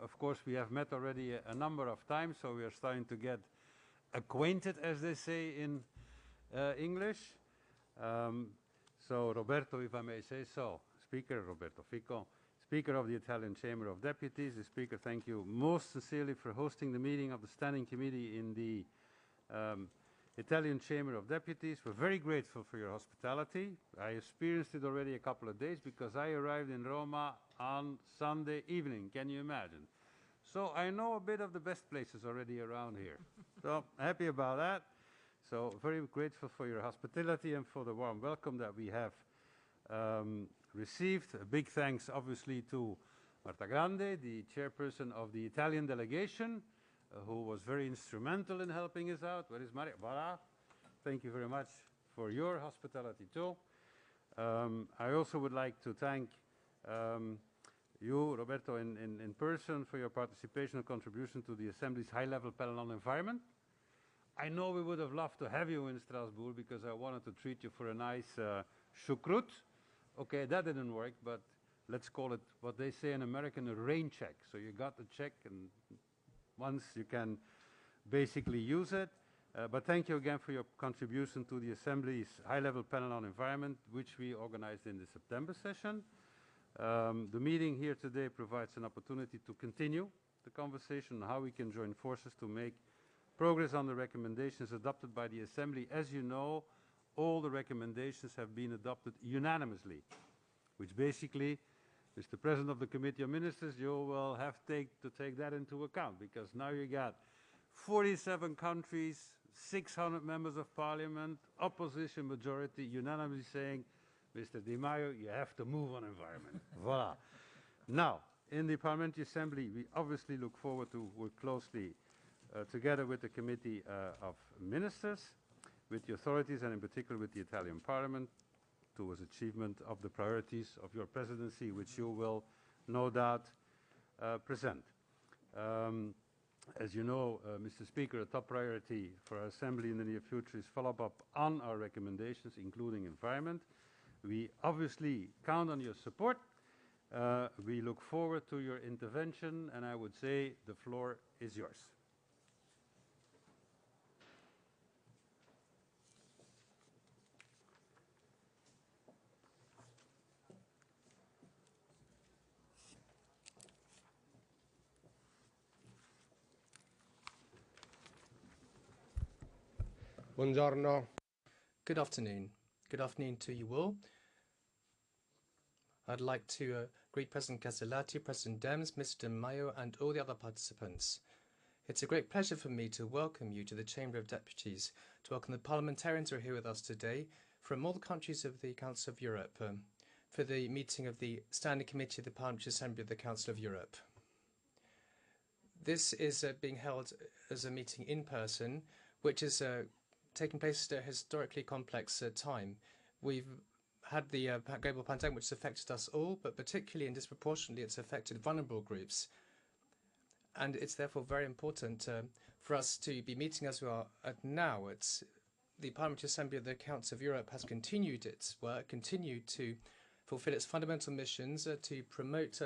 Of course, we have met already a number of times, so we are starting to get acquainted, as they say in English. So Roberto, if I may say so, Speaker Roberto Fico, Speaker of the Italian Chamber of Deputies. The Speaker, thank you most sincerely for hosting the meeting of the Standing Committee in the Italian Chamber of Deputies. We're very grateful for your hospitality. I experienced it already a couple of days because I arrived in Roma on Sunday evening. Can you imagine? So I know a bit of the best places already around here. So happy about that. So very grateful for your hospitality and for the warm welcome that we have received. A big thanks obviously to Marta Grande, the chairperson of the Italian delegation, who was very instrumental in helping us out. Where is Mario? Voilà. Thank you very much for your hospitality too. I also would like to thank you, Roberto, in person for your participation and contribution to the Assembly's high-level panel on environment. I know we would have loved to have you in Strasbourg because I wanted to treat you for a nice choucroute. Okay, that didn't work, but let's call it what they say in American, a rain check. So you got the check and once you can basically use it. But thank you again for your contribution to the Assembly's high-level panel on environment, which we organized in the September session. The meeting here today provides an opportunity to continue the conversation on how we can join forces to make progress on the recommendations adopted by the Assembly. As you know, all the recommendations have been adopted unanimously, which basically, Mr. President of the Committee of Ministers, you will have to take that into account, because now you got 47 countries, 600 members of parliament, opposition majority, unanimously saying, Mr. Di Maio, you have to move on environment. Voilà. Now, in the Parliamentary Assembly, we obviously look forward to work closely together with the Committee of Ministers, with the authorities, and in particular with the Italian Parliament, towards achievement of the priorities of your presidency, which you will no doubt present. As you know, Mr. Speaker, a top priority for our Assembly in the near future is follow-up on our recommendations, including environment. We obviously count on your support. We look forward to your intervention, and I would say the floor is yours. Buongiorno. Good afternoon. Good afternoon to you all. I'd like to greet President Casellati, President Daems, Mr. Maio, and all the other participants. It's a great pleasure for me to welcome you to the Chamber of Deputies, to welcome the parliamentarians who are here with us today from all the countries of the Council of Europe for the meeting of the Standing Committee of the Parliamentary Assembly of the Council of Europe. This is being held as a meeting in person, which is taking place at a historically complex time. We've had the global pandemic, which has affected us all, but particularly and disproportionately it's affected vulnerable groups. And it's therefore very important for us to be meeting as we are now. The Parliamentary Assembly of the Council of Europe has continued its work, continued to fulfill its fundamental missions to promote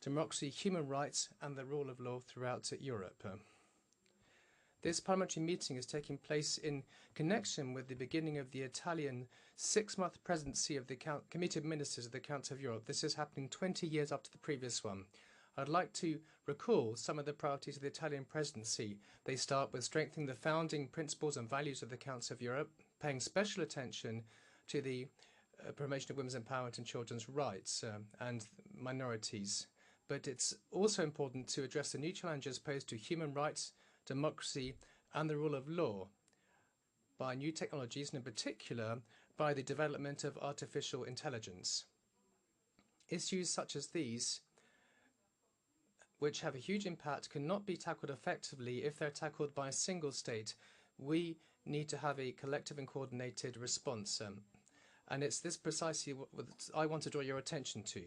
democracy, human rights and the rule of law throughout Europe. This parliamentary meeting is taking place in connection with the beginning of the Italian 6-month presidency of the Committee of Ministers of the Council of Europe. This is happening 20 years after the previous one. I'd like to recall some of the priorities of the Italian presidency. They start with strengthening the founding principles and values of the Council of Europe, paying special attention to the promotion of women's empowerment and children's rights and minorities. But it's also important to address the new challenges posed to human rights, democracy and the rule of law by new technologies, and in particular by the development of artificial intelligence. Issues such as these, which have a huge impact, cannot be tackled effectively if they're tackled by a single state. We need to have a collective and coordinated response. And it's this precisely what I want to draw your attention to.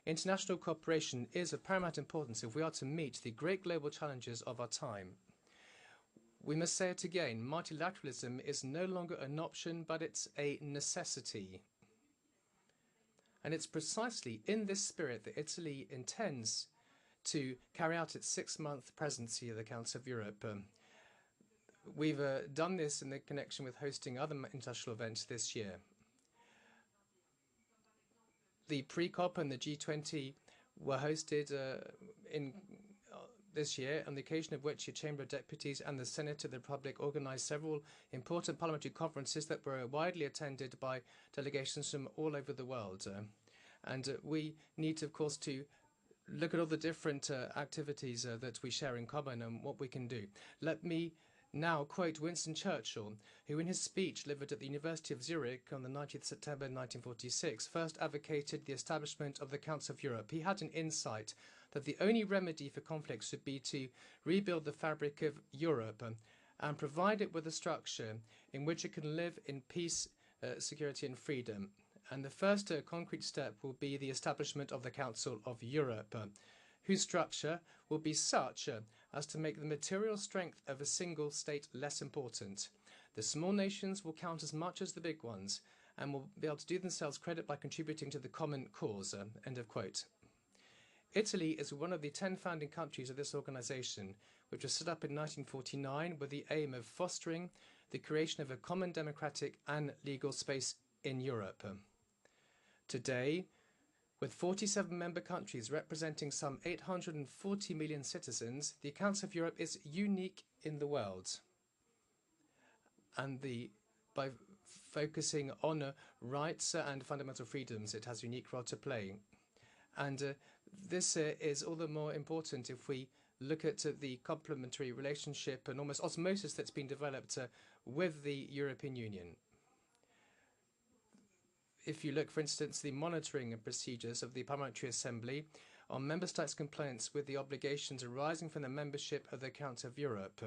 International cooperation is of paramount importance if we are to meet the great global challenges of our time. We must say it again, multilateralism is no longer an option, but it's a necessity. And it's precisely in this spirit that Italy intends to carry out its 6-month presidency of the Council of Europe. We've done this in the connection with hosting other international events this year. The pre-COP and the G20 were hosted in this year, on the occasion of which the Chamber of Deputies and the Senate of the Republic organised several important parliamentary conferences that were widely attended by delegations from all over the world. And we need, of course, to look at all the different activities that we share in common and what we can do. Let me now quote Winston Churchill, who in his speech delivered at the University of Zurich on the 19th September 1946 first advocated the establishment of the Council of Europe. He had an insight that the only remedy for conflicts would be to rebuild the fabric of Europe and provide it with a structure in which it can live in peace, security and freedom. And the first concrete step will be the establishment of the Council of Europe, whose structure will be such as to make the material strength of a single state less important. The small nations will count as much as the big ones and will be able to do themselves credit by contributing to the common cause." End of quote. Italy is one of the 10 founding countries of this organisation, which was set up in 1949 with the aim of fostering the creation of a common democratic and legal space in Europe. Today, with 47 member countries representing some 840 million citizens, the Council of Europe is unique in the world. And by focusing on rights and fundamental freedoms, it has a unique role to play. And this is all the more important if we look at the complementary relationship and almost osmosis that's been developed with the European Union. If you look, for instance, the monitoring and procedures of the Parliamentary Assembly on member states' compliance with the obligations arising from the membership of the Council of Europe.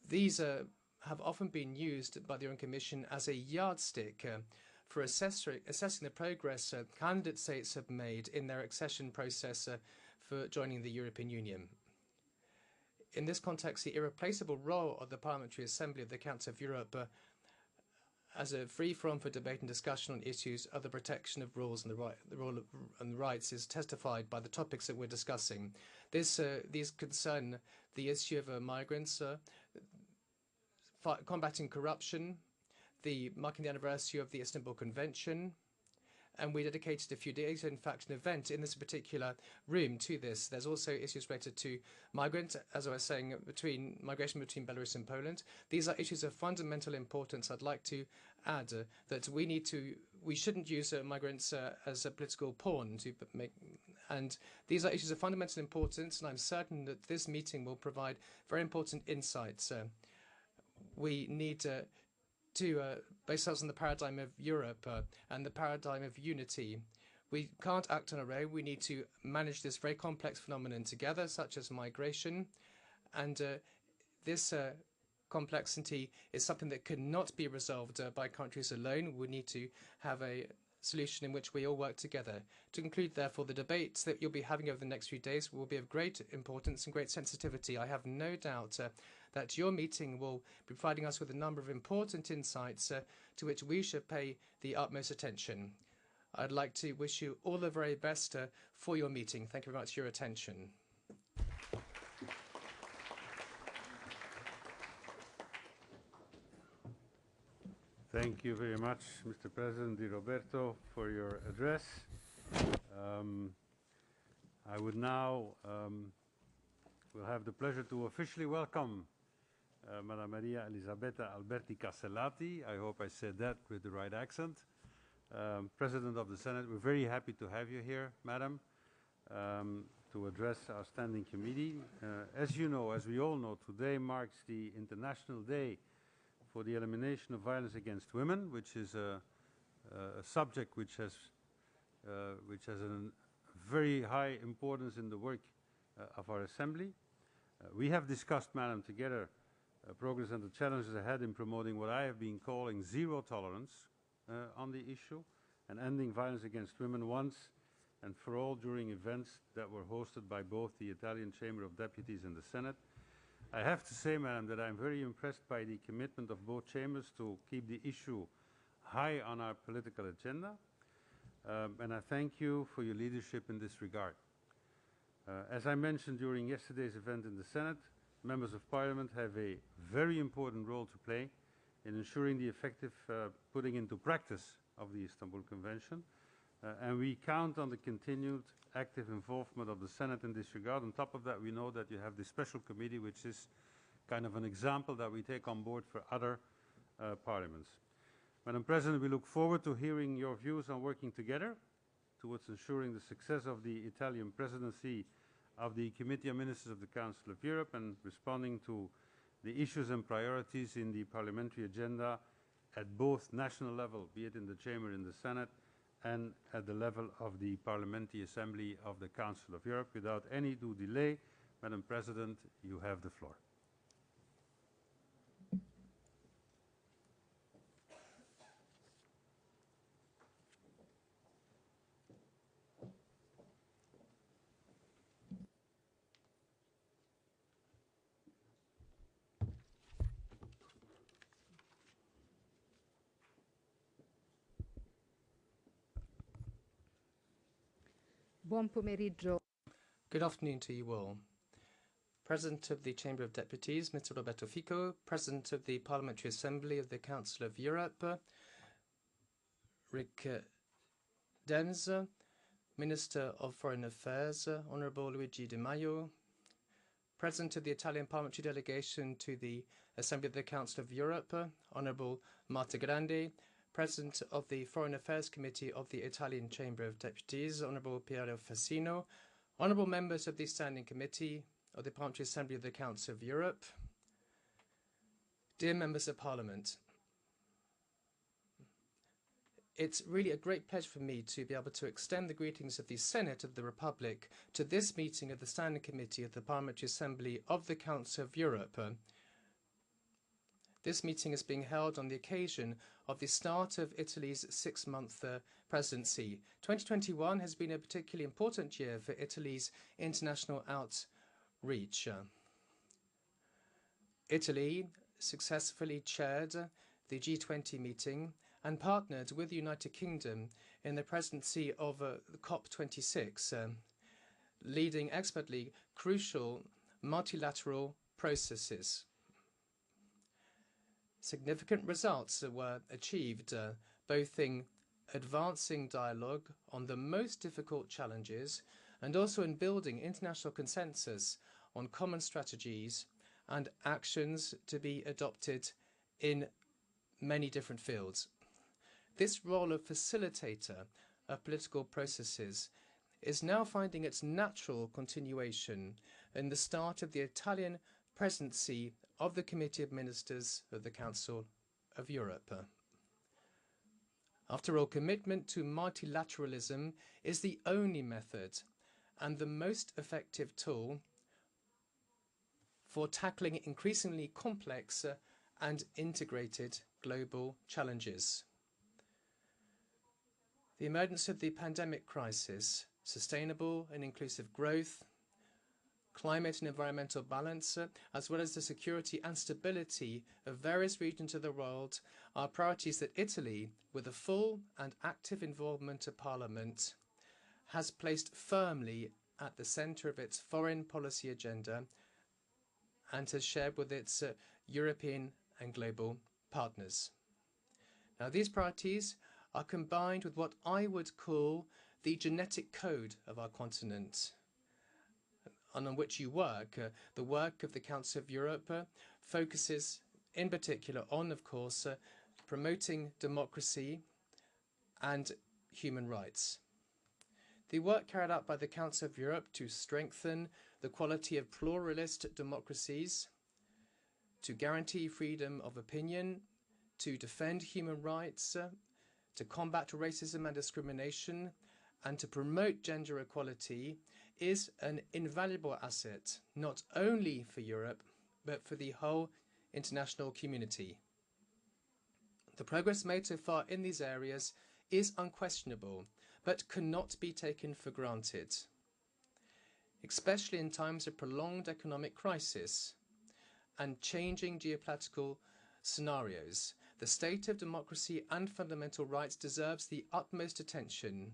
These have often been used by the European Commission as a yardstick for assessing the progress candidate states have made in their accession process for joining the European Union. In this context, the irreplaceable role of the Parliamentary Assembly of the Council of Europe as a free forum for debate and discussion on issues of the protection of rules and the role of and rights is testified by the topics that we're discussing. These concern the issue of migrants, combating corruption, marking the anniversary of the Istanbul Convention, and we dedicated a few days, in fact, an event in this particular room to this. There's also issues related to migrants, as I was saying, migration between Belarus and Poland. These are issues of fundamental importance. I'd like to add that we shouldn't use migrants as a political pawn to make, and these are issues of fundamental importance, and I'm certain that this meeting will provide very important insights. We need to base ourselves on the paradigm of Europe and the paradigm of unity. We can't act on our own. We need to manage this very complex phenomenon together, such as migration. And this complexity is something that cannot be resolved by countries alone. We need to have a solution in which we all work together. To conclude, therefore, the debates that you'll be having over the next few days will be of great importance and great sensitivity. I have no doubt that your meeting will be providing us with a number of important insights to which we should pay the utmost attention. I'd like to wish you all the very best for your meeting. Thank you very much for your attention. Thank you very much, Mr. President Di Roberto, for your address. I would now will have the pleasure to officially welcome Madam Maria Elisabetta Alberti Casellati. I hope I said that with the right accent. President of the Senate, we're very happy to have you here, Madam, to address our standing committee. As you know, as we all know, today marks the International Day for the Elimination of Violence Against Women, which is a subject which has a very high importance in the work of our Assembly. We have discussed, Madam, together progress and the challenges ahead in promoting what I have been calling zero tolerance on the issue and ending violence against women once and for all during events that were hosted by both the Italian Chamber of Deputies and the Senate. I have to say, Madam, that I'm very impressed by the commitment of both chambers to keep the issue high on our political agenda, and I thank you for your leadership in this regard. As I mentioned during yesterday's event in the Senate, members of Parliament have a very important role to play in ensuring the effective putting into practice of the Istanbul Convention, and we count on the continued active involvement of the Senate in this regard. On top of that, we know that you have this special committee, which is kind of an example that we take on board for other parliaments. Madam President, we look forward to hearing your views on working together towards ensuring the success of the Italian presidency of the Committee of Ministers of the Council of Europe and responding to the issues and priorities in the parliamentary agenda at both national level, be it in the Chamber in the Senate, and at the level of the Parliamentary Assembly of the Council of Europe. Without any due delay, Madam President, you have the floor. Buon pomeriggio. Good afternoon to you all. President of the Chamber of Deputies, Mr. Roberto Fico, President of the Parliamentary Assembly of the Council of Europe, Daems, Minister of Foreign Affairs, Honourable Luigi Di Maio, President of the Italian Parliamentary Delegation to the Assembly of the Council of Europe, Honourable Marta Grande, President of the Foreign Affairs Committee of the Italian Chamber of Deputies, Honourable Piero Fassino, Honourable members of the Standing Committee of the Parliamentary Assembly of the Council of Europe, dear members of Parliament, it's really a great pleasure for me to be able to extend the greetings of the Senate of the Republic to this meeting of the Standing Committee of the Parliamentary Assembly of the Council of Europe. This meeting is being held on the occasion of the start of Italy's six-month presidency. 2021 has been a particularly important year for Italy's international outreach. Italy successfully chaired the G20 meeting and partnered with the United Kingdom in the presidency of the COP26, leading expertly crucial multilateral processes. Significant results were achieved, both in advancing dialogue on the most difficult challenges and also in building international consensus on common strategies and actions to be adopted in many different fields. This role of facilitator of political processes is now finding its natural continuation in the start of the Italian presidency of the Committee of Ministers of the Council of Europe. After all, commitment to multilateralism is the only method and the most effective tool for tackling increasingly complex and integrated global challenges. The emergence of the pandemic crisis, sustainable and inclusive growth, climate and environmental balance, as well as the security and stability of various regions of the world, are priorities that Italy, with a full and active involvement of Parliament, has placed firmly at the centre of its foreign policy agenda and has shared with its European and global partners. Now, these priorities are combined with what I would call the genetic code of our continent, and on which you work. The work of the Council of Europe focuses in particular on, of course, promoting democracy and human rights. The work carried out by the Council of Europe to strengthen the quality of pluralist democracies, to guarantee freedom of opinion, to defend human rights, to combat racism and discrimination, and to promote gender equality is an invaluable asset, not only for Europe, but for the whole international community. The progress made so far in these areas is unquestionable, but cannot be taken for granted, especially in times of prolonged economic crisis and changing geopolitical scenarios. The state of democracy and fundamental rights deserves the utmost attention,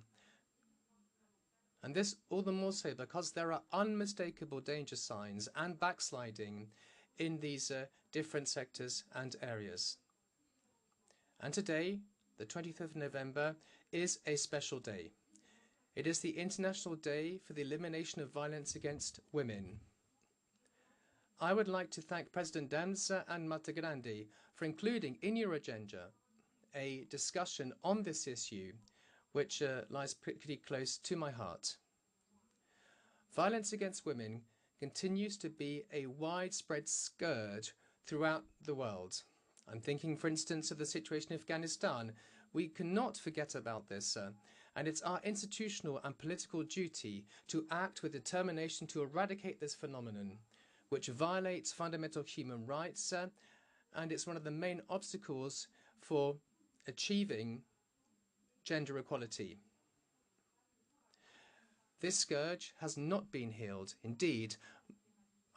And this all the more so because there are unmistakable danger signs and backsliding in these different sectors and areas. And today, the 25th of November, is a special day. It is the International Day for the Elimination of Violence Against Women. I would like to thank President Daems and Marta Grande for including in your agenda a discussion on this issue, which lies pretty close to my heart. Violence against women continues to be a widespread scourge throughout the world. I'm thinking, for instance, of the situation in Afghanistan. We cannot forget about this, and it's our institutional and political duty to act with determination to eradicate this phenomenon, which violates fundamental human rights, and it's one of the main obstacles for achieving gender equality. This scourge has not been healed. Indeed,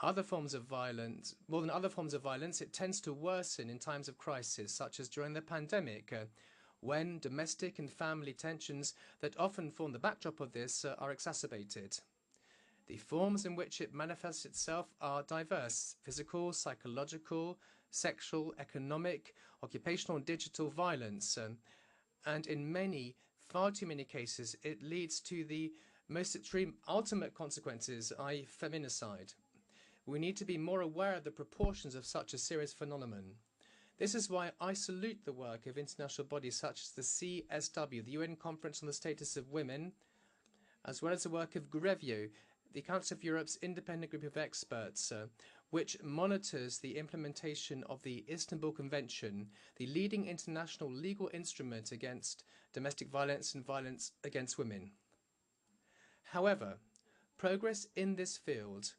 other forms of violence, more than other forms of violence, it tends to worsen in times of crisis, such as during the pandemic, when domestic and family tensions that often form the backdrop of this are exacerbated. The forms in which it manifests itself are diverse: physical, psychological, sexual, economic, occupational and digital violence. And in many, far too many cases, it leads to the most extreme ultimate consequences, i.e. feminicide. We need to be more aware of the proportions of such a serious phenomenon. This is why I salute the work of international bodies such as the CSW, the UN Conference on the Status of Women, as well as the work of Grevio, the Council of Europe's independent group of experts, which monitors the implementation of the Istanbul Convention, the leading international legal instrument against domestic violence and violence against women. However, progress in this field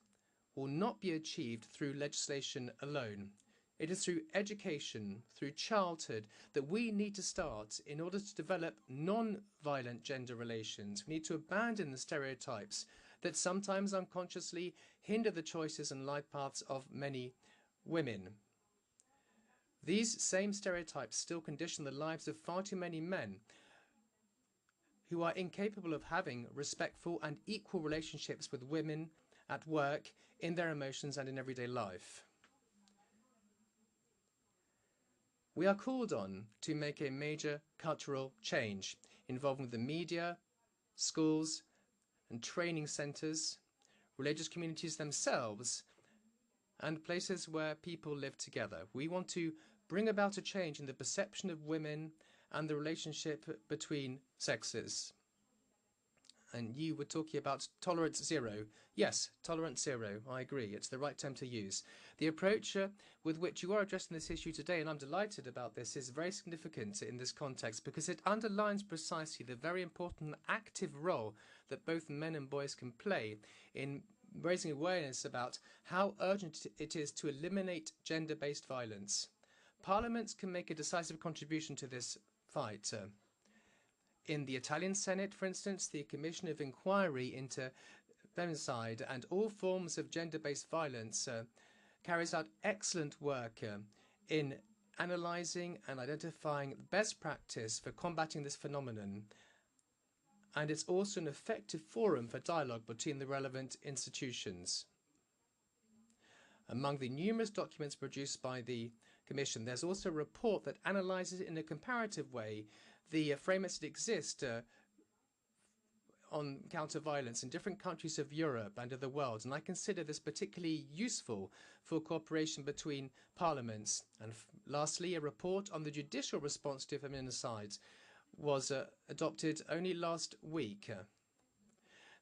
will not be achieved through legislation alone. It is through education, through childhood, that we need to start in order to develop non-violent gender relations. We need to abandon the stereotypes that sometimes unconsciously hinder the choices and life paths of many women. These same stereotypes still condition the lives of far too many men who are incapable of having respectful and equal relationships with women at work, in their emotions and in everyday life. We are called on to make a major cultural change involving the media, schools and training centres, religious communities themselves, and places where people live together. We want to bring about a change in the perception of women and the relationship between sexes. And you were talking about tolerance zero. Yes, tolerance zero, I agree. It's the right term to use. The approach with which you are addressing this issue today, and I'm delighted about this, is very significant in this context because it underlines precisely the very important active role that both men and boys can play in raising awareness about how urgent it is to eliminate gender-based violence. Parliaments can make a decisive contribution to this fight. In the Italian Senate, for instance, the Commission of Inquiry into Femicide and all forms of gender-based violence carries out excellent work in analysing and identifying best practice for combating this phenomenon. And it's also an effective forum for dialogue between the relevant institutions. Among the numerous documents produced by the Commission, there's also a report that analyses in a comparative way the frameworks that exist on counter-violence in different countries of Europe and of the world, and I consider this particularly useful for cooperation between parliaments. And lastly, a report on the judicial response to feminicide was adopted only last week.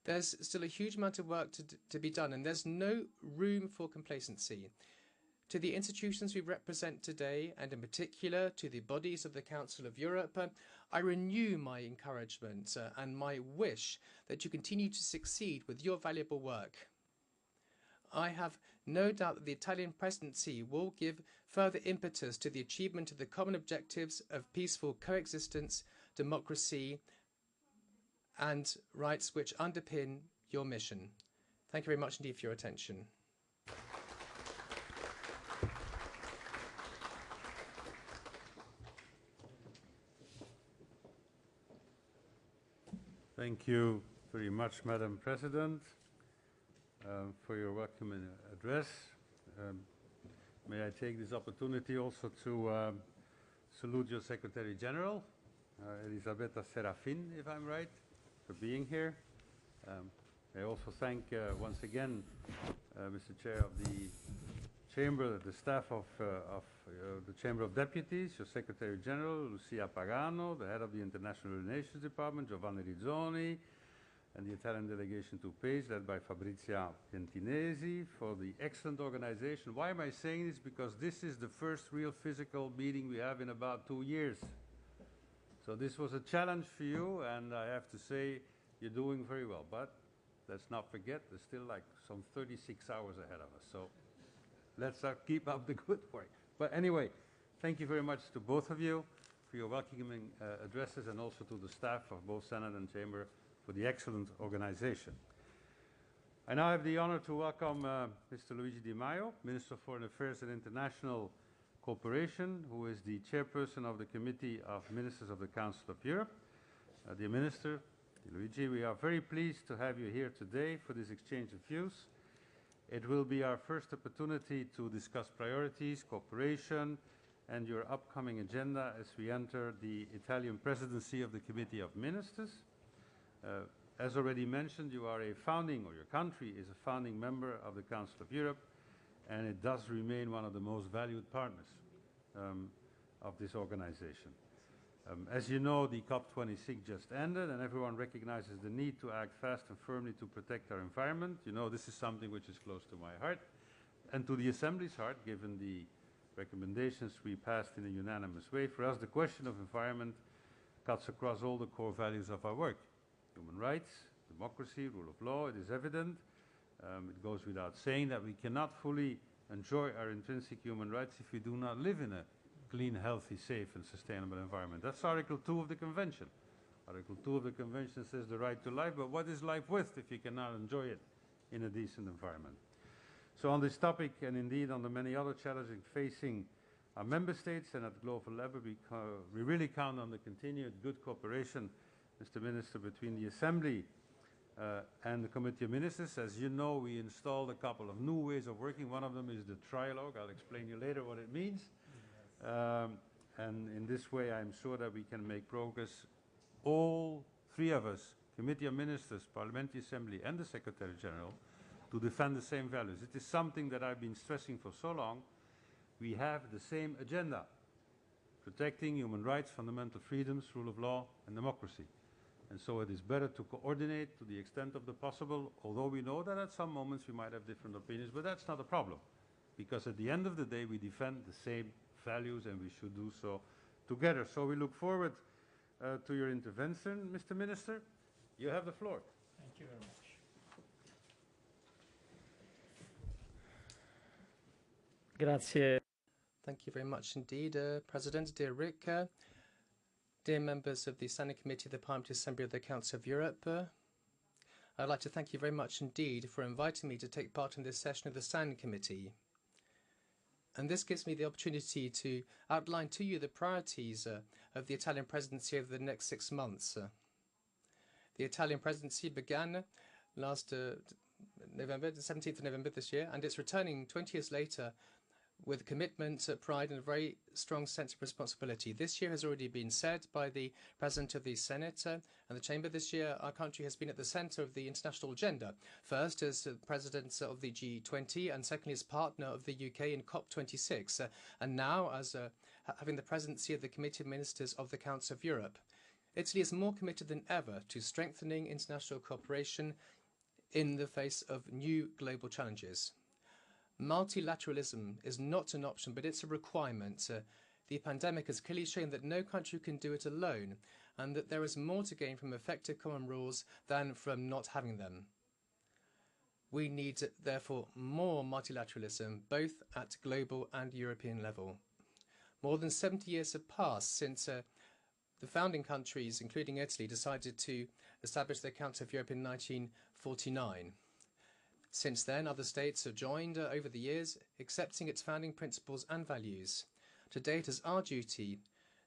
There's still a huge amount of work to be done, and there's no room for complacency. To the institutions we represent today, and in particular to the bodies of the Council of Europe, I renew my encouragement and my wish that you continue to succeed with your valuable work. I have no doubt that the Italian presidency will give further impetus to the achievement of the common objectives of peaceful coexistence, democracy, and rights which underpin your mission. Thank you very much indeed for your attention. Thank you very much, Madam President, for your welcoming address. May I take this opportunity also to salute your Secretary General, Elisabetta, if I'm right, for being here. I also thank once again Mr. Chair of the Chamber, the staff of the Chamber of Deputies, your Secretary General, Lucia Pagano, the head of the International Relations Department, Giovanni Rizzoni, and the Italian delegation to PACE, led by Fabrizia Piantinesi, for the excellent organization. Why am I saying this? Because this is the first real physical meeting we have in about 2 years. So this was a challenge for you, and I have to say you're doing very well. But let's not forget, there's still like some 36 hours ahead of us. So let's keep up the good work. But anyway, thank you very much to both of you for your welcoming addresses, and also to the staff of both Senate and Chamber for the excellent organization. I now have the honor to welcome Mr. Luigi Di Maio, Minister of Foreign Affairs and International Cooperation, who is the chairperson of the Committee of Ministers of the Council of Europe. Dear Minister, Luigi, we are very pleased to have you here today for this exchange of views. It will be our first opportunity to discuss priorities, cooperation, and your upcoming agenda as we enter the Italian presidency of the Committee of Ministers. As already mentioned, you are a founding, or your country is a founding member of the Council of Europe, and it does remain one of the most valued partners of this organization. As you know, the COP26 just ended, and everyone recognizes the need to act fast and firmly to protect our environment. You know, this is something which is close to my heart, and to the Assembly's heart, given the recommendations we passed in a unanimous way. For us, the question of environment cuts across all the core values of our work. Human rights, democracy, rule of law, it is evident. It goes without saying that we cannot fully enjoy our intrinsic human rights if we do not live in a clean, healthy, safe and sustainable environment. That's Article 2 of the Convention. Article 2 of the Convention says the right to life, but what is life worth if you cannot enjoy it in a decent environment? So on this topic, and indeed on the many other challenges facing our member states and at global level, we really count on the continued good cooperation, Mr. Minister, between the Assembly and the Committee of Ministers. As you know, we installed a couple of new ways of working. One of them is the trialogue. I'll explain you later what it means. And in this way, I'm sure that we can make progress. All three of us, Committee of Ministers, Parliamentary Assembly, and the Secretary General, to defend the same values. It is something that I've been stressing for so long. We have the same agenda: protecting human rights, fundamental freedoms, rule of law, and democracy. And so it is better to coordinate to the extent of the possible, although we know that at some moments we might have different opinions, but that's not a problem, because at the end of the day we defend the same values, and we should do so together. So we look forward to your intervention, Mr. Minister. You have the floor. Thank you very much. Grazie. Thank you very much indeed, President, dear Rick, dear members of the Standing Committee of the Parliamentary Assembly of the Council of Europe. I'd like to thank you very much indeed for inviting me to take part in this session of the Standing Committee. And this gives me the opportunity to outline to you the priorities of the Italian presidency over the next 6 months. The Italian presidency began last November, the 17th of November this year, and it's returning 20 years later with commitment, pride, and a very strong sense of responsibility. This year has already been said by the President of the Senate and the Chamber. This year, our country has been at the centre of the international agenda. First, as President of the G20, and secondly, as partner of the UK in COP26, and now as having the presidency of the Committee of Ministers of the Council of Europe. Italy is more committed than ever to strengthening international cooperation in the face of new global challenges. Multilateralism is not an option, but it's a requirement. The pandemic has clearly shown that no country can do it alone, and that there is more to gain from effective common rules than from not having them. We need, therefore, more multilateralism, both at global and European level. More than 70 years have passed since the founding countries, including Italy, decided to establish the Council of Europe in 1949. Since then, other states have joined over the years, accepting its founding principles and values. Today, it is our duty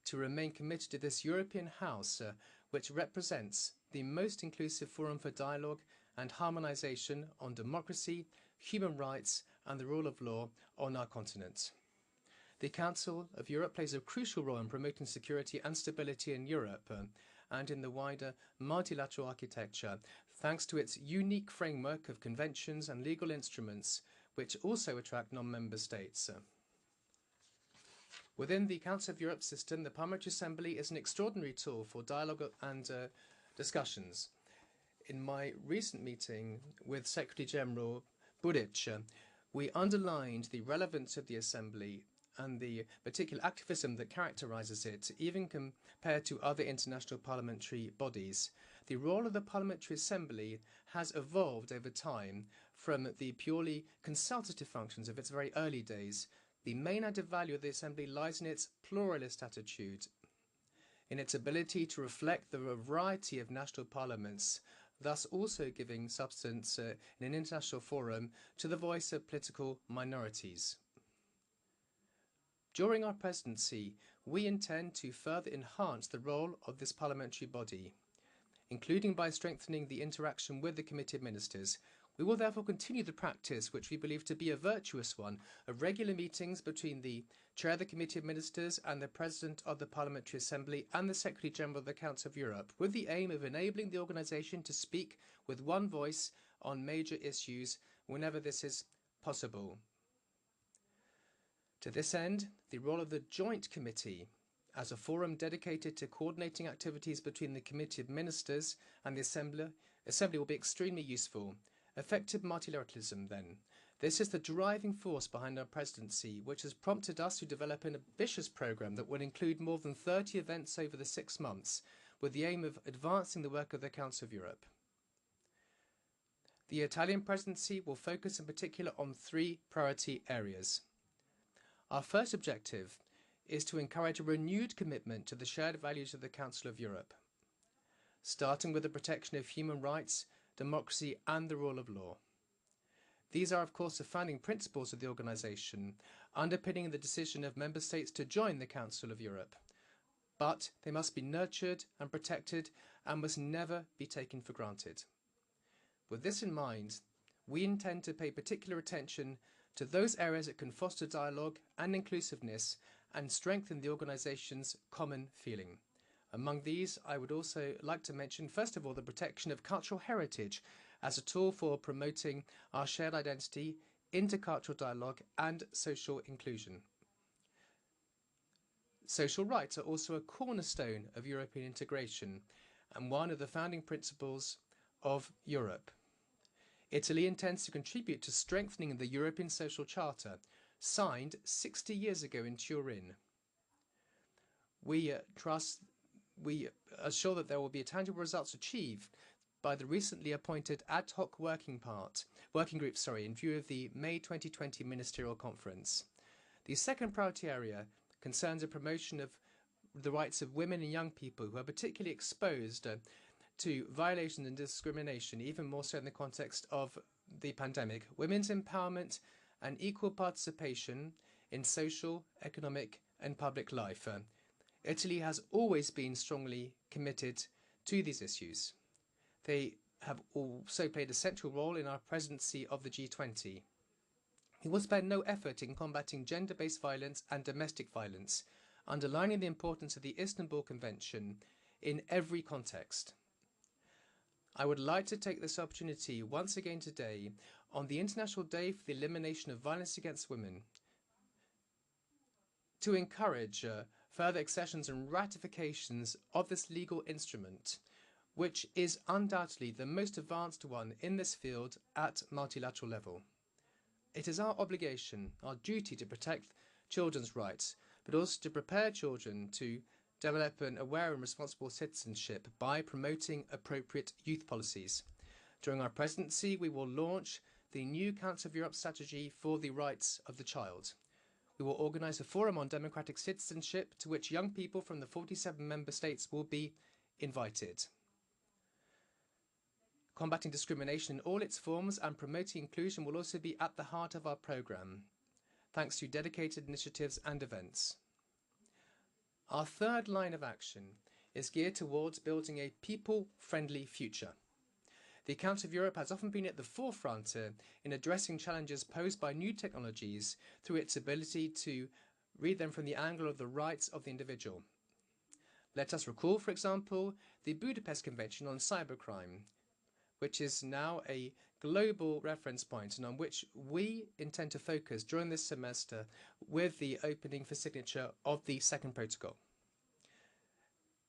to remain committed to this European house, which represents the most inclusive forum for dialogue and harmonisation on democracy, human rights and the rule of law on our continent. The Council of Europe plays a crucial role in promoting security and stability in Europe and in the wider multilateral architecture, thanks to its unique framework of conventions and legal instruments, which also attract non-member states. Within the Council of Europe system, the Parliamentary Assembly is an extraordinary tool for dialogue and discussions. In my recent meeting with Secretary General Buric, we underlined the relevance of the Assembly and the particular activism that characterises it, even compared to other international parliamentary bodies. The role of the Parliamentary Assembly has evolved over time from the purely consultative functions of its very early days. The main added value of the Assembly lies in its pluralist attitude, in its ability to reflect the variety of national parliaments, thus also giving substance in an international forum to the voice of political minorities. During our presidency, we intend to further enhance the role of this parliamentary body, including by strengthening the interaction with the Committee of Ministers. We will therefore continue the practice, which we believe to be a virtuous one, of regular meetings between the Chair of the Committee of Ministers and the President of the Parliamentary Assembly and the Secretary General of the Council of Europe, with the aim of enabling the organisation to speak with one voice on major issues whenever this is possible. To this end, the role of the Joint Committee as a forum dedicated to coordinating activities between the Committee of Ministers and the Assembly will be extremely useful. Effective multilateralism, then. This is the driving force behind our presidency, which has prompted us to develop an ambitious programme that will include more than 30 events over the 6 months, with the aim of advancing the work of the Council of Europe. The Italian presidency will focus in particular on 3 priority areas. Our first objective is to encourage a renewed commitment to the shared values of the Council of Europe, starting with the protection of human rights, democracy and the rule of law. These are, of course, the founding principles of the organisation, underpinning the decision of member states to join the Council of Europe. But they must be nurtured and protected and must never be taken for granted. With this in mind, we intend to pay particular attention to those areas that can foster dialogue and inclusiveness and strengthen the organisation's common feeling. Among these, I would also like to mention, first of all, the protection of cultural heritage as a tool for promoting our shared identity, intercultural dialogue and social inclusion. Social rights are also a cornerstone of European integration and one of the founding principles of Europe. Italy intends to contribute to strengthening the European Social Charter, signed 60 years ago in Turin. We are sure that there will be tangible results achieved by the recently appointed ad hoc working group in view of the May 2020 Ministerial Conference. The second priority area concerns the promotion of the rights of women and young people who are particularly exposed to violations and discrimination, even more so in the context of the pandemic. Women's empowerment and equal participation in social, economic and public life. Italy has always been strongly committed to these issues. They have also played a central role in our presidency of the G20. We will spare no effort in combating gender-based violence and domestic violence, underlining the importance of the Istanbul Convention in every context. I would like to take this opportunity once again today, on the International Day for the Elimination of Violence Against Women, to encourage further accessions and ratifications of this legal instrument, which is undoubtedly the most advanced one in this field at multilateral level. It is our obligation, our duty to protect children's rights, but also to prepare children to develop an aware and responsible citizenship by promoting appropriate youth policies. During our presidency, we will launch the new Council of Europe strategy for the rights of the child. We will organise a forum on democratic citizenship to which young people from the 47 member states will be invited. Combating discrimination in all its forms and promoting inclusion will also be at the heart of our programme, thanks to dedicated initiatives and events. Our third line of action is geared towards building a people-friendly future. The Council of Europe has often been at the forefront in addressing challenges posed by new technologies through its ability to read them from the angle of the rights of the individual. Let us recall, for example, the Budapest Convention on Cybercrime, which is now a global reference point and on which we intend to focus during this semester with the opening for signature of the second protocol.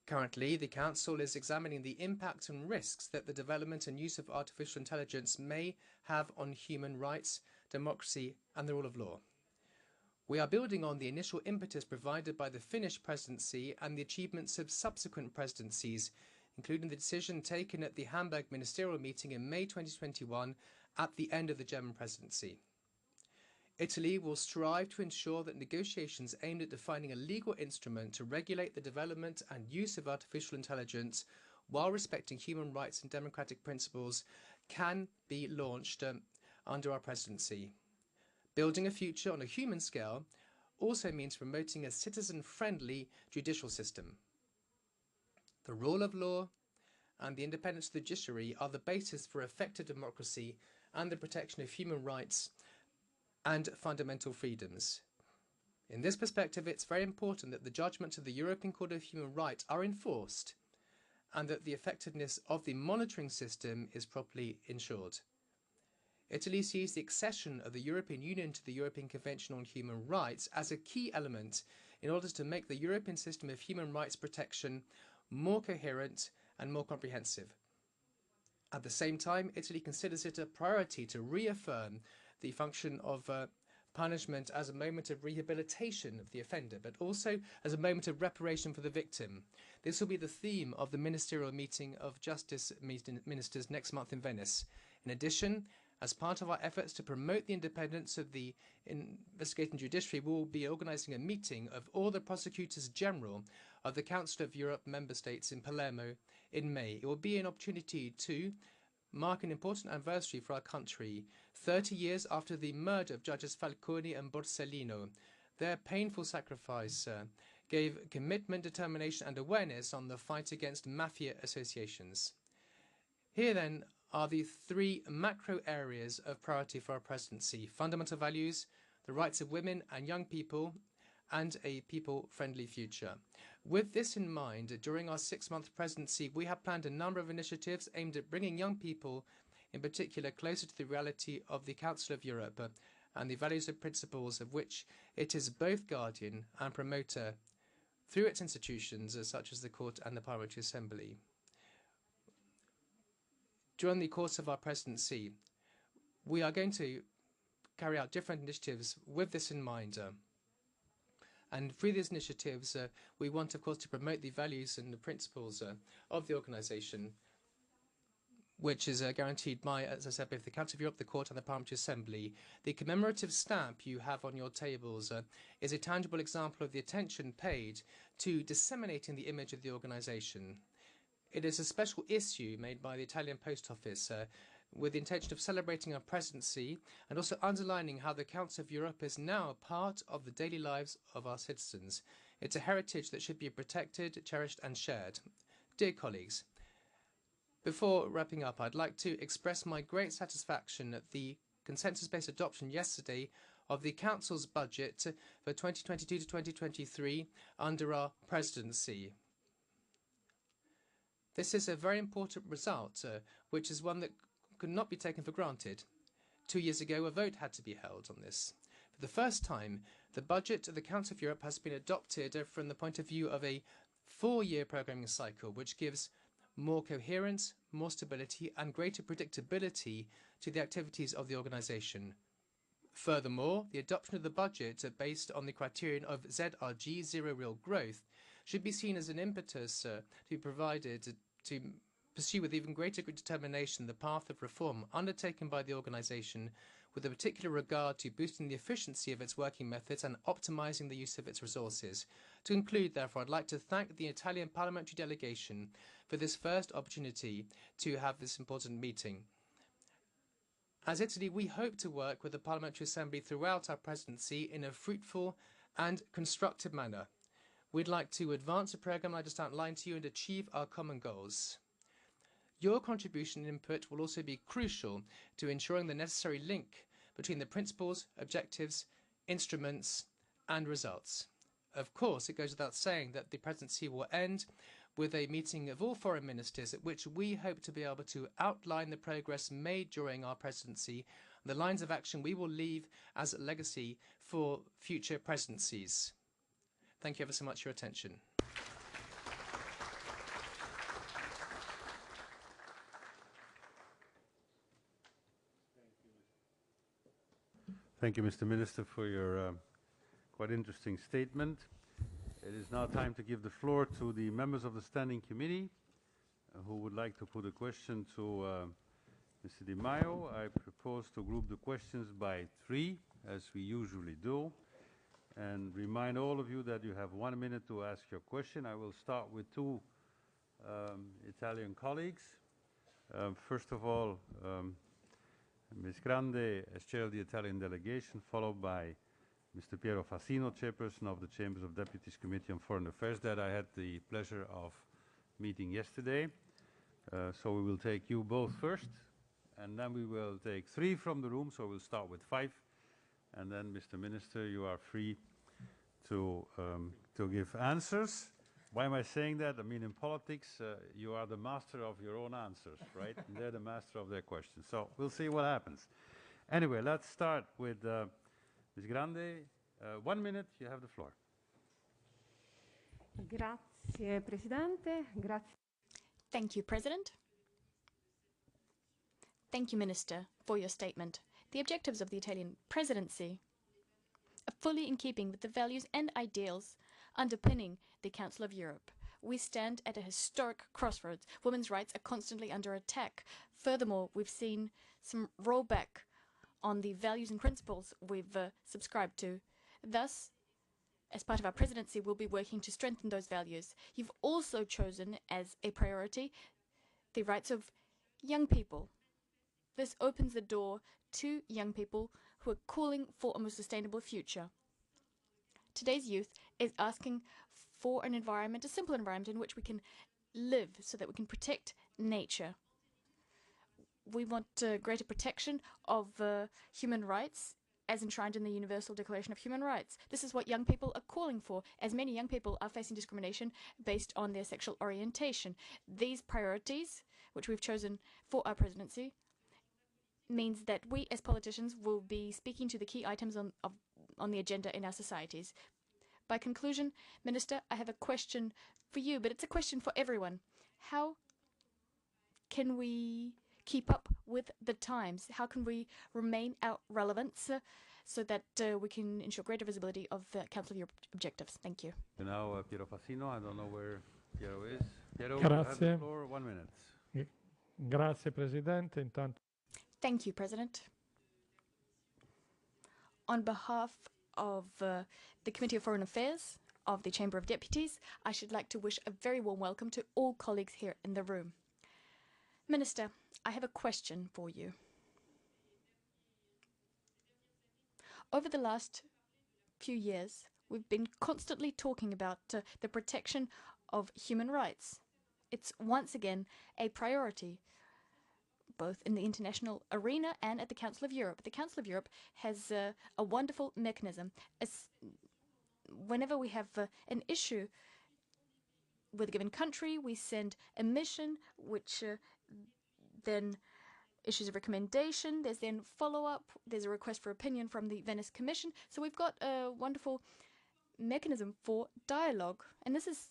Currently, the Council is examining the impact and risks that the development and use of artificial intelligence may have on human rights, democracy, and the rule of law. We are building on the initial impetus provided by the Finnish presidency and the achievements of subsequent presidencies, including the decision taken at the Hamburg ministerial meeting in May 2021 at the end of the German presidency. Italy will strive to ensure that negotiations aimed at defining a legal instrument to regulate the development and use of artificial intelligence while respecting human rights and democratic principles can be launched under our presidency. Building a future on a human scale also means promoting a citizen-friendly judicial system. The rule of law and the independence of the judiciary are the basis for effective democracy and the protection of human rights and fundamental freedoms. In this perspective, it's very important that the judgments of the European Court of Human Rights are enforced and that the effectiveness of the monitoring system is properly ensured. Italy sees the accession of the European Union to the European Convention on Human Rights as a key element in order to make the European system of human rights protection more coherent and more comprehensive. At the same time, Italy considers it a priority to reaffirm the function of punishment as a moment of rehabilitation of the offender, but also as a moment of reparation for the victim. This will be the theme of the ministerial meeting of justice ministers next month in Venice. In addition, as part of our efforts to promote the independence of the investigating judiciary, we will be organising a meeting of all the prosecutors general of the Council of Europe member states in Palermo in May. It will be an opportunity to mark an important anniversary for our country, 30 years after the murder of judges Falconi and Borsellino. Their painful sacrifice gave commitment, determination and awareness on the fight against mafia associations. Here then are the three macro areas of priority for our presidency: fundamental values, the rights of women and young people, and a people-friendly future. With this in mind, during our 6-month presidency, we have planned a number of initiatives aimed at bringing young people, in particular, closer to the reality of the Council of Europe and the values and principles of which it is both guardian and promoter through its institutions, such as the Court and the Parliamentary Assembly. During the course of our presidency, we are going to carry out different initiatives with this in mind. And through these initiatives, we want, of course, to promote the values and the principles of the organisation, which is guaranteed by, as I said, both the Council of Europe, the Court and the Parliamentary Assembly. The commemorative stamp you have on your tables is a tangible example of the attention paid to disseminating the image of the organisation. It is a special issue made by the Italian Post Office with the intention of celebrating our presidency and also underlining how the Council of Europe is now a part of the daily lives of our citizens. It's a heritage that should be protected, cherished and shared. Dear colleagues, before wrapping up, I'd like to express my great satisfaction at the consensus-based adoption yesterday of the Council's budget for 2022 to 2023 under our presidency. This is a very important result, which is one that could not be taken for granted. 2 years ago, a vote had to be held on this. For the first time, the budget of the Council of Europe has been adopted from the point of view of a 4-year programming cycle, which gives more coherence, more stability and greater predictability to the activities of the organisation. Furthermore, the adoption of the budget based on the criterion of ZRG, zero real growth, should be seen as an impetus to be provided to pursue with even greater determination the path of reform undertaken by the organisation, with a particular regard to boosting the efficiency of its working methods and optimising the use of its resources. To conclude, therefore, I'd like to thank the Italian Parliamentary Delegation for this first opportunity to have this important meeting. As Italy, we hope to work with the Parliamentary Assembly throughout our presidency in a fruitful and constructive manner. We'd like to advance the programme I just outlined to you and achieve our common goals. Your contribution and input will also be crucial to ensuring the necessary link between the principles, objectives, instruments, and results. Of course, it goes without saying that the presidency will end with a meeting of all foreign ministers at which we hope to be able to outline the progress made during our presidency, the lines of action we will leave as a legacy for future presidencies. Thank you ever so much for your attention. Thank you, Mr. Minister, for your quite interesting statement. It is now time to give the floor to the members of the Standing Committee who would like to put a question to Mr. Di Maio. I propose to group the questions by 3, as we usually do, and remind all of you that you have 1 minute to ask your question. I will start with 2 Italian colleagues. First of all, Ms. Grande as chair of the Italian delegation, followed by Mr. Piero Fassino, chairperson of the Chambers of Deputies Committee on Foreign Affairs, that I had the pleasure of meeting yesterday. So we will take you both first, and then we will take 3 from the room, so we'll start with 5. And then, Mr. Minister, you are free to give answers. Why am I saying that? I mean, in politics, you are the master of your own answers, right? And they're the master of their questions. So we'll see what happens. Anyway, let's start with Ms. Grande. 1 minute, you have the floor. Grazie, Presidente. Grazie. Thank you, President. Thank you, Minister, for your statement. The objectives of the Italian presidency are fully in keeping with the values and ideals underpinning the Council of Europe. We stand at a historic crossroads. Women's rights are constantly under attack. Furthermore, we've seen some rollback on the values and principles we've subscribed to. Thus, as part of our presidency, we'll be working to strengthen those values. You've also chosen as a priority the rights of young people. This opens the door to young people who are calling for a more sustainable future. Today's youth is asking for an environment, a simple environment in which we can live so that we can protect nature. We want greater protection of human rights as enshrined in the Universal Declaration of Human Rights. This is what young people are calling for, as many young people are facing discrimination based on their sexual orientation. These priorities, which we've chosen for our presidency, means that we as politicians will be speaking to the key items on the agenda in our societies. By conclusion, Minister, I have a question for you, but it's a question for everyone. How can we keep up with the times? How can we remain our relevance so that we can ensure greater visibility of the Council of Europe objectives? Thank you. Now, Piero Fassino, I don't know where Piero is. Piero, you Grazie. have the floor, 1 minute. Grazie Presidente. Intanto Thank you, President. On behalf of the Committee of Foreign Affairs of the Chamber of Deputies, I should like to wish a very warm welcome to all colleagues here in the room. Minister, I have a question for you. Over the last few years, we've been constantly talking about the protection of human rights. It's once again a priority, both in the international arena and at the Council of Europe. The Council of Europe has a wonderful mechanism. Whenever we have an issue with a given country, we send a mission which then issues a recommendation. There's then follow-up. There's a request for opinion from the Venice Commission. So we've got a wonderful mechanism for dialogue. And this is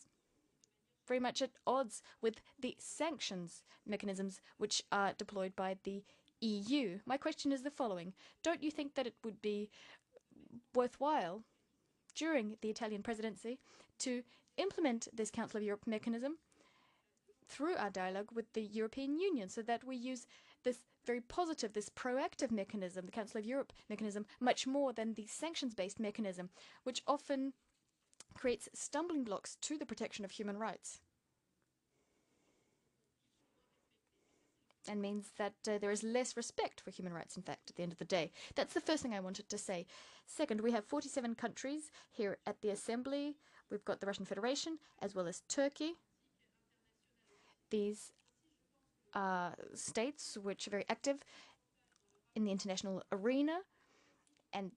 very much at odds with the sanctions mechanisms which are deployed by the EU. My question is the following. Don't you think that it would be worthwhile during the Italian presidency to implement this Council of Europe mechanism through our dialogue with the European Union so that we use this very positive, this proactive mechanism, the Council of Europe mechanism, much more than the sanctions-based mechanism, which often creates stumbling blocks to the protection of human rights and means that there is less respect for human rights, in fact, at the end of the day. That's the first thing I wanted to say. Second, we have 47 countries here at the Assembly. We've got the Russian Federation as well as Turkey. These are states which are very active in the international arena, and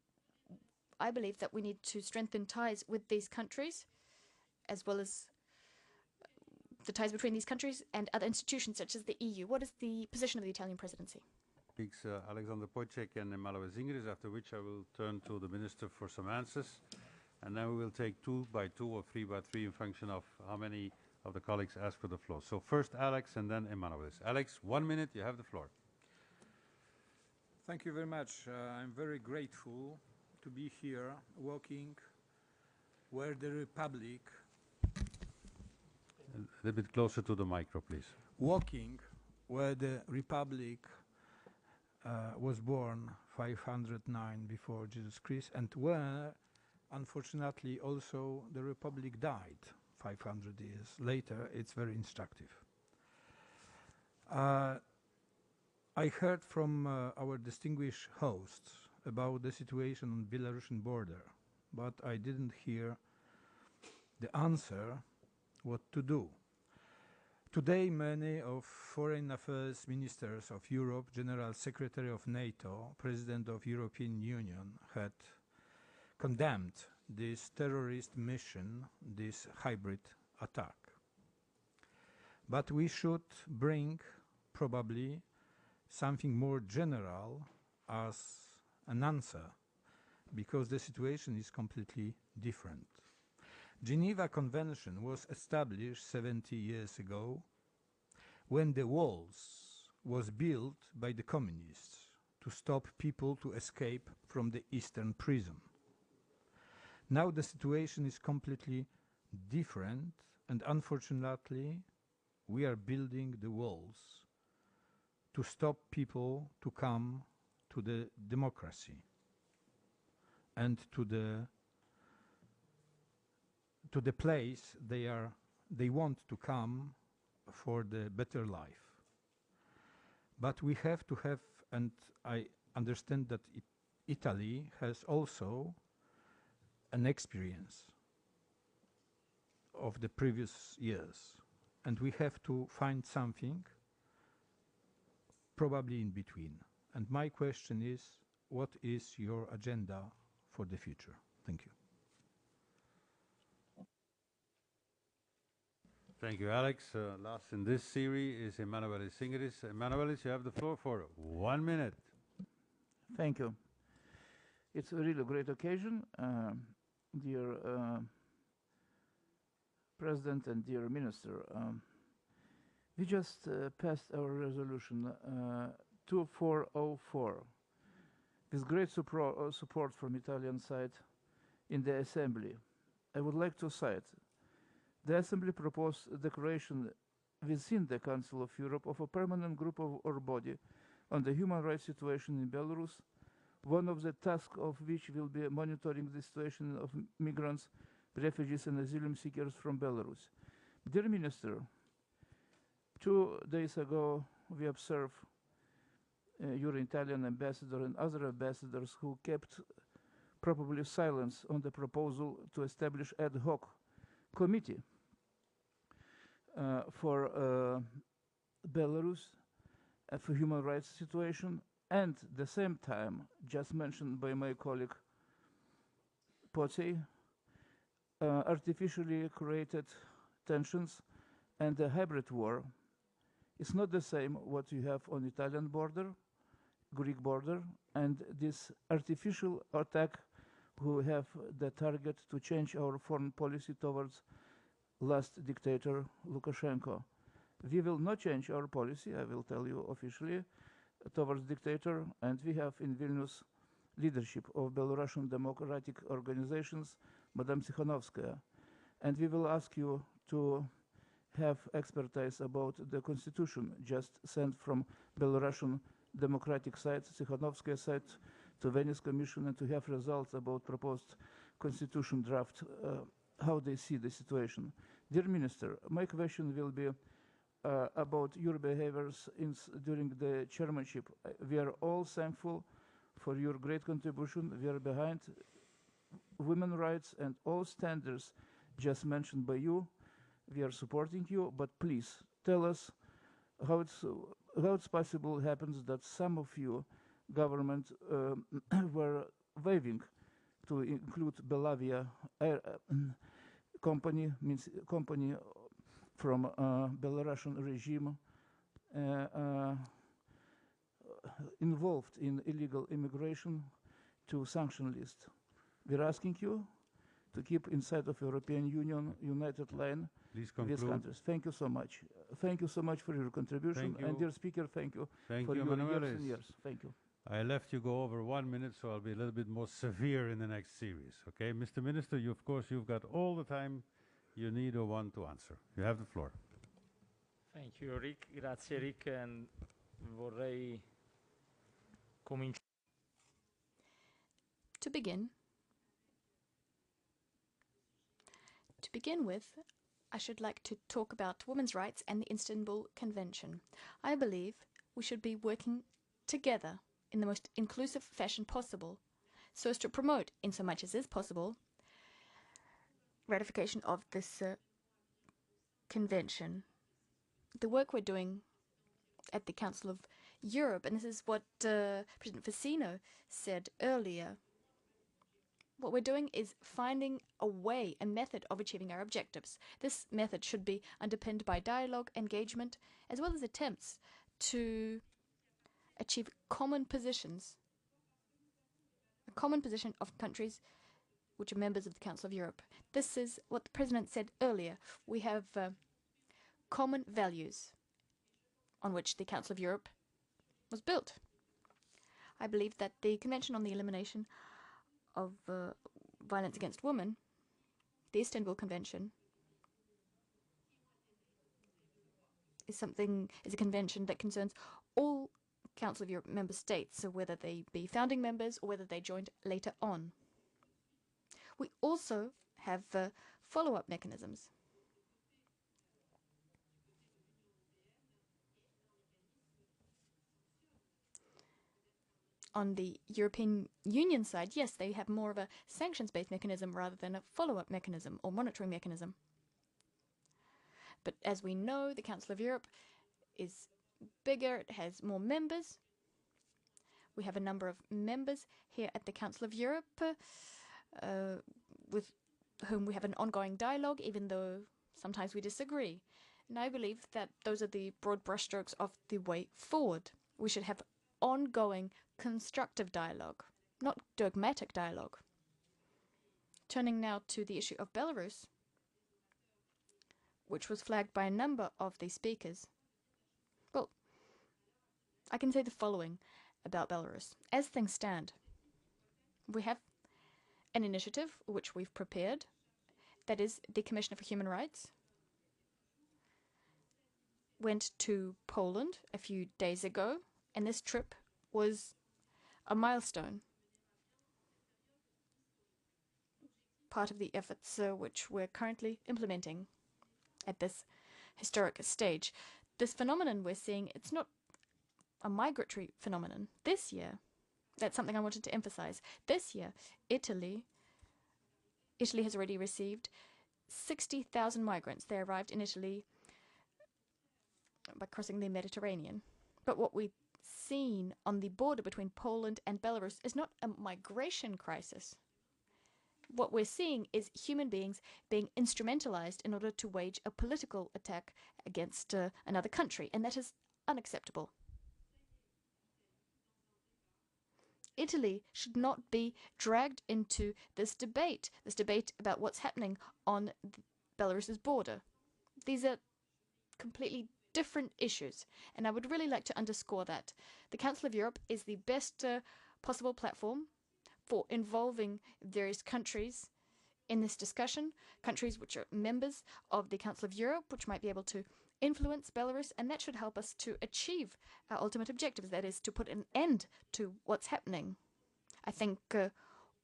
I believe that we need to strengthen ties with these countries, as well as the ties between these countries and other institutions such as the EU. What is the position of the Italian presidency? Speaks Alexander Pocek and Emmanuel Zingris, after which I will turn to the Minister for some answers. And then we will take 2 by 2 or 3 by 3 in function of how many of the colleagues ask for the floor. So first Alex and then Emmanuel. Alex, 1 minute, you have the floor. Thank you very much. I'm very grateful to be here walking where the Republic... A little bit closer to the micro, please. Walking where the Republic was born 509 before Jesus Christ, and where, unfortunately, also the Republic died 500 years later. It's very instructive. I heard from our distinguished hosts about the situation on the Belarusian border, but I didn't hear the answer what to do. Today, many of foreign affairs ministers of Europe, General Secretary of NATO, President of European Union had condemned this terrorist mission, this hybrid attack. But we should bring probably something more general as an answer, because the situation is completely different. Geneva Convention was established 70 years ago when the walls was built by the communists to stop people to escape from the Eastern prison. Now the situation is completely different, and unfortunately we are building the walls to stop people to come to the democracy and to the place they want to come for the better life. But we have to have, and I understand that Italy has also an experience of the previous years, and we have to find something probably in between. And my question is, what is your agenda for the future? Thank you. Thank you, Alex. Last in this series is Emmanuel Zingris. Emmanuel, you have the floor for 1 minute. Thank you. It's a really great occasion, dear President and dear Minister. We just passed our resolution 2404 with great support from Italian side in the Assembly. I would like to cite: the Assembly proposed a declaration within the Council of Europe of a permanent group or body on the human rights situation in Belarus, one of the tasks of which will be monitoring the situation of migrants, refugees and asylum seekers from Belarus. Dear Minister, 2 days ago we observed your Italian ambassador and other ambassadors who kept probably silence on the proposal to establish ad hoc committee for Belarus, for human rights situation, and at the same time, just mentioned by my colleague Pocek, artificially created tensions and a hybrid war. It's not the same what you have on Italian border, Greek border, and this artificial attack who have the target to change our foreign policy towards last dictator Lukashenko. We will not change our policy, I will tell you officially, towards dictator, and we have in Vilnius leadership of Belarusian democratic organizations, Madame Tikhanovskaya, and we will ask you to have expertise about the constitution just sent from Belarusian democratic side, Tikhanovskaya side, to Venice Commission, and to have results about proposed constitution draft, how they see the situation. Dear Minister, my question will be about your behaviors during the chairmanship. We are all thankful for your great contribution. We are behind women's rights and all standards just mentioned by you. We are supporting you, but please tell us how it's possible happens that some of you government were waiving to include Belavia company, means company from Belarusian regime involved in illegal immigration to sanction list. We're asking you to keep inside of European Union united line with these countries. Thank you so much. Thank you so much for your contribution. And dear Speaker, thank you for your years and years. Thank you. I left you go over 1 minute, so I'll be a little bit more severe in the next series. Okay, Mr. Minister, you, of course, you've got all the time you need or want to answer. You have the floor. Thank you, Rick. Grazie, Rick. And vorrei cominciare. To begin with, I should like to talk about women's rights and the Istanbul Convention. I believe we should be working together in the most inclusive fashion possible so as to promote, in so much as is possible, ratification of this convention. The work we're doing at the Council of Europe, and this is what President Fico said earlier, what we're doing is finding a way, a method of achieving our objectives. This method should be underpinned by dialogue, engagement, as well as attempts to achieve common positions, a common position of countries which are members of the Council of Europe. This is what the President said earlier. We have common values on which the Council of Europe was built. I believe that the Convention on the Elimination of Violence Against Women, the Istanbul Convention, is a convention that concerns all Council of Europe member states, so whether they be founding members or whether they joined later on. We also have follow-up mechanisms. On the European Union side, yes, they have more of a sanctions-based mechanism rather than a follow-up mechanism or monitoring mechanism. But as we know, the Council of Europe is bigger, it has more members. We have a number of members here at the Council of Europe with whom we have an ongoing dialogue, even though sometimes we disagree. And I believe that those are the broad brushstrokes of the way forward. We should have ongoing constructive dialogue, not dogmatic dialogue. Turning now to the issue of Belarus, which was flagged by a number of the speakers. Well, I can say the following about Belarus. As things stand, we have an initiative which we've prepared, that is the Commissioner for Human Rights went to Poland a few days ago, and this trip was a milestone, part of the efforts which we're currently implementing at this historic stage. This phenomenon we're seeing, it's not a migratory phenomenon. This year, that's something I wanted to emphasize. This year, Italy has already received 60,000 migrants. They arrived in Italy by crossing the Mediterranean. But what we've seen on the border between Poland and Belarus is not a migration crisis. What we're seeing is human beings being instrumentalized in order to wage a political attack against another country, and that is unacceptable. Italy should not be dragged into this debate about what's happening on Belarus's border. These are completely different issues, and I would really like to underscore that. The Council of Europe is the best possible platform for involving various countries in this discussion, countries which are members of the Council of Europe, which might be able to influence Belarus, and that should help us to achieve our ultimate objectives, that is, to put an end to what's happening. I think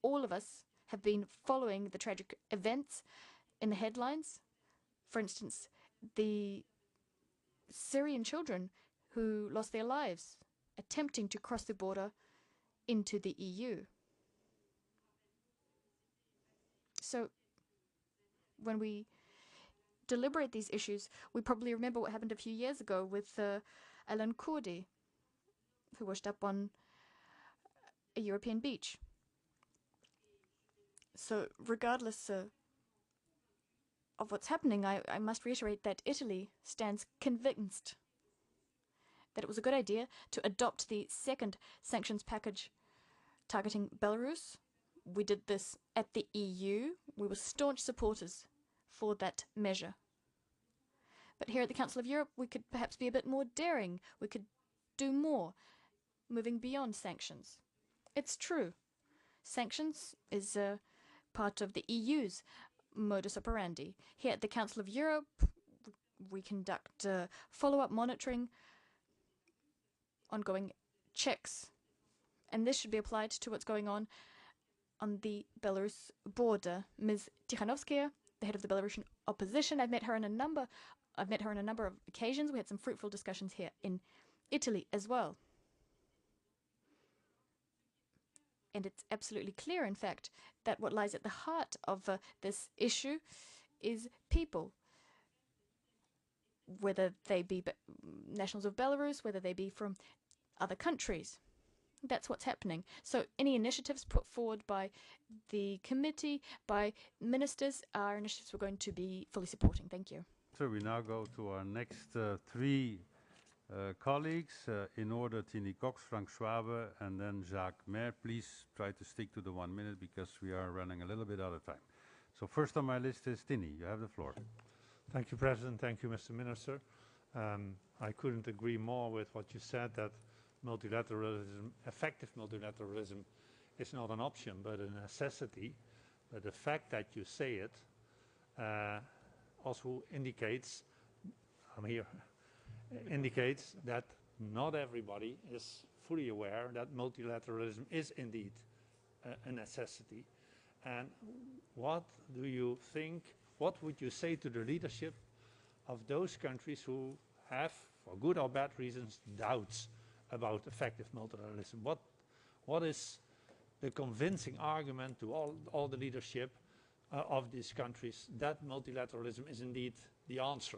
all of us have been following the tragic events in the headlines. For instance, the Syrian children who lost their lives attempting to cross the border into the EU. So when we deliberate these issues, we probably remember what happened a few years ago with Alan Kurdi, who washed up on a European beach. So regardless of what's happening, I must reiterate that Italy stands convinced that it was a good idea to adopt the second sanctions package targeting Belarus. We did this at the EU. We were staunch supporters for that measure. But here at the Council of Europe, we could perhaps be a bit more daring. We could do more, moving beyond sanctions. It's true. Sanctions is part of the EU's modus operandi. Here at the Council of Europe, we conduct follow-up monitoring, ongoing checks, and this should be applied to what's going on the Belarus border. Ms. Tikhanovskaya, the head of the Belarusian opposition, I've met her on a number of occasions. We had some fruitful discussions here in Italy as well. And it's absolutely clear, in fact, that what lies at the heart of this issue is people, whether they be nationals of Belarus, whether they be from other countries. That's what's happening. So any initiatives put forward by the committee, by ministers, are initiatives we're going to be fully supporting. Thank you. So we now go to our next three colleagues, in order Tini Cox, Frank Schwabe, and then Jacques Maire. Please try to stick to the 1 minute because we are running a little bit out of time. So first on my list is Tini. You have the floor. Thank you, President. Thank you, Mr. Minister. I couldn't agree more with what you said, that multilateralism, effective multilateralism, is not an option but a necessity. But the fact that you say it also indicates, indicates that not everybody is fully aware that multilateralism is indeed a necessity. And what do you think, what would you say to the leadership of those countries who have, for good or bad reasons, doubts about effective multilateralism? What is the convincing argument to all the leadership of these countries that multilateralism is indeed the answer,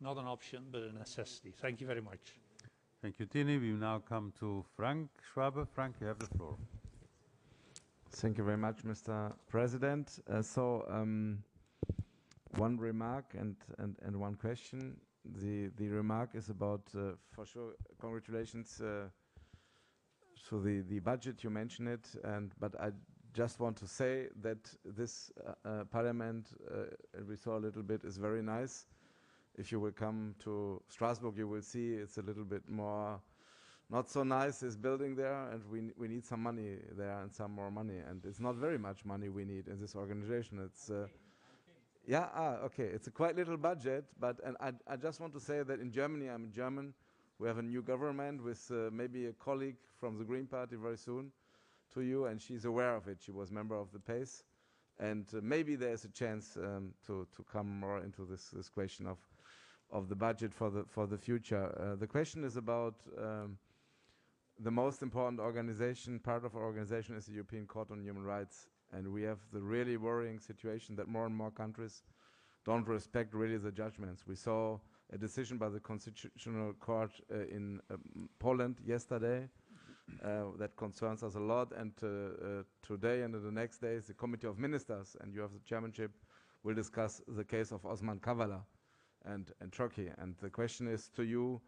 not an option but a necessity? Thank you very much. Thank you, Tini. We now come to Frank Schwabe. Frank, you have the floor. Thank you very much, Mr. President. One remark and one question. The remark is about, for sure, congratulations to the budget, you mentioned it, but I just want to say that this parliament, and we saw a little bit, is very nice. If you will come to Strasbourg, you will see it's a little bit more not so nice, this building there, and we need some money there and some more money, and it's not very much money we need in this organization. It's okay, it's a quite little budget, but I just want to say that in Germany, I'm German, we have a new government with maybe a colleague from the Green Party very soon to you, and she's aware of it. She was member of the PACE, and maybe there's a chance to come more into this question of the budget for the future. The question is about the most important organization, part of our organization is the European Court on Human Rights. And we have the really worrying situation that more and more countries don't respect really the judgments. We saw a decision by the Constitutional Court in Poland yesterday that concerns us a lot. And today and the next days, the Committee of Ministers, and you have the chairmanship, will discuss the case of Osman Kavala and Turkey. And the question is to you,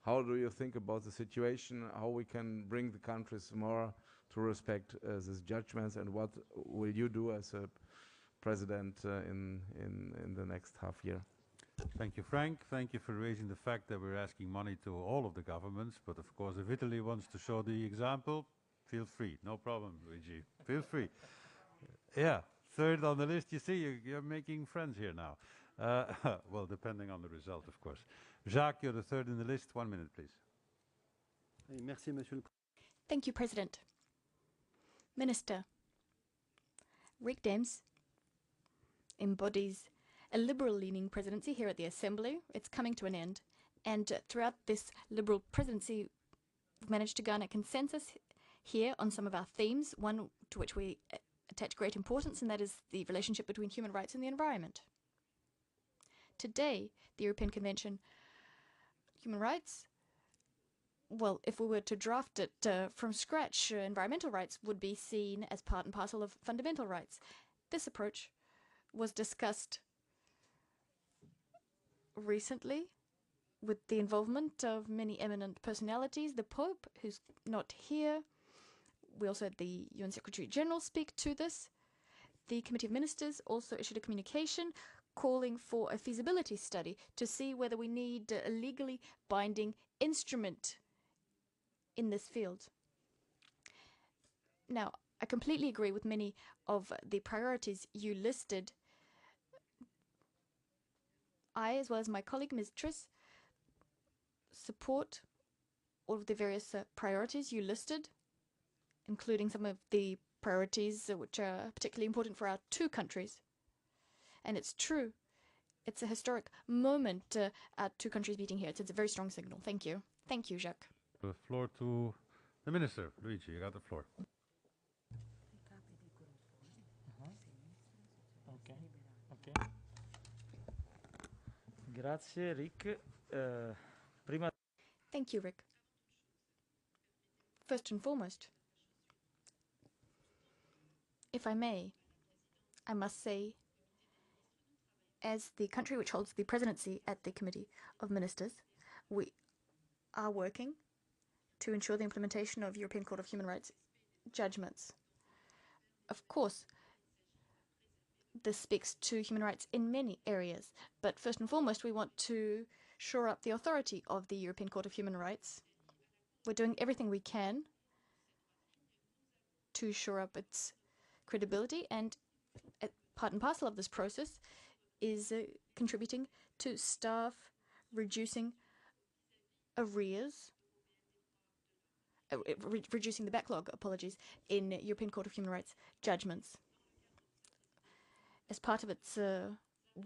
how do you think about the situation, how we can bring the countries more to respect these judgments, and what will you do as a president in the next half year? Thank you, Frank. Thank you for raising the fact that we're asking money to all of the governments, but of course if Italy wants to show the example, feel free. No problem, Luigi. Feel free. Yeah, third on the list. You see, you're making friends here now. Well, depending on the result, of course. Jacques, you're the third in the list. 1 minute, please. Merci, Monsieur le Thank you, President. Minister, Rick Daems embodies a liberal-leaning presidency here at the Assembly. It's coming to an end. And throughout this liberal presidency, we've managed to garner consensus here on some of our themes, one to which we attach great importance, and that is the relationship between human rights and the environment. Today, the European Convention on Human Rights, well, if we were to draft it from scratch, environmental rights would be seen as part and parcel of fundamental rights. This approach was discussed recently with the involvement of many eminent personalities, the Pope, who's not here. We also had the UN Secretary General speak to this. The Committee of Ministers also issued a communication calling for a feasibility study to see whether we need a legally binding instrument in this field. Now, I completely agree with many of the priorities you listed. I, as well as my colleague, Ms. Triss, support all of the various priorities you listed, including some of the priorities which are particularly important for our two countries. And it's true, it's a historic moment, our two countries meeting here. It's a very strong signal. Thank you. Thank you, Jacques. The floor to the Minister. Luigi, you got the floor. Ok. Grazie, Rick. Prima Thank you, Rick. First and foremost, if I may, I must say, as the country which holds the presidency at the Committee of Ministers, we are working to ensure the implementation of European Court of Human Rights judgments. Of course, this speaks to human rights in many areas, but first and foremost, we want to shore up the authority of the European Court of Human Rights. We're doing everything we can to shore up its credibility, and part and parcel of this process is contributing to staff reducing arrears, reducing the backlog, in European Court of Human Rights judgments. As part of its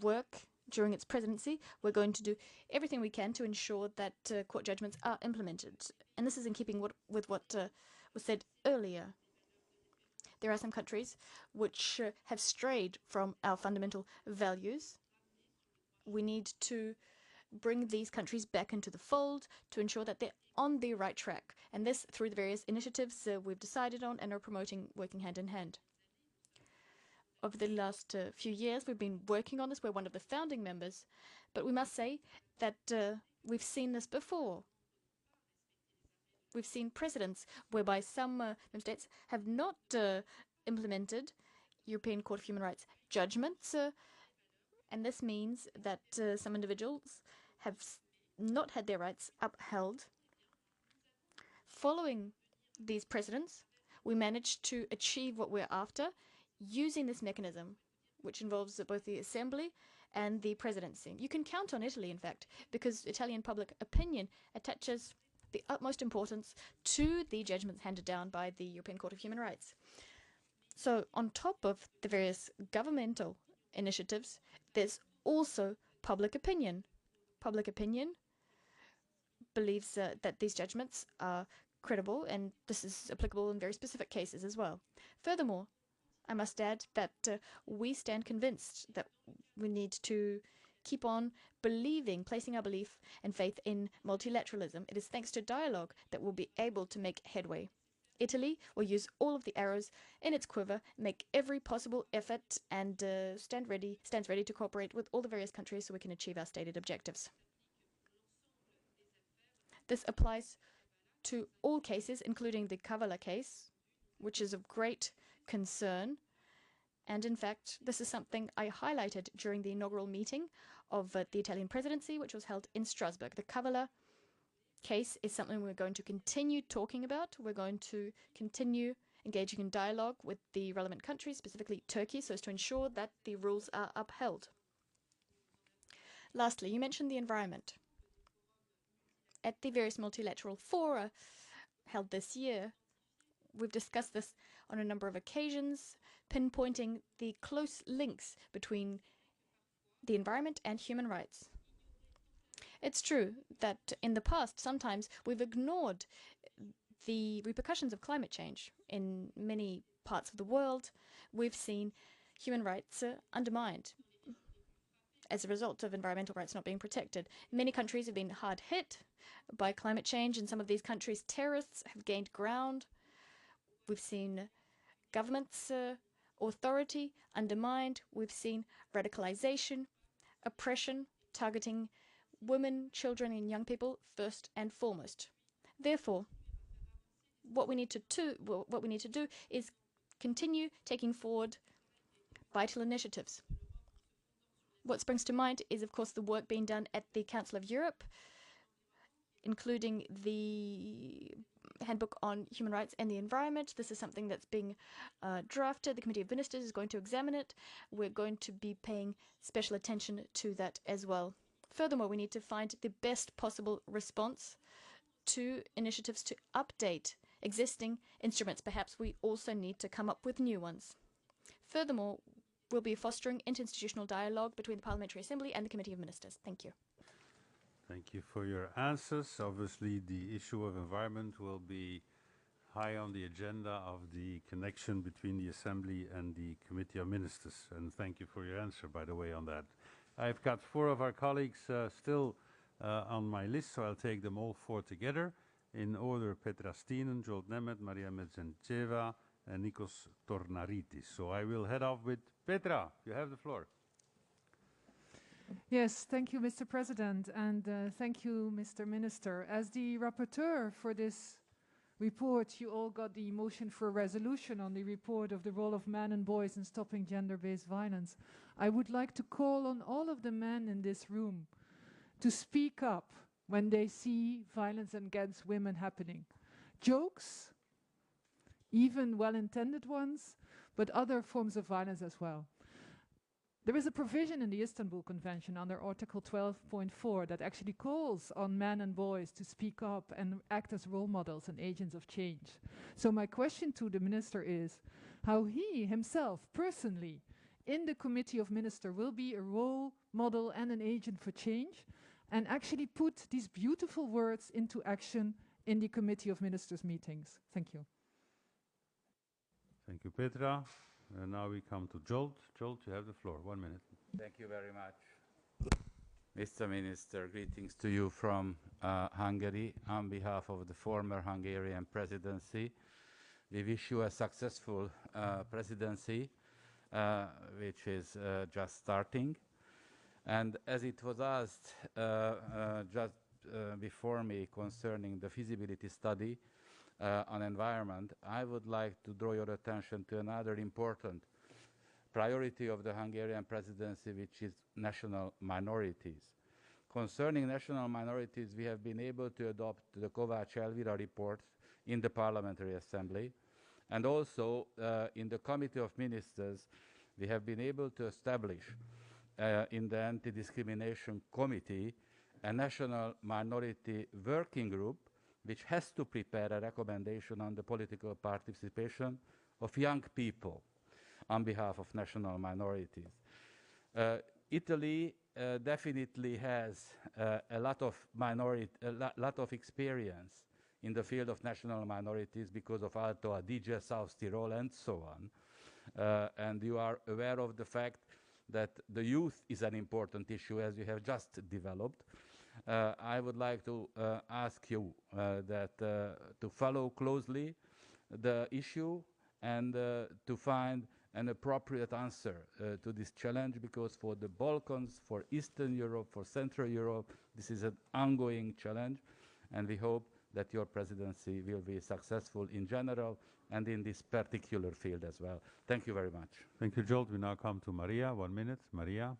work during its presidency, we're going to do everything we can to ensure that court judgments are implemented. And this is in keeping with what was said earlier. There are some countries which have strayed from our fundamental values. We need to bring these countries back into the fold to ensure that they're on the right track, and this through the various initiatives we've decided on and are promoting, working hand in hand. Over the last few years, we've been working on this. We're one of the founding members, but we must say that we've seen this before. We've seen precedents whereby some member states have not implemented European Court of Human Rights judgments, and this means that some individuals have not had their rights upheld. Following these precedents, we managed to achieve what we're after using this mechanism, which involves both the Assembly and the presidency. You can count on Italy, in fact, because Italian public opinion attaches the utmost importance to the judgments handed down by the European Court of Human Rights. So on top of the various governmental initiatives, there's also public opinion. Public opinion believes that these judgments are credible, and this is applicable in very specific cases as well. Furthermore, I must add that we stand convinced that we need to keep on believing, placing our belief and faith in multilateralism. It is thanks to dialogue that we'll be able to make headway. Italy will use all of the arrows in its quiver, make every possible effort, and stands ready to cooperate with all the various countries so we can achieve our stated objectives. This applies to all cases, including the Kavala case, which is of great concern. And in fact, this is something I highlighted during the inaugural meeting of the Italian presidency, which was held in Strasbourg. The Kavala case is something we're going to continue talking about. We're going to continue engaging in dialogue with the relevant countries, specifically Turkey, so as to ensure that the rules are upheld. Lastly, you mentioned the environment. At the various multilateral fora held this year, we've discussed this on a number of occasions, pinpointing the close links between the environment and human rights. It's true that in the past, sometimes we've ignored the repercussions of climate change. In many parts of the world, we've seen human rights undermined. as a result of environmental rights not being protected. Many countries have been hard hit by climate change. In some of these countries, terrorists have gained ground. We've seen governments' authority undermined. We've seen radicalization, oppression, targeting women, children, and young people first and foremost. Therefore, what we need to do is continue taking forward vital initiatives. What springs to mind is, of course, the work being done at the Council of Europe, including the Handbook on Human Rights and the Environment. This is something that's being drafted. The Committee of Ministers is going to examine it. We're going to be paying special attention to that as well. Furthermore, we need to find the best possible response to initiatives to update existing instruments. Perhaps we also need to come up with new ones. Furthermore, we'll be fostering interinstitutional dialogue between the Parliamentary Assembly and the Committee of Ministers. Thank you. Thank you for your answers. Obviously, the issue of environment will be high on the agenda of the connection between the Assembly and the Committee of Ministers. And thank you for your answer, by the way, on that. I've got 4 of our colleagues still on my list, so I'll take them all 4 together. In order, Petra Stienen, Jolt Nemeth, Maria Medzencheva, and Nikos Tornaritis. So I will head off with Petra. You have the floor. Yes, thank you, Mr. President, and thank you, Mr. Minister. As the rapporteur for this report, you all got the motion for a resolution on the report of the role of men and boys in stopping gender-based violence. I would like to call on all of the men in this room to speak up when they see violence against women happening. Jokes, even well-intended ones, but other forms of violence as well. There is a provision in the Istanbul Convention under Article 12.4 that actually calls on men and boys to speak up and act as role models and agents of change. So my question to the minister is how he himself personally in the Committee of Ministers will be a role model and an agent for change and actually put these beautiful words into action in the Committee of Ministers meetings. Thank you. Thank you, Petra. Now we come to Jolt. Jolt, you have the floor. 1 minute. Thank you very much. Mr. Minister, greetings to you from Hungary. On behalf of the former Hungarian presidency, we wish you a successful presidency, which is just starting. And as it was asked just before me concerning the feasibility study on environment, I would like to draw your attention to another important priority of the Hungarian presidency, which is national minorities. Concerning national minorities, we have been able to adopt the Kovács-Elvira report in the Parliamentary Assembly, and also in the Committee of Ministers, we have been able to establish in the Anti-Discrimination Committee a national minority working group which has to prepare a recommendation on the political participation of young people on behalf of national minorities. Italy definitely has a lot of experience in the field of national minorities because of Alto Adige, South Tyrol, and so on. And you are aware of the fact that the youth is an important issue, as you have just developed. I would like to ask you to follow closely the issue and to find an appropriate answer to this challenge, because for the Balkans, for Eastern Europe, for Central Europe, this is an ongoing challenge, and we hope that your presidency will be successful in general and in this particular field as well. Thank you very much. Thank you, Jolt. We now come to Maria. 1 minute. Maria.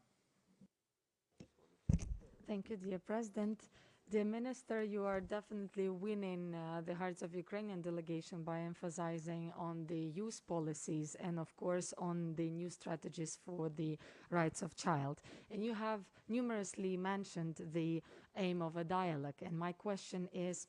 Thank you, dear President. Dear Minister, you are definitely winning the hearts of Ukrainian delegation by emphasizing on the youth policies and, of course, on the new strategies for the rights of child. And you have numerously mentioned the aim of a dialogue. And my question is,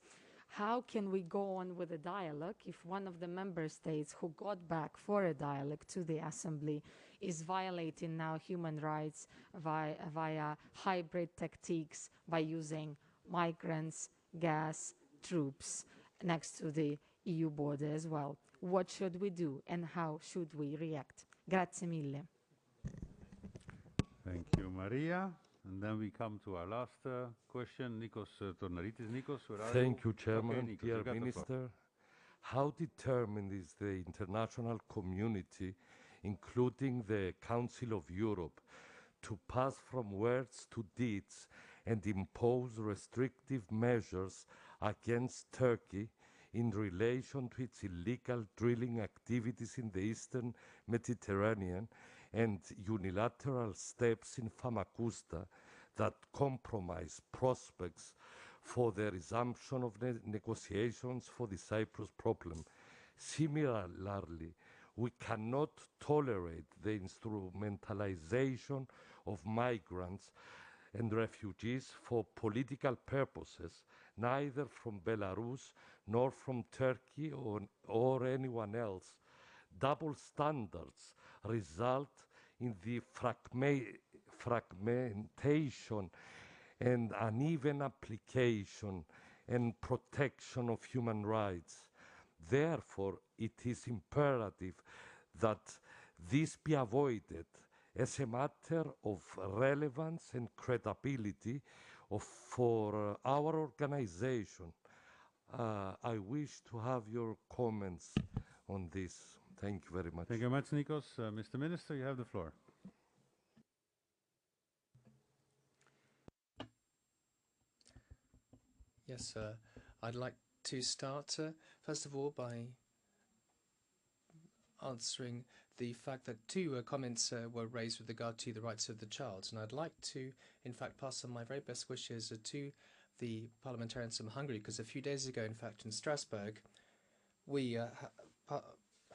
how can we go on with a dialogue if one of the member states who got back for a dialogue to the Assembly is violating now human rights via hybrid tactics by using migrants, gas, troops next to the EU border as well? What should we do and how should we react? Grazie mille. Thank you, Maria. And then we come to our last question. Nikos Tornaritis. Nikos, where are Thank you? you, Chairman. Okay, Nikos, Dear you got the floor. Minister, how determined is the international community, including the Council of Europe, to pass from words to deeds and impose restrictive measures against Turkey in relation to its illegal drilling activities in the Eastern Mediterranean and unilateral steps in Famagusta that compromise prospects for the resumption of negotiations for the Cyprus problem? Similarly, we cannot tolerate the instrumentalization of migrants and refugees for political purposes, neither from Belarus nor from Turkey or anyone else. Double standards result in the fragmentation and uneven application and protection of human rights. Therefore, it is imperative that this be avoided as a matter of relevance and credibility for our organization. I wish to have your comments on this. Thank you very much. Thank you very much, Nikos. Mr. Minister, you have the floor. Yes, I'd like to start, first of all, by answering the fact that two comments were raised with regard to the rights of the child. And I'd like to, in fact, pass on my very best wishes to the parliamentarians from Hungary, because a few days ago, in fact, in Strasbourg, we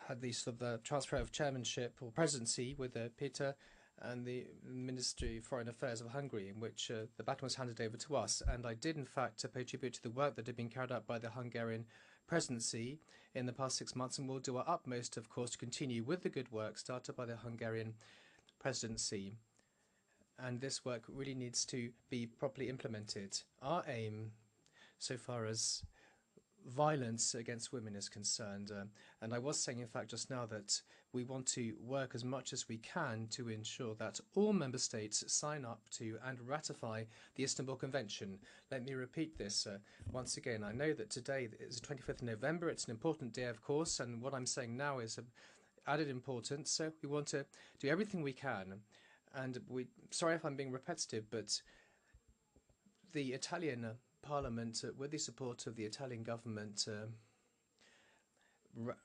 had the sort of transfer of chairmanship or presidency with Peter and the Ministry of Foreign Affairs of Hungary, in which the baton was handed over to us. And I did, in fact, pay tribute to the work that had been carried out by the Hungarian presidency in the past 6 months, and we'll do our utmost, of course, to continue with the good work started by the Hungarian presidency. And this work really needs to be properly implemented. Our aim, so far as violence against women is concerned, and I was saying, in fact, just now that we want to work as much as we can to ensure that all member states sign up to and ratify the Istanbul Convention. Let me repeat this once again. I know that today is the 25th of November. It's an important day, of course, and what I'm saying now is of added importance. So we want to do everything we can. And sorry if I'm being repetitive, but the Italian Parliament, with the support of the Italian government,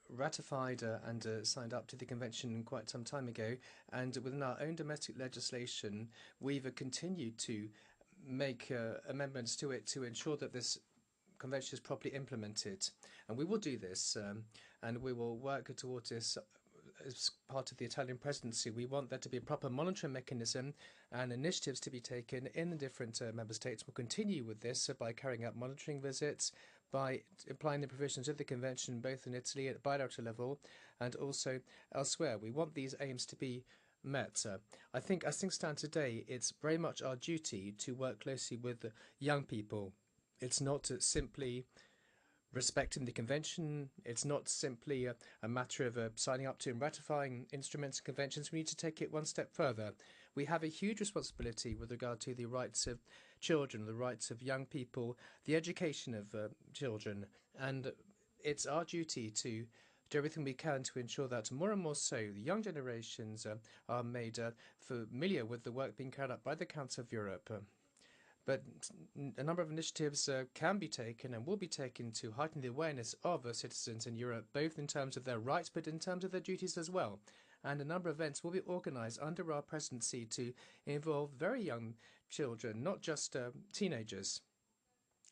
ratified and signed up to the convention quite some time ago, and within our own domestic legislation we've continued to make amendments to it to ensure that this convention is properly implemented, and we will do this, and we will work towards this as part of the Italian presidency. We want there to be a proper monitoring mechanism and initiatives to be taken in the different member states. We'll continue with this by carrying out monitoring visits, by applying the provisions of the convention both in Italy at bilateral level and also elsewhere. We want these aims to be met. I think as things stand today, it's very much our duty to work closely with young people. It's not simply respecting the convention. It's not simply a matter of signing up to and ratifying instruments and conventions. We need to take it one step further. We have a huge responsibility with regard to the rights of children, the rights of young people, the education of children, and it's our duty to do everything we can to ensure that more and more so the young generations are made familiar with the work being carried out by the Council of Europe. But a number of initiatives can be taken and will be taken to heighten the awareness of citizens in Europe, both in terms of their rights but in terms of their duties as well. And a number of events will be organised under our presidency to involve very young children, not just teenagers.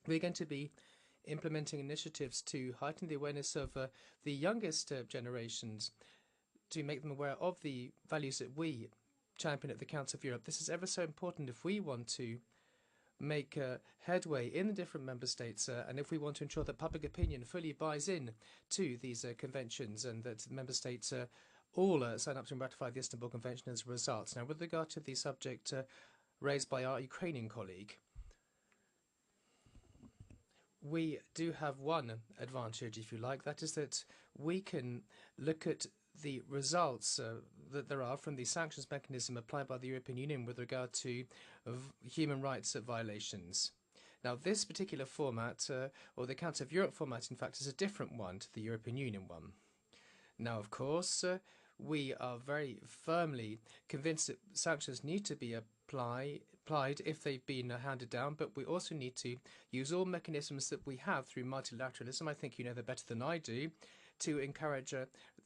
We're going to be implementing initiatives to heighten the awareness of the youngest generations, to make them aware of the values that we champion at the Council of Europe. This is ever so important if we want to make headway in the different member states, and if we want to ensure that public opinion fully buys in to these conventions, and that member states all sign up to ratify the Istanbul Convention as a result. Now, with regard to the subject raised by our Ukrainian colleague, we do have one advantage, if you like, that is that we can look at the results that there are from the sanctions mechanism applied by the European Union with regard to human rights violations. Now, this particular format, or the Council of Europe format, in fact, is a different one to the European Union one. Now, of course, we are very firmly convinced that sanctions need to be applied if they've been handed down, but we also need to use all mechanisms that we have through multilateralism. I think you know that better than I do, to encourage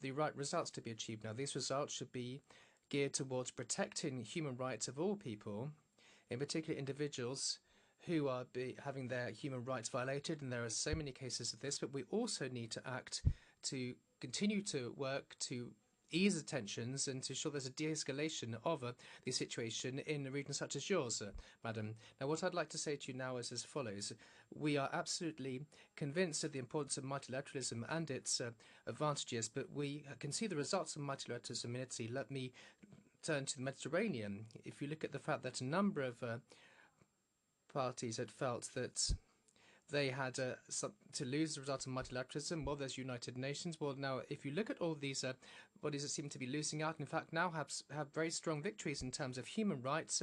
the right results to be achieved. Now, these results should be geared towards protecting human rights of all people, in particular individuals who are having their human rights violated, and there are so many cases of this, but we also need to act to continue to work to ease the tensions and to ensure there's a de-escalation of the situation in a region such as yours, Madam. Now, what I'd like to say to you now is as follows. We are absolutely convinced of the importance of multilateralism and its advantages, but we can see the results of multilateralism in Italy. Let me turn to the Mediterranean. If you look at the fact that a number of parties had felt that they had to lose the result of multilateralism. Well, there's United Nations. Well, now, if you look at all these bodies that seem to be losing out, in fact, now have very strong victories in terms of human rights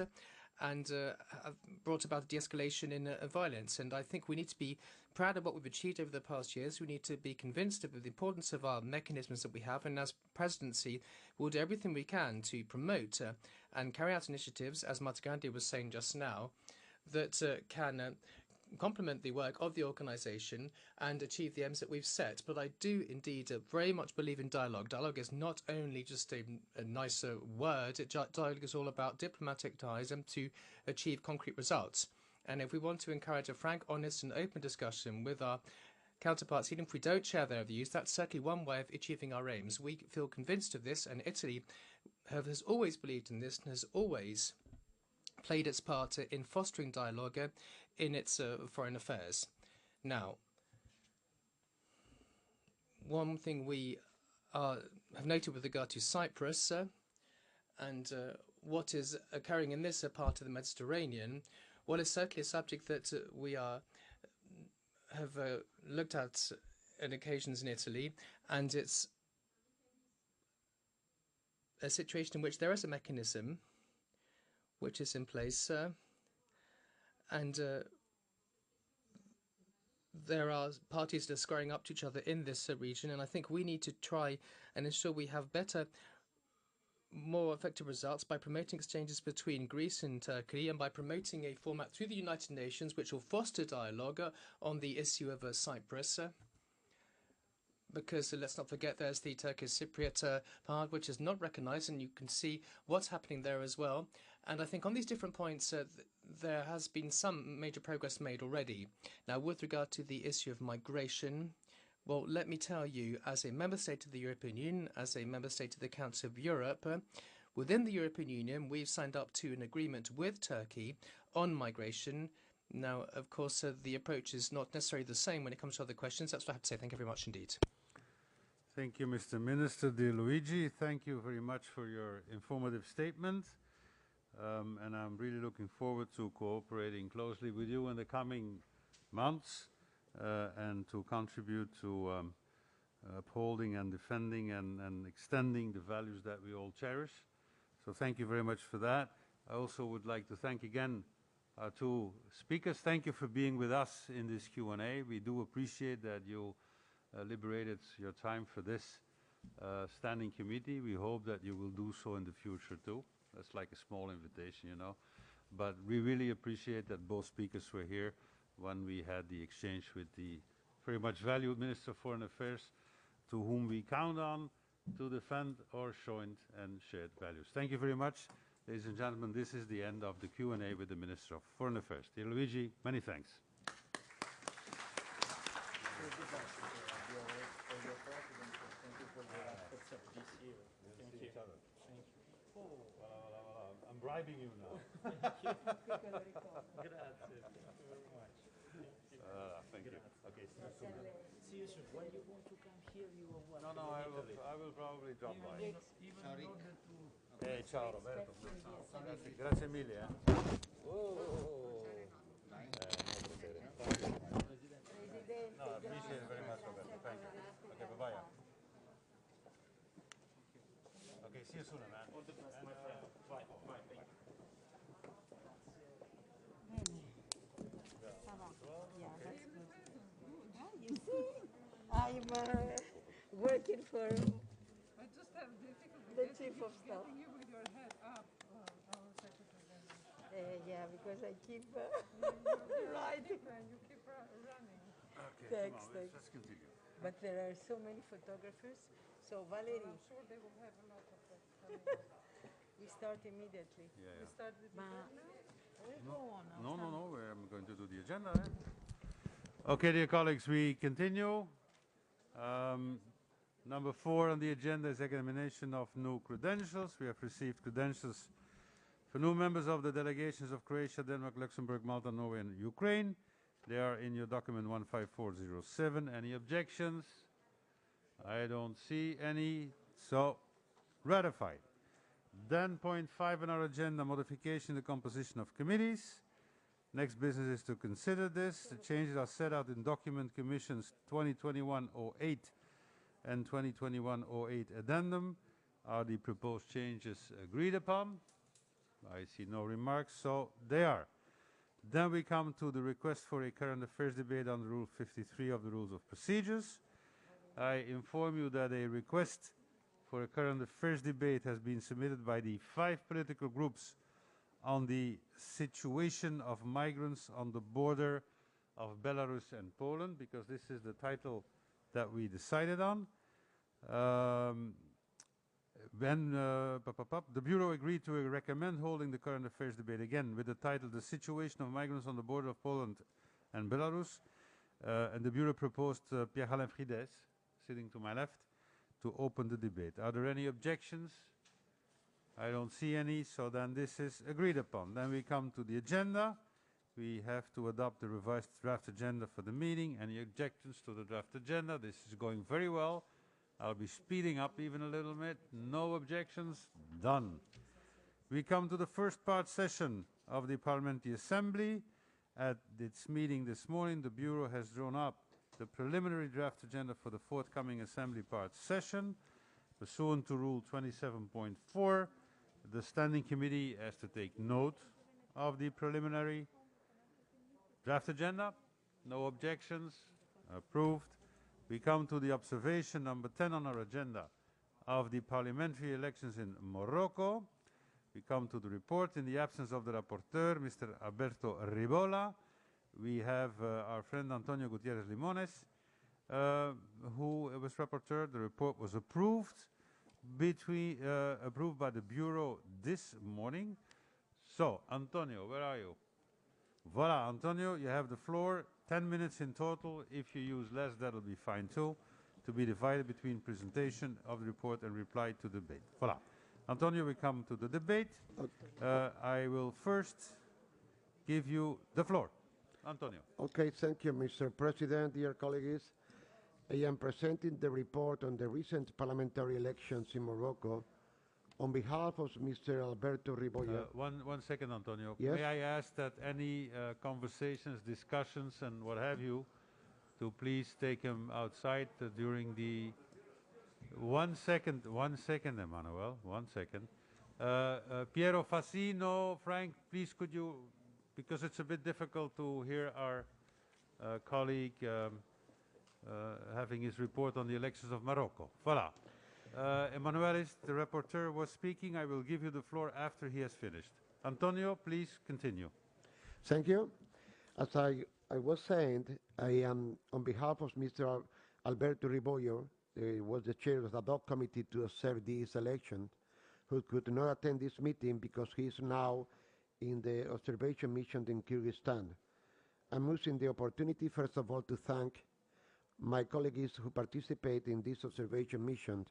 and have brought about a de-escalation in violence. And I think we need to be proud of what we've achieved over the past years. We need to be convinced of the importance of our mechanisms that we have. And as presidency, we'll do everything we can to promote and carry out initiatives, as Marta Grande was saying just now, that can complement the work of the organisation and achieve the aims that we've set. But I do indeed very much believe in dialogue. Dialogue is not only just a nice word. Dialogue is all about diplomatic ties and to achieve concrete results. And if we want to encourage a frank, honest and open discussion with our counterparts, even if we don't share their views, that's certainly one way of achieving our aims. We feel convinced of this, and Italy has always believed in this and has always played its part in fostering dialogue in its foreign affairs. Now, one thing we have noted with regard to Cyprus and what is occurring in this part of the Mediterranean, well, it's certainly a subject that we have looked at occasions in Italy, and it's a situation in which there is a mechanism which is in place, and there are parties that are squaring up to each other in this region, and I think we need to try and ensure we have better, more effective results by promoting exchanges between Greece and Turkey, and by promoting a format through the United Nations which will foster dialogue on the issue of Cyprus. Because let's not forget there's the Turkish Cypriot part which is not recognised, and you can see what's happening there as well. And I think on these different points there has been some major progress made already. Now, with regard to the issue of migration, well, let me tell you, as a member state of the European Union, as a member state of the Council of Europe, within the European Union we've signed up to an agreement with Turkey on migration. Now, of course, the approach is not necessarily the same when it comes to other questions. That's what I have to say. Thank you very much indeed. Thank you, Mr. Minister De Luigi. Thank you very much for your informative statement. And I'm really looking forward to cooperating closely with you in the coming months and to contribute to upholding and defending and extending the values that we all cherish. So thank you very much for that. I also would like to thank again our two speakers. Thank you for being with us in this Q&A. We do appreciate that you liberated your time for this standing committee. We hope that you will do so in the future too. That's like a small invitation, you know. But we really appreciate that both speakers were here when we had the exchange with the very much valued Minister of Foreign Affairs, to whom we count on to defend our joint and shared values. Thank you very much. Ladies and gentlemen, this is the end of the Q&A with the Minister of Foreign Affairs. Dear Luigi, many thanks. I'm bribing you now. Thank you very much. Thank you. Okay, see you soon. See you soon. When you want to come here, you will want No, I will probably drop by. Even in order to... Ciao Roberto. Grazie mille. No, I appreciate it very much, Roberto. Thank you. Okay, bye-bye. Okay, See you soon, man. All the best, my friend. Bye. Bye. Thank you. Yeah, that's good. You see, I'm working for I just have difficulty the chief of staff. getting you with your head up, our secretary. Yeah, because I keep right. You keep running. Okay, Thanks, come on, thanks. let's continue. But there are so many photographers. So Valerie, I'm sure they will have a lot of that. we start immediately. Yeah, We yeah. start with the Ma- vote now? we go on. No, I'm going to do the agenda. Okay, dear colleagues, we continue. Number 4 on the agenda is examination of new credentials. We have received credentials for new members of the delegations of Croatia, Denmark, Luxembourg, Malta, Norway, and Ukraine. They are in your document 15407. Any objections? I don't see any, so ratified. Then point 5 on our agenda, modification in the composition of committees. Next business is to consider this. The changes are set out in document commissions 2021-08 and 2021-08 addendum. Are the proposed changes agreed upon? I see no remarks, so they are. Then we come to the request for a current affairs debate under Rule 53 of the Rules of Procedures. I inform you that a request for a current affairs debate has been submitted by the 5 political groups on the situation of migrants on the border of Belarus and Poland, because this is the title that we decided on. The Bureau agreed to recommend holding the current affairs debate again with the title The Situation of Migrants on the Border of Poland and Belarus. And the Bureau proposed Pierre-Alain Frides, sitting to my left, to open the debate. Are there any objections? I don't see any, so then this is agreed upon. Then we come to the agenda. We have to adopt the revised draft agenda for the meeting. Any objections to the draft agenda? This is going very well. I'll be speeding up even a little bit. No objections? Done. We come to the first part session of the Parliamentary Assembly. At its meeting this morning, the Bureau has drawn up the preliminary draft agenda for the forthcoming Assembly part session. Pursuant to Rule 27.4, the Standing Committee has to take note of the preliminary draft agenda. No objections? Approved. We come to the observation number 10 on our agenda of the parliamentary elections in Morocco. We come to the report. In the absence of the rapporteur, Mr. Alberto Ribola, we have our friend Antonio Gutierrez Limones, who was rapporteur. The report was approved by the Bureau this morning. So, Antonio, where are you? Voilà, Antonio, you have the floor. 10 minutes in total. If you use less, that'll be fine too, to be divided between presentation of the report and reply to debate. Voilà. Antonio, we come to the debate. Okay. I will first give you the floor. Antonio. Okay, thank you, Mr. President, dear colleagues. I am presenting the report on the recent parliamentary elections in Morocco on behalf of Mr. Alberto Ribolla. One second, Antonio. Yes? May I ask that any conversations, discussions, and what have you, to please take them outside during the... One second, Emmanuel, 1 second. Piero Fassino, Frank, please could you, because it's a bit difficult to hear our colleague having his report on the elections of Morocco. Voilà. Emmanuelis, the rapporteur, was speaking. I will give you the floor after he has finished. Antonio, please continue. Thank you. As I was saying, I am on behalf of Mr. Alberto Ribolla, was the chair of the ad hoc committee to observe this election, who could not attend this meeting because he is now in the observation mission in Kyrgyzstan. I'm using the opportunity, first of all, to thank my colleagues who participate in this observation mission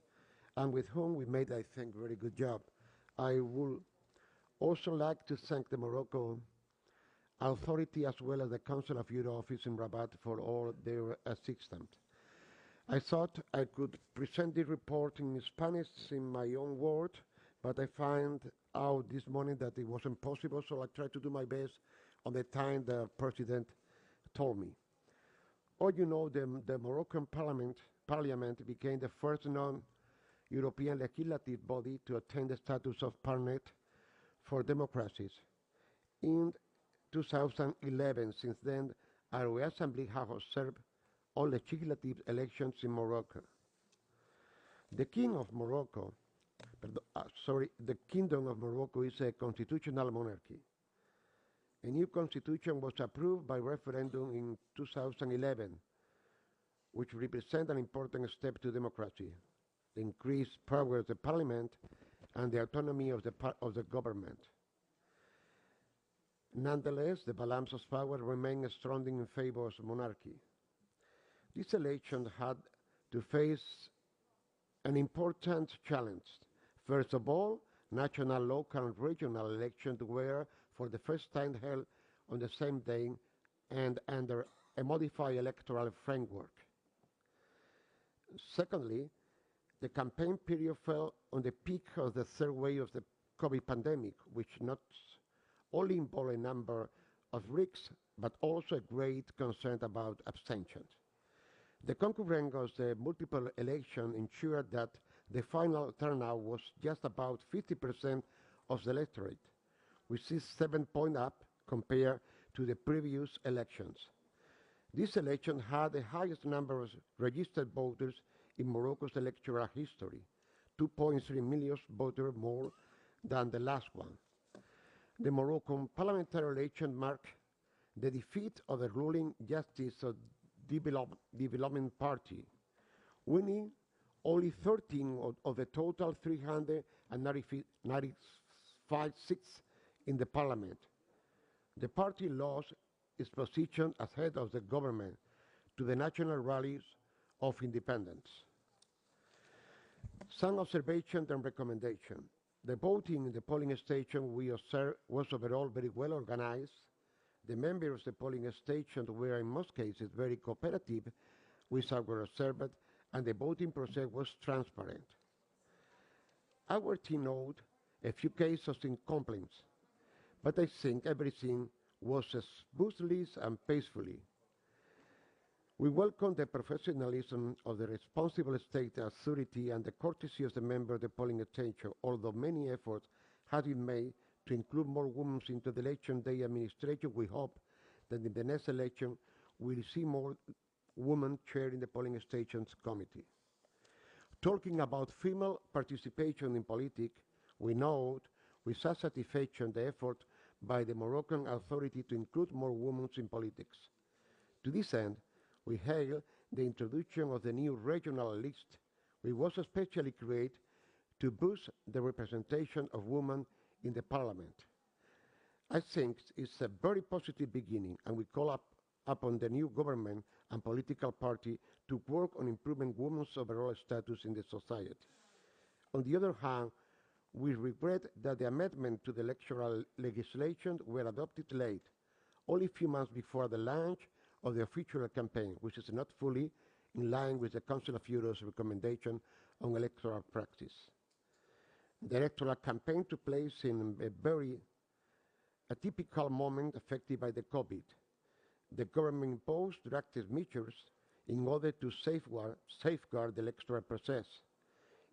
and with whom we made, I think, a very good job. I would also like to thank the Morocco authority as well as the Council of Europe office in Rabat for all their assistance. I thought I could present the report in Spanish in my own words, but I found out this morning that it wasn't possible, so I tried to do my best on the time the President told me. All you know, the Moroccan Parliament became the first European legislative body to attain the status of partner for democracies. In 2011, since then, our Assembly has observed all legislative elections in Morocco. The King of Morocco, the Kingdom of Morocco is a constitutional monarchy. A new constitution was approved by referendum in 2011, which represents an important step to democracy, the increased power of the parliament and the autonomy of the government. Nonetheless, the balance of power remains strong in favor of monarchy. This election had to face an important challenge. First of all, national, local, and regional elections were for the first time held on the same day and under a modified electoral framework. Secondly, the campaign period fell on the peak of the third wave of the COVID pandemic, which not only involved a number of risks, but also a great concern about abstentions. The concurrence of the multiple elections ensured that the final turnout was just about 50% of the electorate, which is 7 points up compared to the previous elections. This election had the highest number of registered voters in Morocco's electoral history, 2.3 million voters more than the last one. The Moroccan parliamentary election marked the defeat of the ruling Justice Development Party, winning only 13 of the total 395 seats in the parliament. The party lost its position as head of the government to the National Rallies of Independence. Some observations and recommendations. The voting in the polling station we observed was overall very well organized. The members of the polling station were in most cases very cooperative with our observed, and the voting process was transparent. Our team noted a few cases in complaints, but I think everything was smoothly and peacefully. We welcome the professionalism of the responsible state authority and the courtesy of the member of the polling station, although many efforts have been made to include more women into the election day administration. We hope that in the next election we will see more women chairing the polling stations committee. Talking about female participation in politics, we note with such satisfaction the effort by the Moroccan authority to include more women in politics. To this end, we hail the introduction of the new regional list, which was especially created to boost the representation of women in the parliament. I think it's a very positive beginning, and we call upon the new government and political party to work on improving women's overall status in the society. On the other hand, we regret that the amendment to the electoral legislation were adopted late, only a few months before the launch of the official campaign, which is not fully in line with the Council of Europe's recommendation on electoral practice. The electoral campaign took place in a very atypical moment affected by the COVID. The government imposed drastic measures in order to safeguard the electoral process.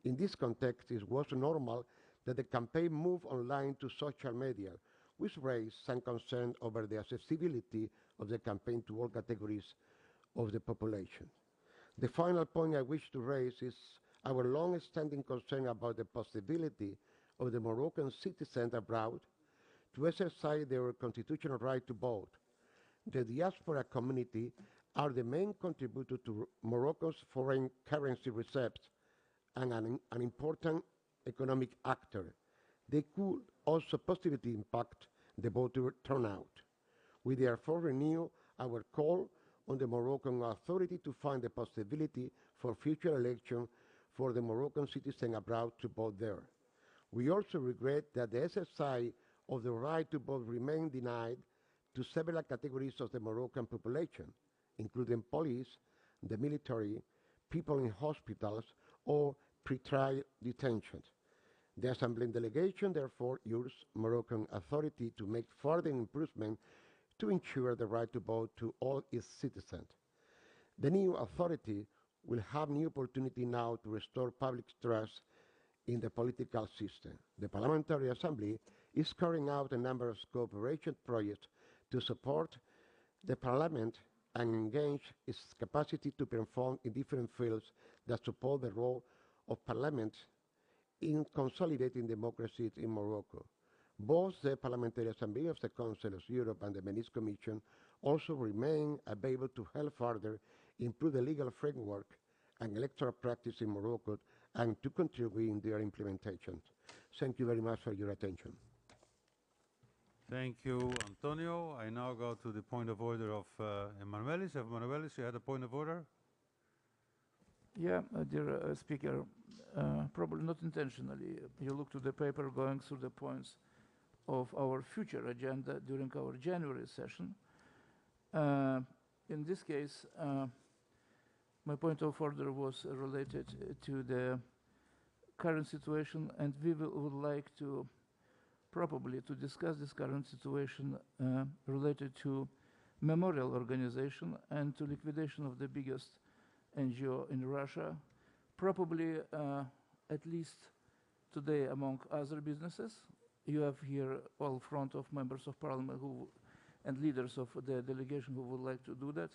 In this context, it was normal that the campaign moved online to social media, which raised some concern over the accessibility of the campaign to all categories of the population. The final point I wish to raise is our long-standing concern about the possibility of the Moroccan citizens abroad to exercise their constitutional right to vote. The diaspora community are the main contributor to Morocco's foreign currency reserves and an important economic actor. They could also positively impact the voter turnout. We therefore renew our call on the Moroccan authority to find the possibility for future elections for the Moroccan citizen abroad to vote there. We also regret that the exercise of the right to vote remained denied to several categories of the Moroccan population, including police, the military, people in hospitals, or pre-trial detention. The Assembly delegation therefore urges Moroccan authority to make further improvements to ensure the right to vote to all its citizens. The new authority will have new opportunity now to restore public trust in the political system. The Parliamentary Assembly is carrying out a number of cooperation projects to support the Parliament and engage its capacity to perform in different fields that support the role of Parliament in consolidating democracy in Morocco. Both the Parliamentary Assembly of the Council of Europe and the Venice Commission also remain available to help further improve the legal framework and electoral practice in Morocco and to contribute in their implementation. Thank you very much for your attention. Thank you, Antonio. I now go to the point of order of Emanuelis. Emanuelis, you had a point of order? Yeah, dear Speaker, probably not intentionally. You look to the paper going through the points of our future agenda during our January session. In this case, my point of order was related to the current situation, and we would like to probably to discuss this current situation related to memorial organization and to liquidation of the biggest NGO in Russia, probably at least today among other businesses. You have here all front of members of parliament and leaders of the delegation who would like to do that.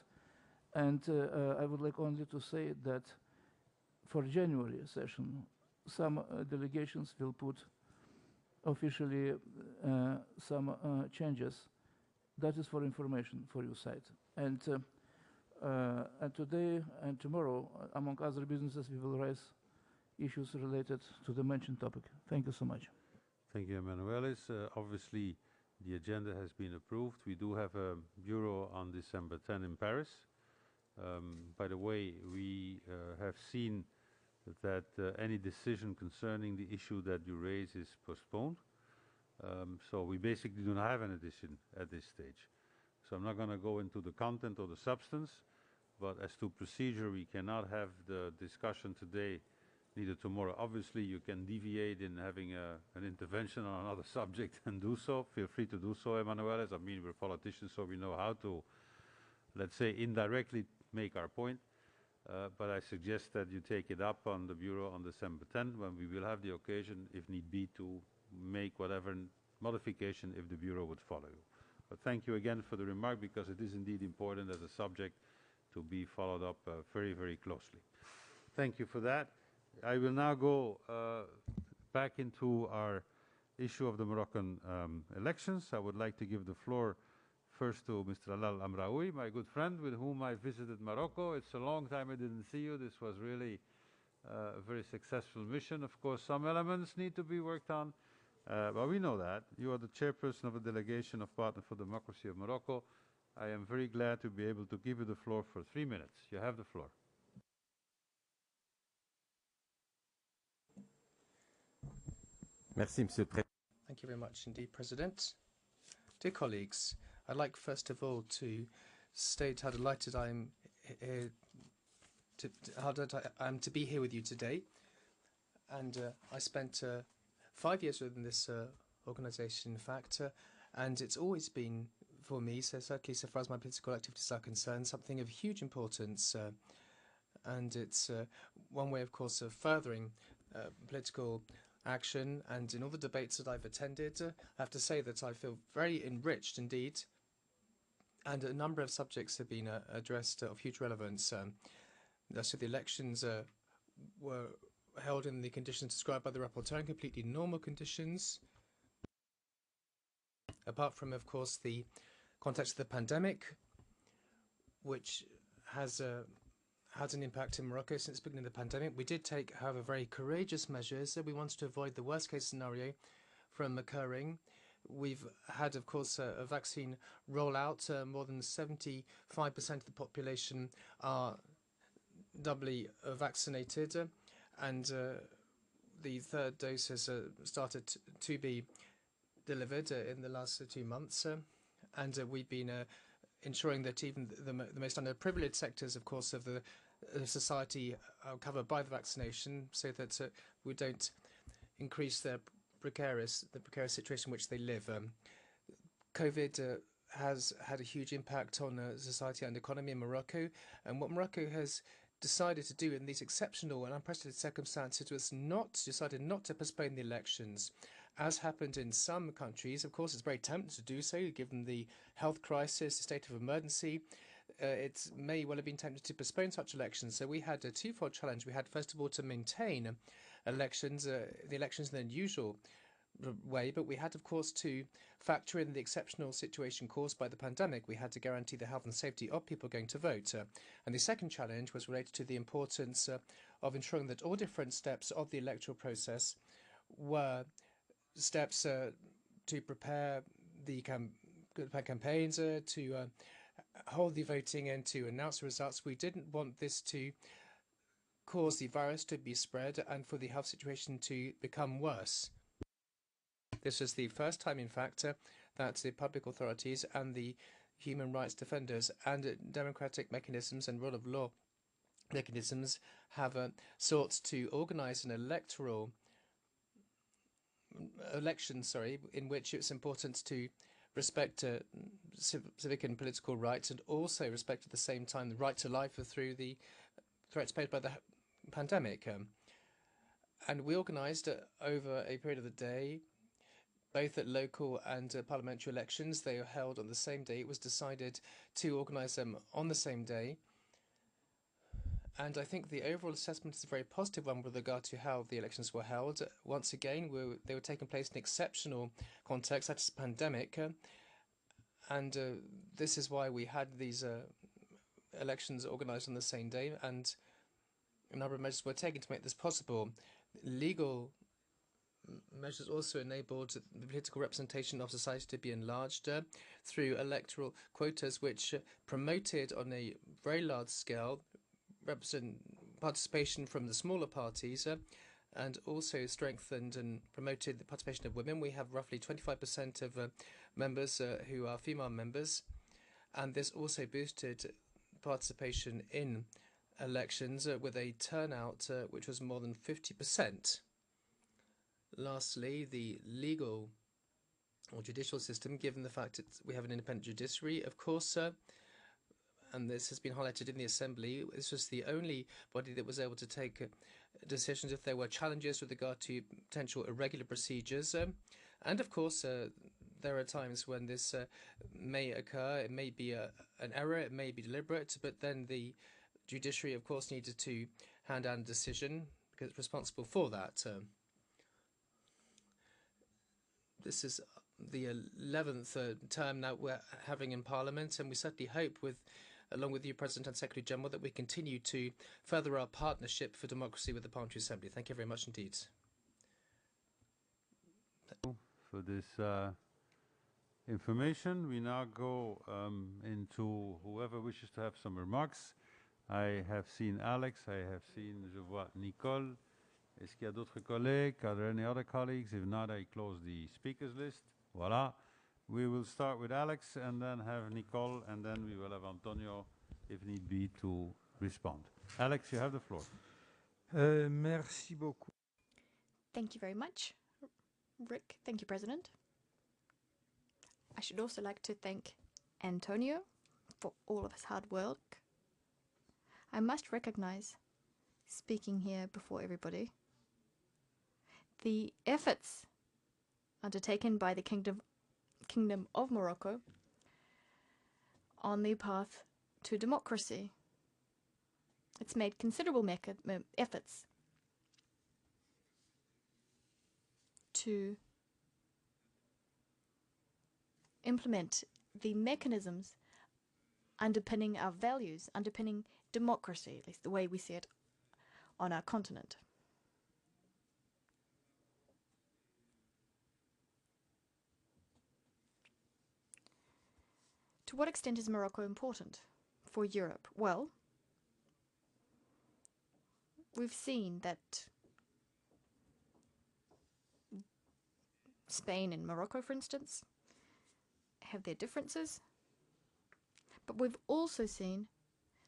And I would like only to say that for January session, some delegations will put officially some changes. That is for information for your side. And today and tomorrow, among other businesses, we will raise issues related to the mentioned topic. Thank you so much. Thank you, Emanuelis. Obviously, the agenda has been approved. We do have a bureau on December 10 in Paris. By the way, we have seen that any decision concerning the issue that you raise is postponed. So we basically do not have an decision at this stage. So I'm not going to go into the content or the substance, but as to procedure, we cannot have the discussion today, neither tomorrow. Obviously, you can deviate in having an intervention on another subject and do so. Feel free to do so, Emanuelis. I mean, we're politicians, so we know how to, let's say, indirectly make our point. But I suggest that you take it up on the Bureau on December 10, when we will have the occasion, if need be, to make whatever modification if the Bureau would follow you. But thank you again for the remark, because it is indeed important as a subject to be followed up very, very closely. Thank you for that. I will now go back into our issue of the Moroccan elections. I would like to give the floor first to Mr. Alal Amraoui, my good friend with whom I visited Morocco. It's a long time I didn't see you. This was really a very successful mission. Of course, some elements need to be worked on, but we know that. You are the chairperson of a delegation of Partner for Democracy of Morocco. I am very glad to be able to give you the floor for 3 minutes. You have the floor. Merci, Monsieur le Président. Thank you very much indeed, President. Dear colleagues, I'd like first of all to state how delighted I am to be here with you today. And I spent 5 years within this organisation, in fact, and it's always been for me, so certainly so far as my political activities are concerned, something of huge importance. And it's one way, of course, of furthering political action. And in all the debates that I've attended, I have to say that I feel very enriched indeed. And a number of subjects have been addressed of huge relevance. So the elections were held in the conditions described by the rapporteur, in completely normal conditions. Apart from, of course, the context of the pandemic, which has had an impact in Morocco since the beginning of the pandemic. We did take, however, very courageous measures. We wanted to avoid the worst-case scenario from occurring. We've had, of course, a vaccine rollout. More than 75% of the population are doubly vaccinated, and the third dose has started to be delivered in the last 2 months. And we've been ensuring that even the most underprivileged sectors, of course, of the society are covered by the vaccination, so that we don't increase the precarious situation in which they live. COVID has had a huge impact on society and economy in Morocco, and what Morocco has decided to do in these exceptional and unprecedented circumstances was decided not to postpone the elections. As happened in some countries, of course, it's very tempting to do so, given the health crisis, the state of emergency. It may well have been tempted to postpone such elections. So we had a twofold challenge. We had, first of all, to maintain the elections in the usual way, but we had, of course, to factor in the exceptional situation caused by the pandemic. We had to guarantee the health and safety of people going to vote. And the second challenge was related to the importance of ensuring that all different steps of the electoral process were steps to prepare the campaigns, to hold the voting and to announce the results. We didn't want this to cause the virus to be spread and for the health situation to become worse. This was the first time, in fact, that the public authorities and the human rights defenders and democratic mechanisms and rule of law mechanisms have sought to organize an election, in which it's important to respect civic and political rights and also respect at the same time the right to life through the threats posed by the pandemic. And we organized over a period of the day, both at local and parliamentary elections. They were held on the same day. It was decided to organize them on the same day. And I think the overall assessment is a very positive one with regard to how the elections were held. Once again, they were taking place in exceptional context, such as a pandemic. And this is why we had these elections organized on the same day. And a number of measures were taken to make this possible. Legal measures also enabled the political representation of society to be enlarged through electoral quotas, which promoted on a very large scale participation from the smaller parties and also strengthened and promoted the participation of women. We have roughly 25% of members who are female members, and this also boosted participation in elections with a turnout which was more than 50%. Lastly, the legal or judicial system, given the fact that we have an independent judiciary, of course, and this has been highlighted in the Assembly, this was the only body that was able to take decisions if there were challenges with regard to potential irregular procedures. And of course, there are times when this may occur. It may be an error, it may be deliberate, but then the judiciary, of course, needed to hand down a decision because it's responsible for that. This is the 11th term now we're having in Parliament, and we certainly hope, along with you, President and Secretary General, that we continue to further our partnership for democracy with the Parliamentary Assembly. Thank you very much indeed. For this information, we now go into whoever wishes to have some remarks. I have seen Alex, I have seen, je vois Nicole. Est-ce qu'il y a d'autres collègues? Are there any other colleagues? If not, I close the speakers list. Voilà. We will start with Alex and then have Nicole, and then we will have Antonio, if need be, to respond. Alex, you have the floor. Merci beaucoup. Thank you very much, Rick. Thank you, President. I should also like to thank Antonio for all of his hard work. I must recognize, speaking here before everybody, the efforts undertaken by the Kingdom of Morocco on the path to democracy. It's made considerable efforts to implement the mechanisms underpinning our values, underpinning democracy, at least the way we see it on our continent. To what extent is Morocco important for Europe? Well, we've seen that Spain and Morocco, for instance, have their differences, but we've also seen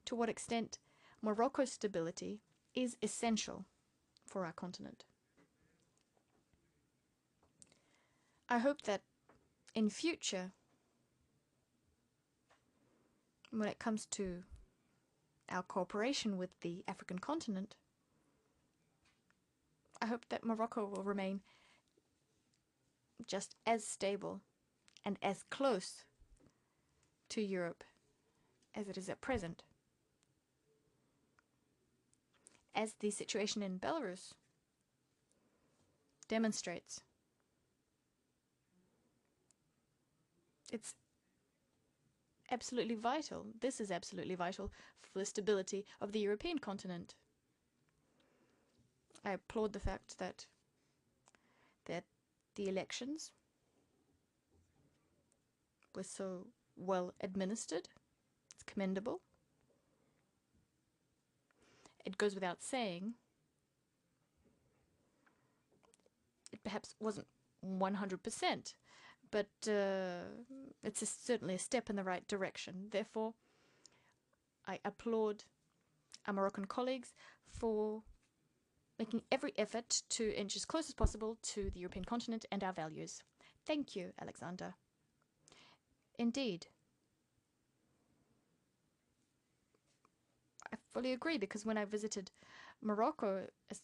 to what extent Morocco's stability is essential for our continent. I hope that in future, when it comes to our cooperation with the African continent, I hope that Morocco will remain just as stable and as close to Europe as it is at present. As the situation in Belarus demonstrates, it's absolutely vital. This is absolutely vital for the stability of the European continent. I applaud the fact that the elections were so well administered. It's commendable. It goes without saying, it perhaps wasn't 100%, but it's certainly a step in the right direction. Therefore, I applaud our Moroccan colleagues for making every effort to inch as close as possible to the European continent and our values. Thank you, Alexander. Indeed. I fully agree, because when I visited Morocco as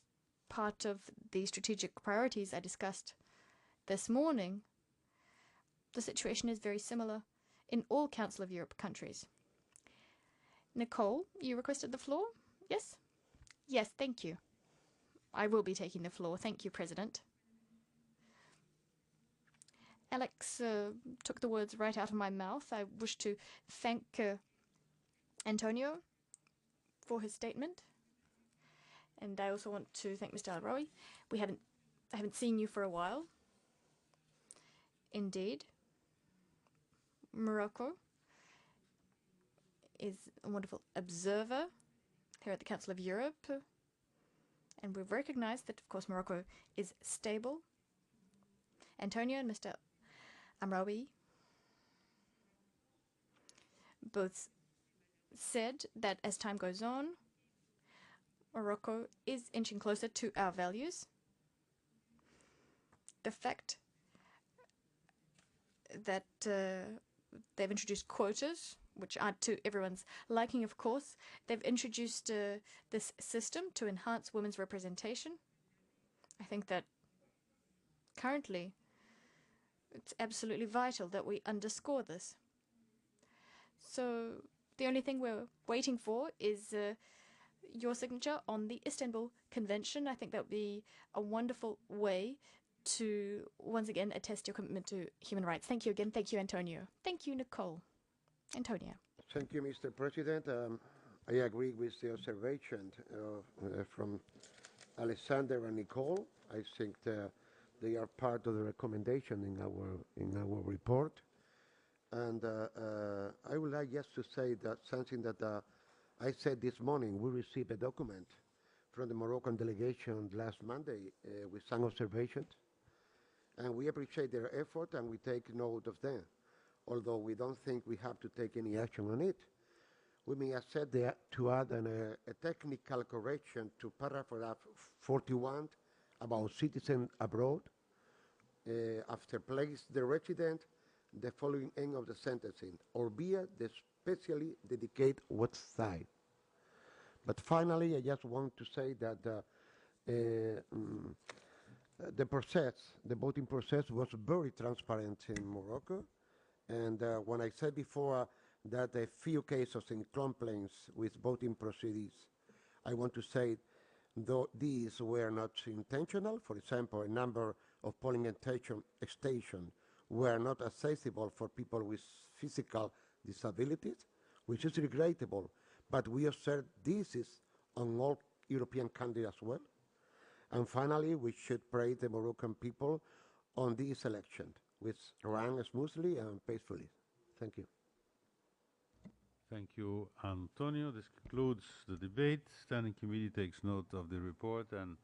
part of the strategic priorities I discussed this morning, the situation is very similar in all Council of Europe countries. Nicole, you requested the floor? Yes? Yes, thank you. I will be taking the floor. Thank you, President. Alex took the words right out of my mouth. I wish to thank Antonio for his statement. And I also want to thank Mr. Alberti. I haven't seen you for a while. Indeed. Morocco is a wonderful observer here at the Council of Europe. And we've recognized that, of course, Morocco is stable. Antonio and Mr. Amraoui both said that as time goes on, Morocco is inching closer to our values. The fact that they've introduced quotas, which aren't to everyone's liking, of course. They've introduced this system to enhance women's representation. I think that currently it's absolutely vital that we underscore this. So the only thing we're waiting for is your signature on the Istanbul Convention. I think that would be a wonderful way to once again attest your commitment to human rights. Thank you again. Thank you, Antonio. Thank you, Nicole. Antonio. Thank you, Mr. President. I agree with the observation from Alexander and Nicole. I think they are part of the recommendation in our report. And I would like just to say that something that I said this morning. We received a document from the Moroccan delegation last Monday with some observations. And we appreciate their effort and we take note of them, although we don't think we have to take any action on it. We may have said that to add a technical correction to paragraph 41 about citizens abroad. After place the resident, the following end of the sentencing, or via the specially dedicated website. But finally, I just want to say that the process, the voting process, was very transparent in Morocco. And when I said before that a few cases in complaints with voting proceedings, I want to say though these were not intentional. For example, a number of polling stations were not accessible for people with physical disabilities, which is regrettable. But we observe this is on all European countries as well. And finally, we should praise the Moroccan people on this election, which ran smoothly and peacefully. Thank you. Thank you, Antonio. This concludes the debate. Standing Committee takes note of the report, and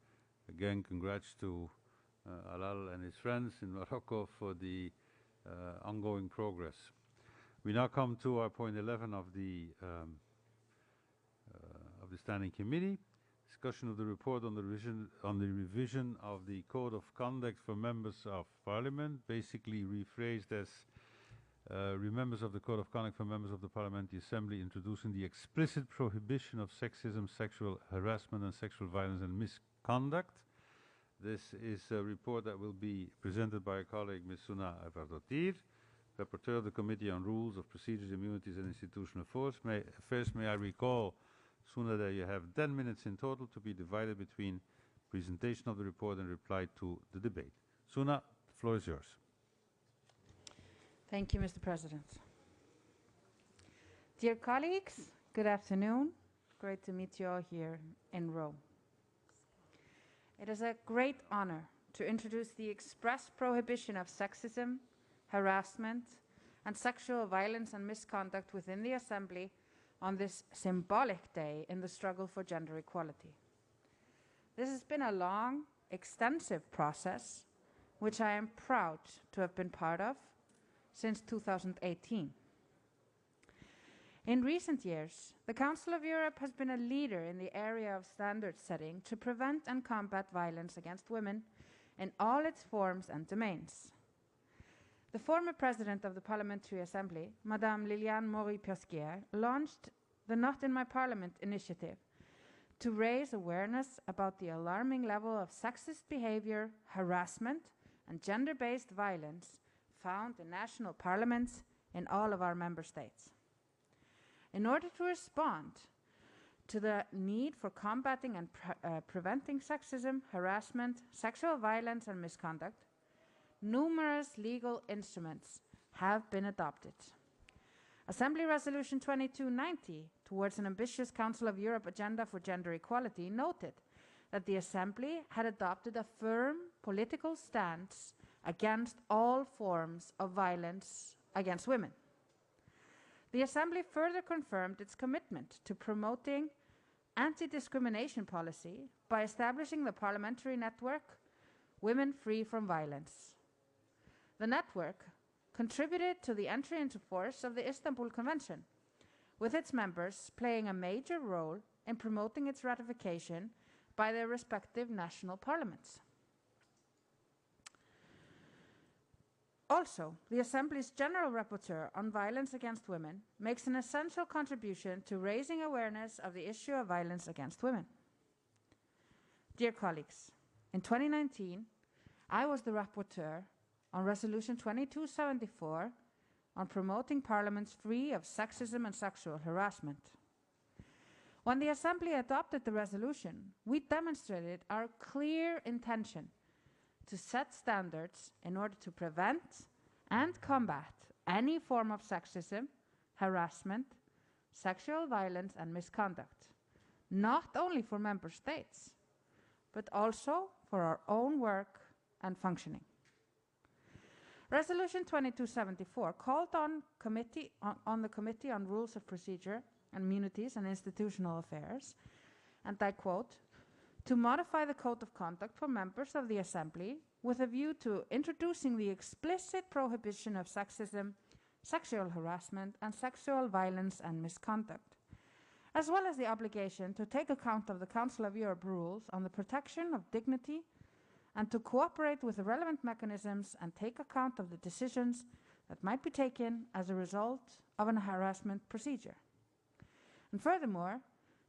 again, congrats to Alal and his friends in Morocco for the ongoing progress. We now come to our point 11 of the Standing Committee. Discussion of the report on the revision of the Code of Conduct for Members of Parliament, basically rephrased as remembers of the Code of Conduct for members of the Parliamentary Assembly introducing the explicit prohibition of sexism, sexual harassment and sexual violence and misconduct. This is a report that will be presented by a colleague, Ms. Suna Avardotir, Rapporteur of the Committee on Rules of Procedures, Immunities and Institutional Affairs. May I recall, Suna, that you have 10 minutes in total to be divided between presentation of the report and reply to the debate. Suna, the floor is yours. Thank you, Mr. President. Dear colleagues, good afternoon. Great to meet you all here in Rome. It is a great honor to introduce the express prohibition of sexism, harassment, and sexual violence and misconduct within the Assembly on this symbolic day in the struggle for gender equality. This has been a long, extensive process, which I am proud to have been part of since 2018. In recent years, the Council of Europe has been a leader in the area of standard setting to prevent and combat violence against women in all its forms and domains. The former president of the Parliamentary Assembly, Madame Liliane Maury-Pesquier, launched the Not in My Parliament initiative to raise awareness about the alarming level of sexist behavior, harassment, and gender-based violence found in national parliaments in all of our member states. In order to respond to the need for combating and preventing sexism, harassment, sexual violence, and misconduct, numerous legal instruments have been adopted. Assembly Resolution 2290, towards an ambitious Council of Europe agenda for gender equality, noted that the Assembly had adopted a firm political stance against all forms of violence against women. The Assembly further confirmed its commitment to promoting anti-discrimination policy by establishing the parliamentary network Women Free from Violence. The network contributed to the entry into force of the Istanbul Convention, with its members playing a major role in promoting its ratification by their respective national parliaments. Also, the Assembly's General Rapporteur on Violence Against Women makes an essential contribution to raising awareness of the issue of violence against women. Dear colleagues, in 2019, I was the Rapporteur on Resolution 2274 on promoting parliaments free of sexism and sexual harassment. When the Assembly adopted the resolution, we demonstrated our clear intention to set standards in order to prevent and combat any form of sexism, harassment, sexual violence and misconduct, not only for member states, but also for our own work and functioning. Resolution 2274 called on the Committee on Rules of Procedure, Immunities and Institutional Affairs, and I quote, to modify the Code of Conduct for members of the Assembly with a view to introducing the explicit prohibition of sexism, sexual harassment, and sexual violence and misconduct, as well as the obligation to take account of the Council of Europe rules on the protection of dignity and to cooperate with the relevant mechanisms and take account of the decisions that might be taken as a result of an harassment procedure. And furthermore,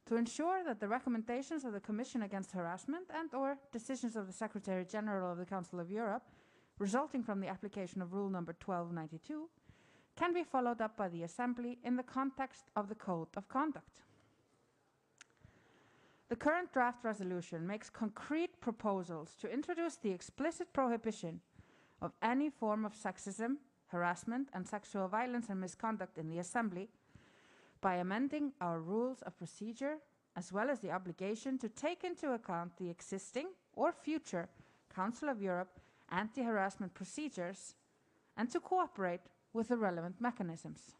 to ensure that the recommendations of the Commission against harassment and/or decisions of the Secretary General of the Council of Europe resulting from the application of Rule number 1292 can be followed up by the Assembly in the context of the Code of Conduct. The current draft resolution makes concrete proposals to introduce the explicit prohibition of any form of sexism, harassment, and sexual violence and misconduct in the Assembly by amending our rules of procedure, as well as the obligation to take into account the existing or future Council of Europe anti-harassment procedures and to cooperate with the relevant mechanisms.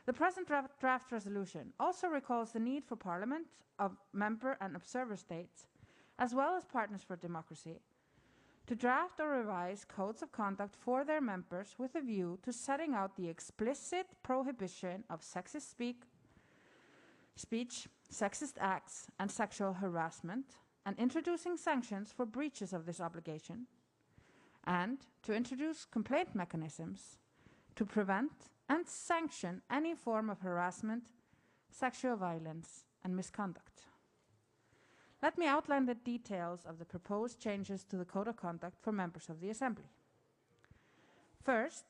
The present draft resolution also recalls the need for Parliament of member and observer states, as well as partners for democracy, to draft or revise codes of conduct for their members with a view to setting out the explicit prohibition of sexist speech, sexist acts, and sexual harassment, and introducing sanctions for breaches of this obligation, and to introduce complaint mechanisms to prevent and sanction any form of harassment, sexual violence, and misconduct. Let me outline the details of the proposed changes to the Code of Conduct for members of the Assembly. First,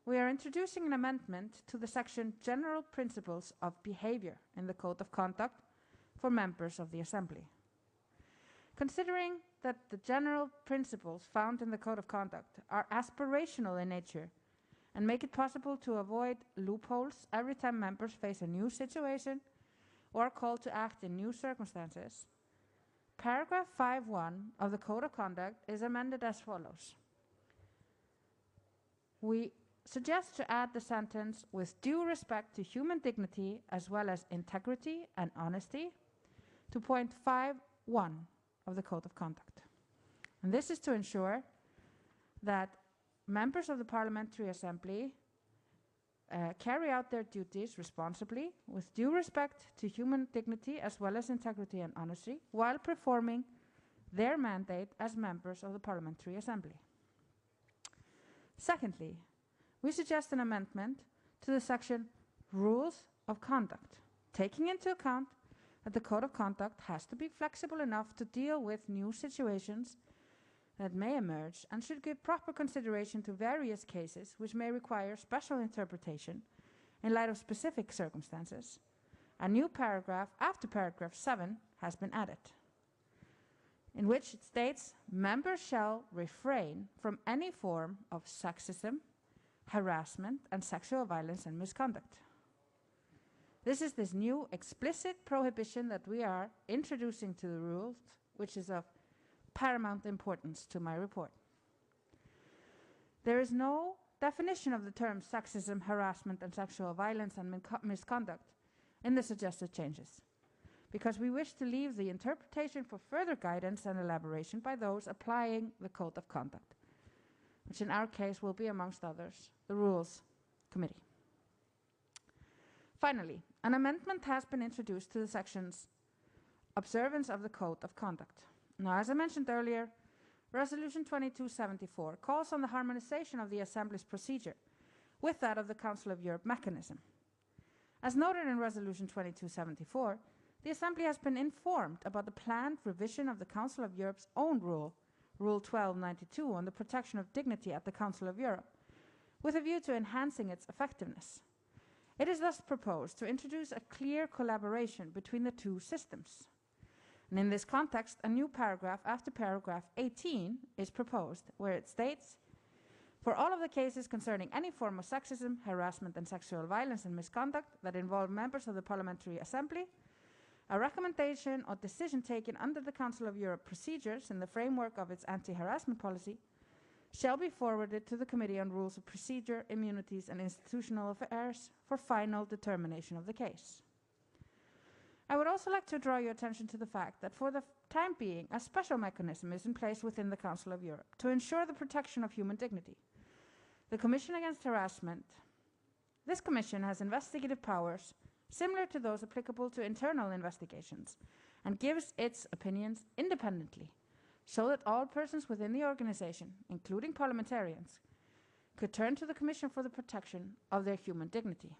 we are introducing an amendment to the section General Principles of Behavior in the Code of Conduct for members of the Assembly. Considering that the general principles found in the Code of Conduct are aspirational in nature and make it possible to avoid loopholes every time members face a new situation or are called to act in new circumstances, paragraph 5.1 of the Code of Conduct is amended as follows. We suggest to add the sentence, with due respect to human dignity as well as integrity and honesty, to point 5.1 of the Code of Conduct. And this is to ensure that members of the Parliamentary Assembly carry out their duties responsibly, with due respect to human dignity as well as integrity and honesty, while performing their mandate as members of the Parliamentary Assembly. Secondly, we suggest an amendment to the section Rules of Conduct, taking into account that the Code of Conduct has to be flexible enough to deal with new situations that may emerge and should give proper consideration to various cases which may require special interpretation in light of specific circumstances. A new paragraph after paragraph 7 has been added, in which it states, members shall refrain from any form of sexism, harassment, and sexual violence and misconduct. This is this new explicit prohibition that we are introducing to the rules, which is of paramount importance to my report. There is no definition of the terms sexism, harassment, and sexual violence and misconduct in the suggested changes, because we wish to leave the interpretation for further guidance and elaboration by those applying the Code of Conduct, which in our case will be, amongst others, the Rules Committee. Finally, an amendment has been introduced to the sections Observance of the Code of Conduct. Now, as I mentioned earlier, Resolution 2274 calls on the harmonization of the Assembly's procedure with that of the Council of Europe mechanism. As noted in Resolution 2274, the Assembly has been informed about the planned revision of the Council of Europe's own rule, Rule 1292, on the protection of dignity at the Council of Europe, with a view to enhancing its effectiveness. It is thus proposed to introduce a clear collaboration between the two systems. And in this context, a new paragraph after paragraph 18 is proposed, where it states, for all of the cases concerning any form of sexism, harassment, and sexual violence and misconduct that involve members of the Parliamentary Assembly, a recommendation or decision taken under the Council of Europe procedures in the framework of its anti-harassment policy shall be forwarded to the Committee on Rules of Procedure, Immunities and Institutional Affairs for final determination of the case. I would also like to draw your attention to the fact that for the time being, a special mechanism is in place within the Council of Europe to ensure the protection of human dignity. The Commission Against Harassment. This commission has investigative powers similar to those applicable to internal investigations and gives its opinions independently, so that all persons within the organization, including parliamentarians, could turn to the Commission for the protection of their human dignity.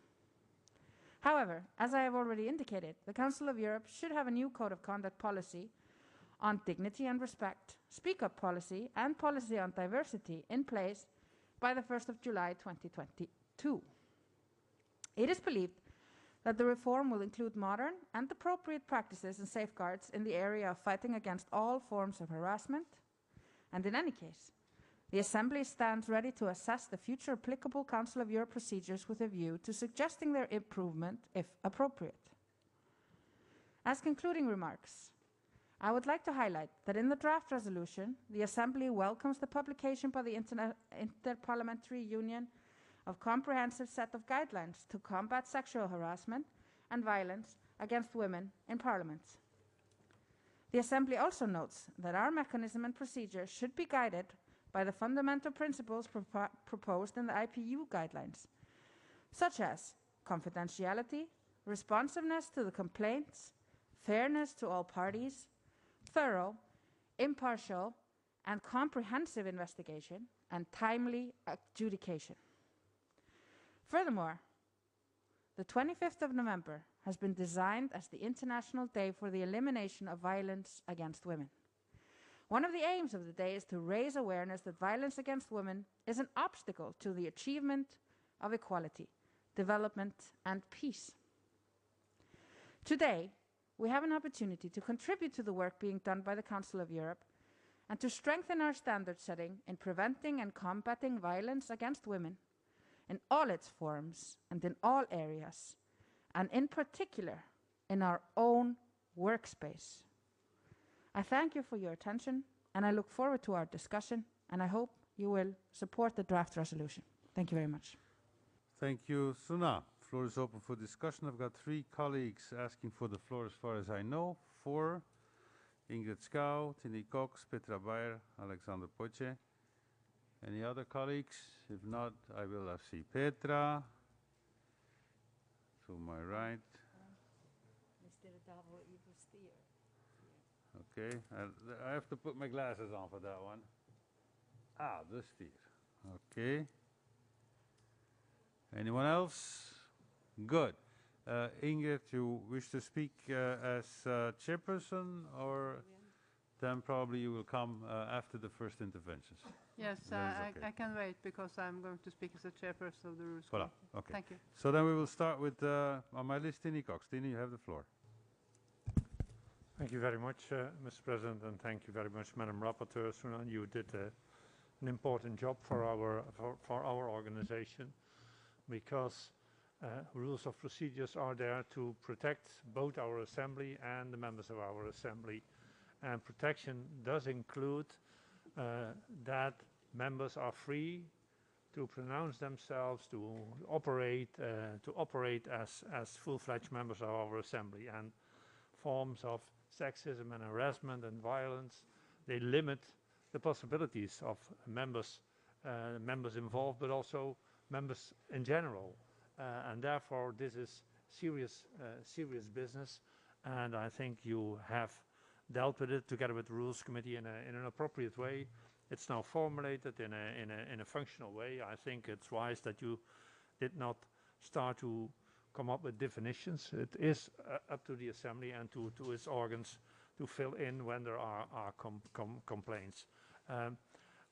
However, as I have already indicated, the Council of Europe should have a new Code of Conduct policy on dignity and respect, speak-up policy, and policy on diversity in place by the 1st of July 2022. It is believed that the reform will include modern and appropriate practices and safeguards in the area of fighting against all forms of harassment. And in any case, the Assembly stands ready to assess the future applicable Council of Europe procedures with a view to suggesting their improvement if appropriate. As concluding remarks, I would like to highlight that in the draft resolution, the Assembly welcomes the publication by the Interparliamentary Union of comprehensive set of guidelines to combat sexual harassment and violence against women in parliaments. The Assembly also notes that our mechanism and procedure should be guided by the fundamental principles proposed in the IPU guidelines, such as confidentiality, responsiveness to the complaints, fairness to all parties, thorough, impartial, and comprehensive investigation and timely adjudication. Furthermore, the 25th of November has been designed as the International Day for the Elimination of Violence Against Women. One of the aims of the day is to raise awareness that violence against women is an obstacle to the achievement of equality, development, and peace. Today, we have an opportunity to contribute to the work being done by the Council of Europe and to strengthen our standard setting in preventing and combating violence against women in all its forms and in all areas, and in particular in our own workspace. I thank you for your attention, and I look forward to our discussion, and I hope you will support the draft resolution. Thank you very much. Thank you, Suna. Floor is open for discussion. I've got 3 colleagues asking for the floor as far as I know. 4, Ingrid Skau, Tini Cox, Petra Bayer, Alexander Poche. Any other colleagues? If not, I will see Petra. To my right. Okay, I have to put my glasses on for that one. Ah, the steer. Okay. Anyone else? Good. Ingrid, you wish to speak as chairperson, or then probably you will come after the first interventions? Yes, Okay. I can wait because I'm going to speak as a chairperson of the Rules Voilà. Committee. Okay. Thank you. So then we will start with, on my list, Tini Cox. Tini, you have the floor. Thank you very much, Mr. President, and thank you very much, Madam Rapporteur. Sunan, you did an important job for our organization, because rules of procedures are there to protect both our assembly and the members of our assembly. And protection does include that members are free to pronounce themselves, to operate as full-fledged members of our assembly. And forms of sexism and harassment and violence, they limit the possibilities of members involved, but also members in general. And therefore, this is serious business. And I think you have dealt with it together with the Rules Committee in an appropriate way. It's now formulated in a functional way. I think it's wise that you did not start to come up with definitions. It is up to the Assembly and to its organs to fill in when there are complaints.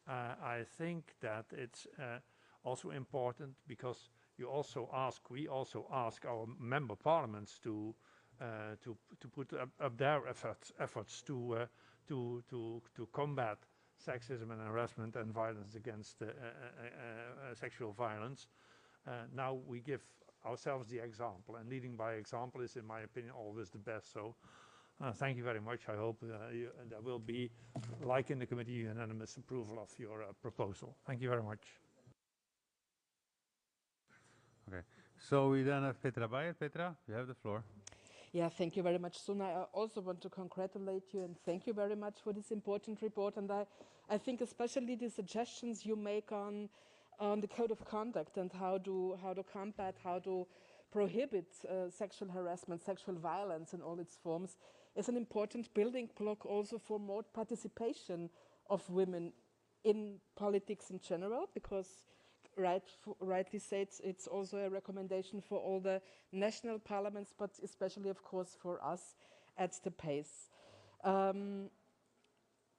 I think that it's also important because we also ask our member parliaments to put up their efforts to combat sexism and harassment and violence against sexual violence. Now we give ourselves the example, and leading by example is, in my opinion, always the best. So thank you very much. I hope there will be, like in the committee, unanimous approval of your proposal. Thank you very much. Okay, so we then have Petra Bayer. Petra, you have the floor. Yeah, thank you very much, Suna. I also want to congratulate you and thank you very much for this important report. And I think especially the suggestions you make on the code of conduct and how to combat, how to prohibit sexual harassment, sexual violence in all its forms is an important building block also for more participation of women in politics in general, because rightly said, it's also a recommendation for all the national parliaments, but especially, of course, for us at the PACE.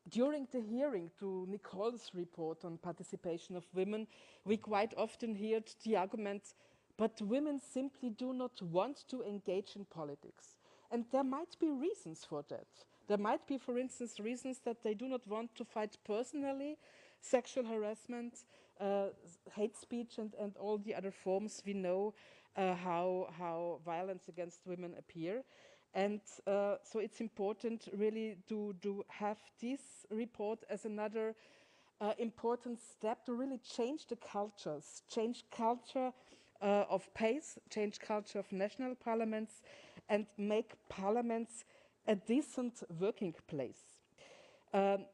During the hearing to Nicole's report on participation of women, we quite often heard the argument, but women simply do not want to engage in politics. And there might be reasons for that. There might be, for instance, reasons that they do not want to fight personally sexual harassment, hate speech, and all the other forms we know how violence against women appear. And so it's important really to have this report as another important step to really change the cultures, change culture of PACE, change culture of national parliaments, and make parliaments a decent working place.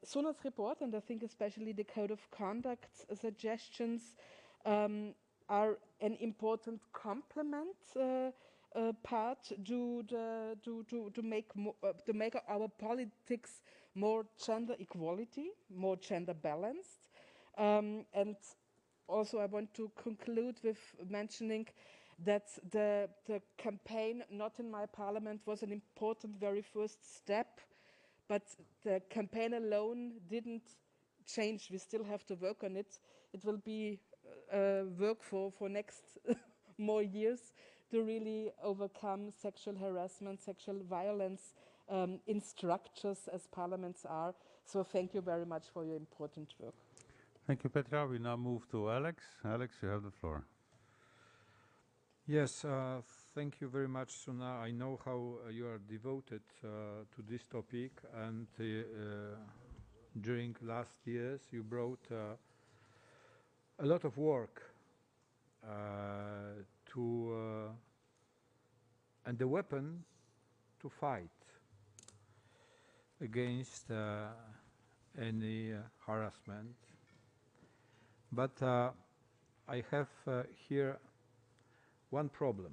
Suna's report, and I think especially the code of conduct suggestions, are an important complement part to make our politics more gender equality, more gender balanced. And also I want to conclude with mentioning that the campaign, Not in My Parliament, was an important very first step, but the campaign alone didn't change. We still have to work on it. It will be work for next more years to really overcome sexual harassment, sexual violence in structures as parliaments are. So thank you very much for your important work. Thank you, Petra. We now move to Alex. Alex, you have the floor. Yes, thank you very much, Suna. I know how you are devoted to this topic, and during last years you brought a lot of work and the weapon to fight against any harassment. But I have here one problem.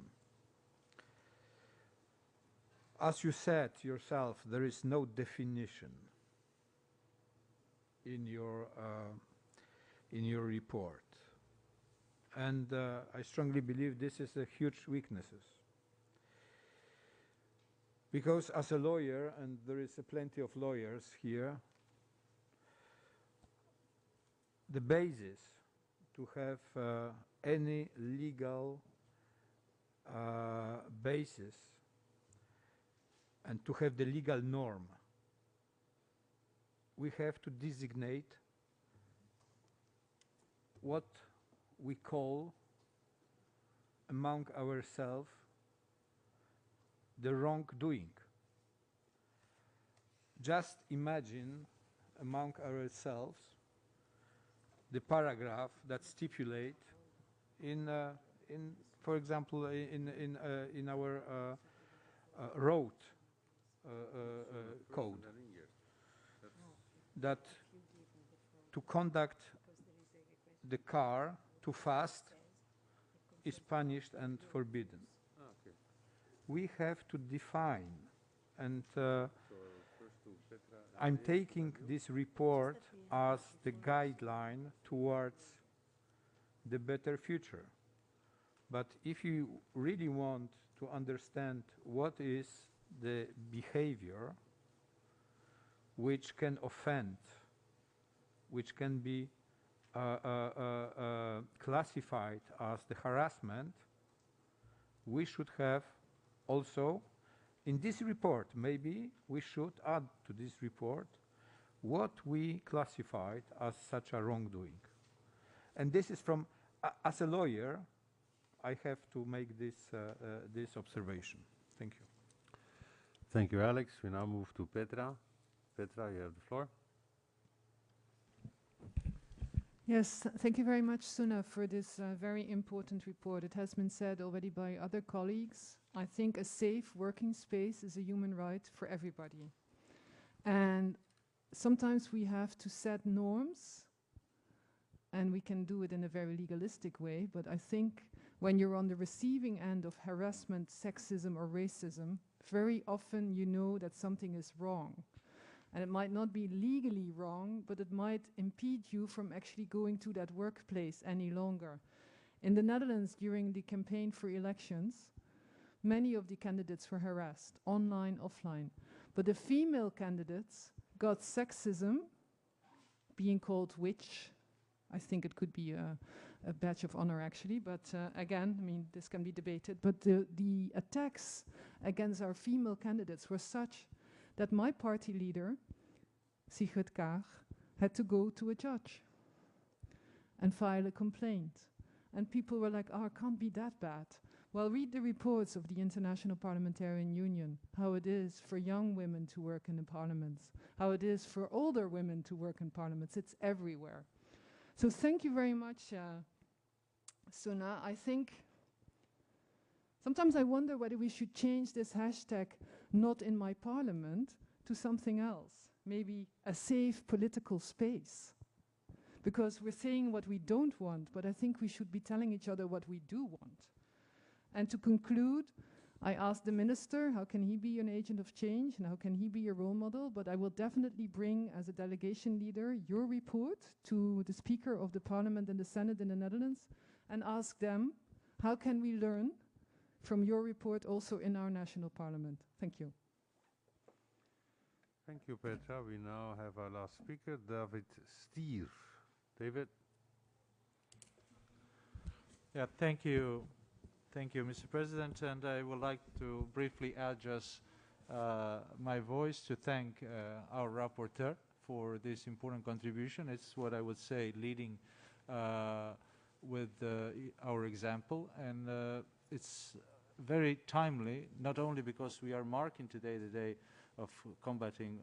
As you said yourself, there is no definition in your report. And I strongly believe this is a huge weakness. Because as a lawyer, and there is plenty of lawyers here, the basis to have any legal basis and to have the legal norm, we have to designate what we call among ourselves the wrongdoing. Just imagine among ourselves the paragraph that stipulate for example, in our road code that to conduct the car too fast is punished and forbidden. Okay. We have to define, and I'm taking this report as the guideline towards the better future. But if you really want to understand what is the behavior which can offend, which can be classified as the harassment, we should have also in this report, maybe we should add to this report what we classified as such a wrongdoing. And this is from, as a lawyer, I have to make this observation. Thank you. Thank you, Alex. We now move to Petra. Petra, you have the floor. Yes, thank you very much, Suna, for this very important report. It has been said already by other colleagues. I think a safe working space is a human right for everybody. And sometimes we have to set norms, and we can do it in a very legalistic way, but I think when you're on the receiving end of harassment, sexism, or racism, very often you know that something is wrong. And it might not be legally wrong, but it might impede you from actually going to that workplace any longer. In the Netherlands, during the campaign for elections, many of the candidates were harassed, online, offline. But the female candidates got sexism, being called witch. I think it could be a badge of honor, actually, but again, I mean, this can be debated. But the attacks against our female candidates were such that my party leader, Sigrid Kaag, had to go to a judge and file a complaint. And people were like, oh, it can't be that bad. Well, read the reports of the International Parliamentarian Union, how it is for young women to work in the parliaments, how it is for older women to work in parliaments. It's everywhere. So thank you very much, Suna. I think sometimes I wonder whether we should change this hashtag "not in my parliament" to something else, maybe a safe political space. Because we're saying what we don't want, but I think we should be telling each other what we do want. And to conclude, I asked the minister, how can he be an agent of change and how can he be a role model? But I will definitely bring, as a delegation leader, your report to the Speaker of the Parliament and the Senate in the Netherlands and ask them, how can we learn from your report also in our national parliament? Thank you. Thank you, Petra. We now have our last speaker, David Stier. David? Yeah, thank you. Thank you, Mr. President. And I would like to briefly add just my voice to thank our rapporteur for this important contribution. It's what I would say leading with our example. And it's very timely, not only because we are marking today the day of combating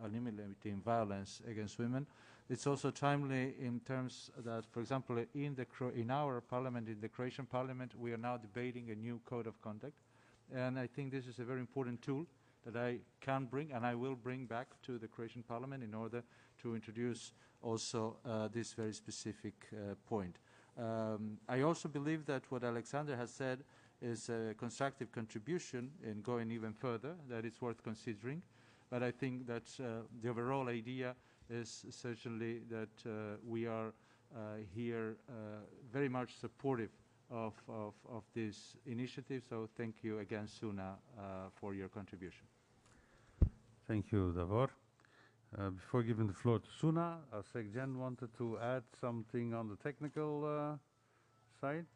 eliminating violence against women. It's also timely in terms that, for example, in our parliament, in the Croatian parliament, we are now debating a new code of conduct. And I think this is a very important tool that I can bring and I will bring back to the Croatian parliament in order to introduce also this very specific point. I also believe that what Alexander has said is a constructive contribution in going even further, that it's worth considering. But I think that the overall idea is certainly that we are here very much supportive of this initiative. So thank you again, Suna, for your contribution. Thank you, Davor. Before giving the floor to Suna, our Jen wanted to add something on the technical side.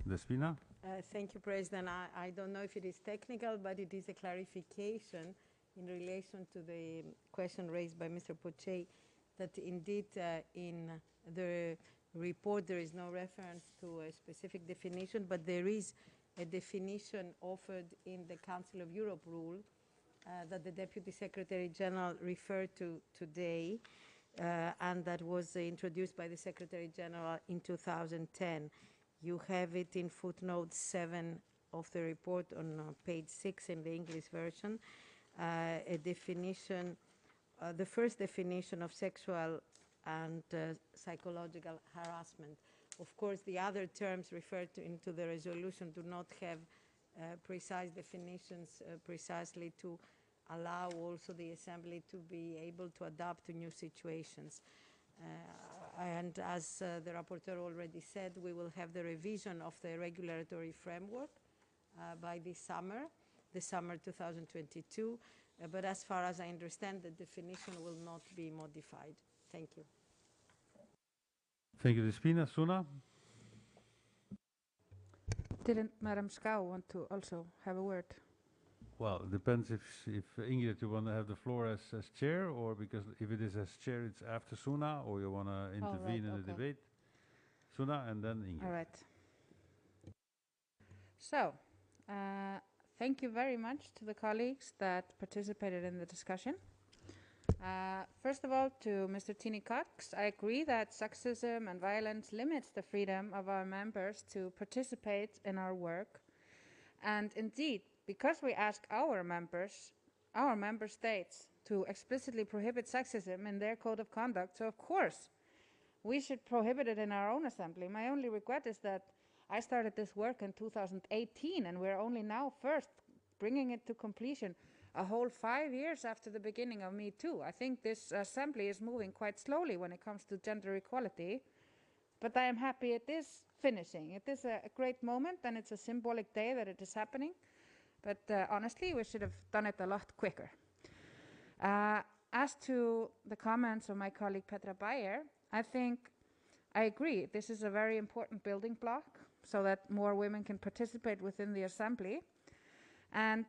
Despina? Thank you, President. I don't know if it is technical, but it is a clarification in relation to the question raised by Mr. Poche, that indeed in the report there is no reference to a specific definition, but there is a definition offered in the Council of Europe rule that the Deputy Secretary General referred to today, and that was introduced by the Secretary General in 2010. You have it in footnote 7 of the report on page 6 in the English version. A definition, the first definition of sexual and psychological harassment. Of course, the other terms referred to into the resolution do not have precise definitions precisely to allow also the Assembly to be able to adapt to new situations. And as the rapporteur already said, we will have the revision of the regulatory framework by this summer, the summer 2022. But as far as I understand, the definition will not be modified. Thank you. Thank you, Despina. Suna? Didn't Madam Schouw want to also have a word? Well, it depends if Ingrid, you want to have the floor as chair, or because if it is as chair, it's after Suna, or you want to intervene in the debate. Suna and then Ingrid. All right. So, thank you very much to the colleagues that participated in the discussion. First of all, to Mr. Tini Cox, I agree that sexism and violence limits the freedom of our members to participate in our work. And indeed, because we ask our member states, to explicitly prohibit sexism in their code of conduct, so of course we should prohibit it in our own assembly. My only regret is that I started this work in 2018 and we're only now first bringing it to completion a whole 5 years after the beginning of Me Too. I think this assembly is moving quite slowly when it comes to gender equality, but I am happy it is finishing. It is a great moment and it's a symbolic day that it is happening. But honestly, we should have done it a lot quicker. As to the comments of my colleague Petra Bayer, I think I agree. This is a very important building block so that more women can participate within the assembly. And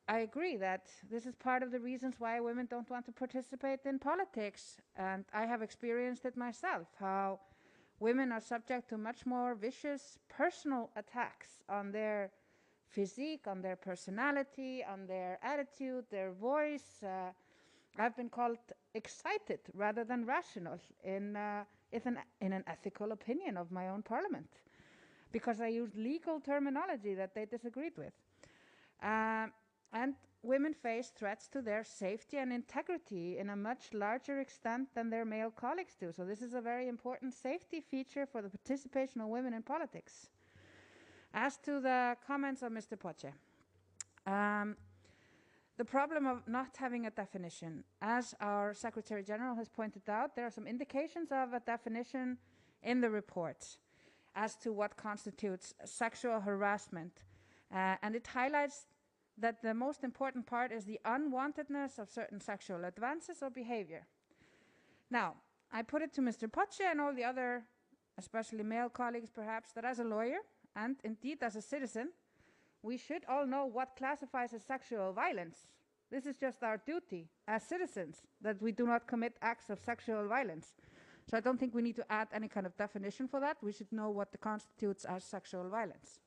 I agree that this is part of the reasons why women don't want to participate in politics. And I have experienced it myself, how women are subject to much more vicious personal attacks on their physique, on their personality, on their attitude, their voice. I've been called excited rather than rational in an ethical opinion of my own parliament, because I used legal terminology that they disagreed with. And women face threats to their safety and integrity in a much larger extent than their male colleagues do. So this is a very important safety feature for the participation of women in politics. As to the comments of Mr. Poche, The problem of not having a definition, as our Secretary General has pointed out, there are some indications of a definition in the report as to what constitutes sexual harassment. And it highlights that the most important part is the unwantedness of certain sexual advances or behavior. Now, I put it to Mr. Poche and all the other, especially male colleagues perhaps, that as a lawyer, and indeed as a citizen, we should all know what classifies as sexual violence. This is just our duty as citizens, that we do not commit acts of sexual violence. So I don't think we need to add any kind of definition for that. We should know what constitutes as sexual violence.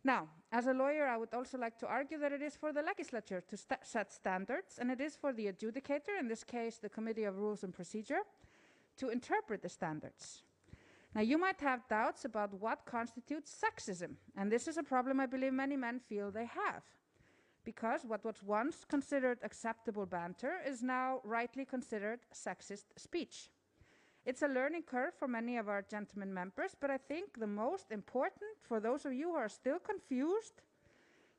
Now, as a lawyer, I would also like to argue that it is for the legislature to set standards, and it is for the adjudicator, in this case the Committee of Rules and Procedure, to interpret the standards. Now, you might have doubts about what constitutes sexism, and this is a problem I believe many men feel they have, because what was once considered acceptable banter is now rightly considered sexist speech. It's a learning curve for many of our gentlemen members, but I think the most important for those of you who are still confused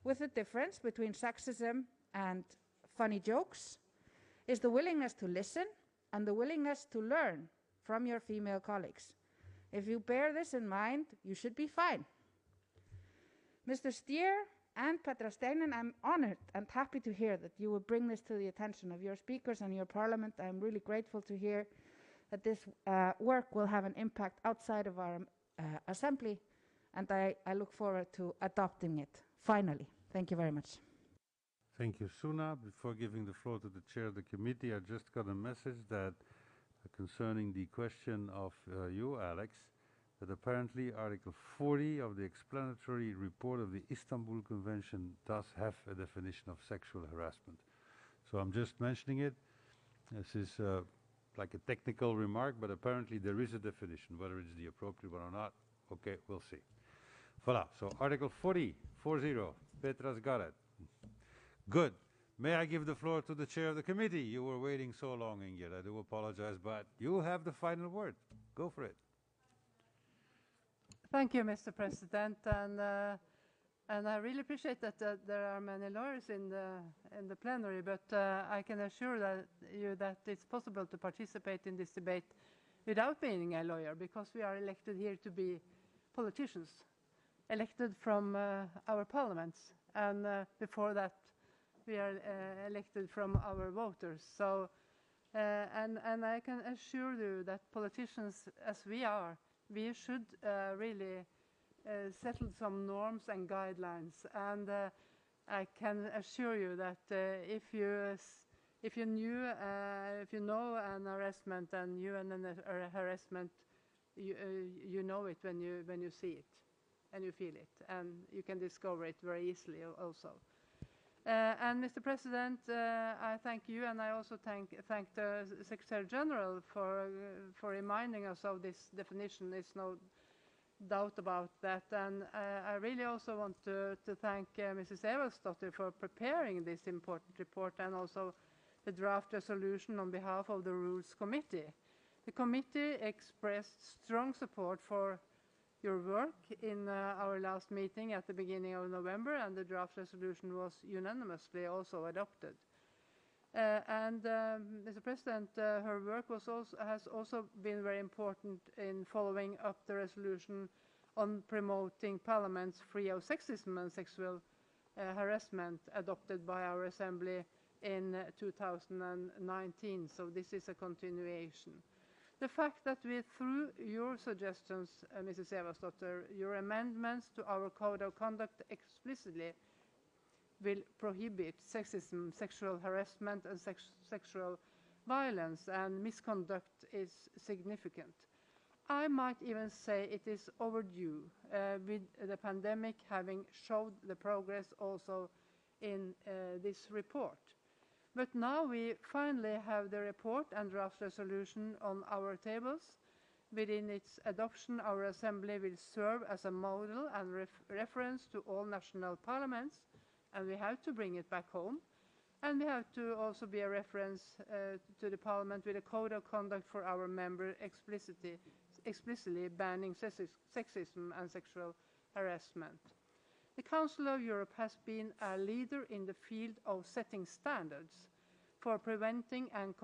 with the difference between sexism and funny jokes is the willingness to listen and the willingness to learn from your female colleagues. If you bear this in mind, you should be fine. Mr. Stier and Petra Steinen, I'm honored and happy to hear that you will bring this to the attention of your speakers and your parliament. I'm really grateful to hear that this work will have an impact outside of our assembly, and I look forward to adopting it, finally. Thank you very much. Thank you, Suna. Before giving the floor to the chair of the committee, I just got a message that concerning the question of you, Alex, that apparently Article 40 of the explanatory report of the Istanbul Convention does have a definition of sexual harassment. So I'm just mentioning it. This is like a technical remark, but apparently there is a definition. Whether it's the appropriate one or not, okay, we'll see. Voilà, so Article 40, 40, Petra's got it. Good. May I give the floor to the chair of the committee? You were waiting so long, Ingrid. I do apologize, but you have the final word. Go for it. Thank you, Mr. President, and I really appreciate that there are many lawyers in the plenary, but I can assure you that it's possible to participate in this debate without being a lawyer, because we are elected here to be politicians, elected from our parliaments, and before that we are elected from our voters. So, and I can assure you that politicians, as we are, we should really settle some norms and guidelines. And I can assure you that if you know an harassment and you and a harassment, you know it when you see it and you feel it, and you can discover it very easily also. And Mr. President, I thank you, and I also thank the Secretary General for reminding us of this definition. There's no doubt about that. And I really also want to thank Mrs. Elisabetta for preparing this important report, and also the draft resolution on behalf of the Rules Committee. The committee expressed strong support for your work in our last meeting at the beginning of November, and the draft resolution was unanimously also adopted. Mr. President, her work has also been very important in following up the resolution on promoting parliaments free of sexism and sexual harassment adopted by our Assembly in 2019. So this is a continuation. The fact that we, through your suggestions, Mrs. Elisabetta, your amendments to our Code of Conduct explicitly will prohibit sexism, sexual harassment, and sexual violence and misconduct is significant. I might even say it is overdue, with the pandemic having showed the progress also in this report. But now we finally have the report and draft resolution on our tables. Within its adoption, our Assembly will serve as a model and reference to all national parliaments, and we have to bring it back home. And we have to also be a reference to the Parliament with a code of conduct for our members explicitly banning sexism and sexual harassment. The Council of Europe has been a leader in the field of setting standards for preventing and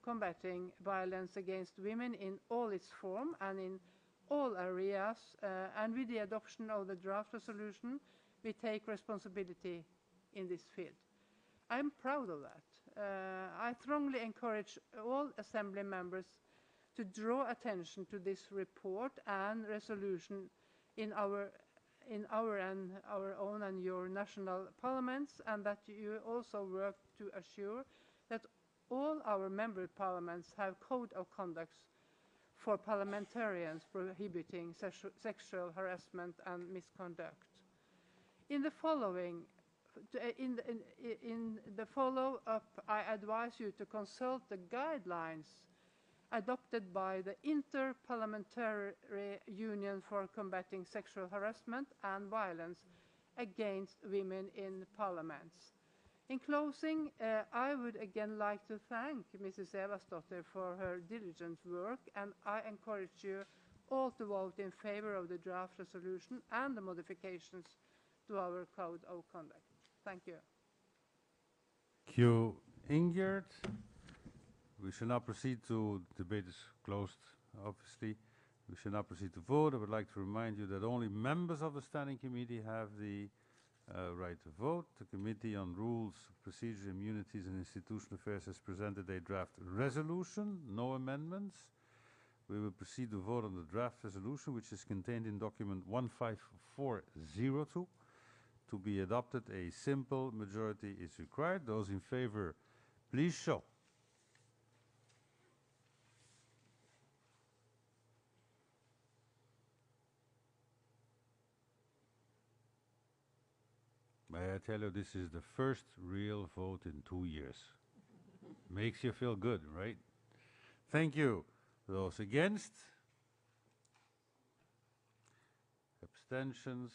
combating violence against women in all its form and in all areas, and with the adoption of the draft resolution, we take responsibility in this field. I'm proud of that. I strongly encourage all Assembly members to draw attention to this report and resolution in our own and your national parliaments, and that you also work to assure that all our member parliaments have code of conduct for parliamentarians prohibiting sexual harassment and misconduct. In the follow-up, I advise you to consult the guidelines adopted by the Inter-Parliamentary Union for Combating Sexual Harassment and Violence Against Women in Parliaments. In closing, I would again like to thank Mrs. Elisabetta for her diligent work, and I encourage you all to vote in favor of the draft resolution and the modifications to our Code of Conduct. Thank you. Thank you, Ingerd. We shall now proceed to debate is closed, obviously. We shall now proceed to vote. I would like to remind you that only members of the Standing Committee have the right to vote. The Committee on Rules, Procedure, Immunities and Institutional Affairs has presented a draft resolution, no amendments. We will proceed to vote on the draft resolution, which is contained in document 15402. To be adopted, a simple majority is required. Those in favor, please show. May I tell you, this is the first real vote in 2 years. Makes you feel good, right? Thank you. Those against? Abstentions?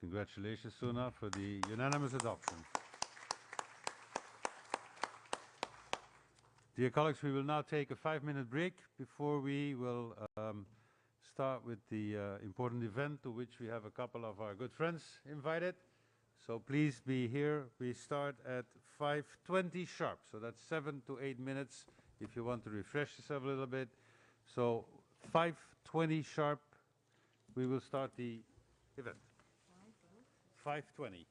Congratulations, Suna, for the unanimous adoption. Dear colleagues, we will now take a 5-minute break before we will start with the important event to which we have a couple of our good friends invited. So please be here. We start at 5:20 sharp. So that's 7 to 8 minutes if you want to refresh yourself a little bit. So 5:20 sharp, we will start the event. 5:20.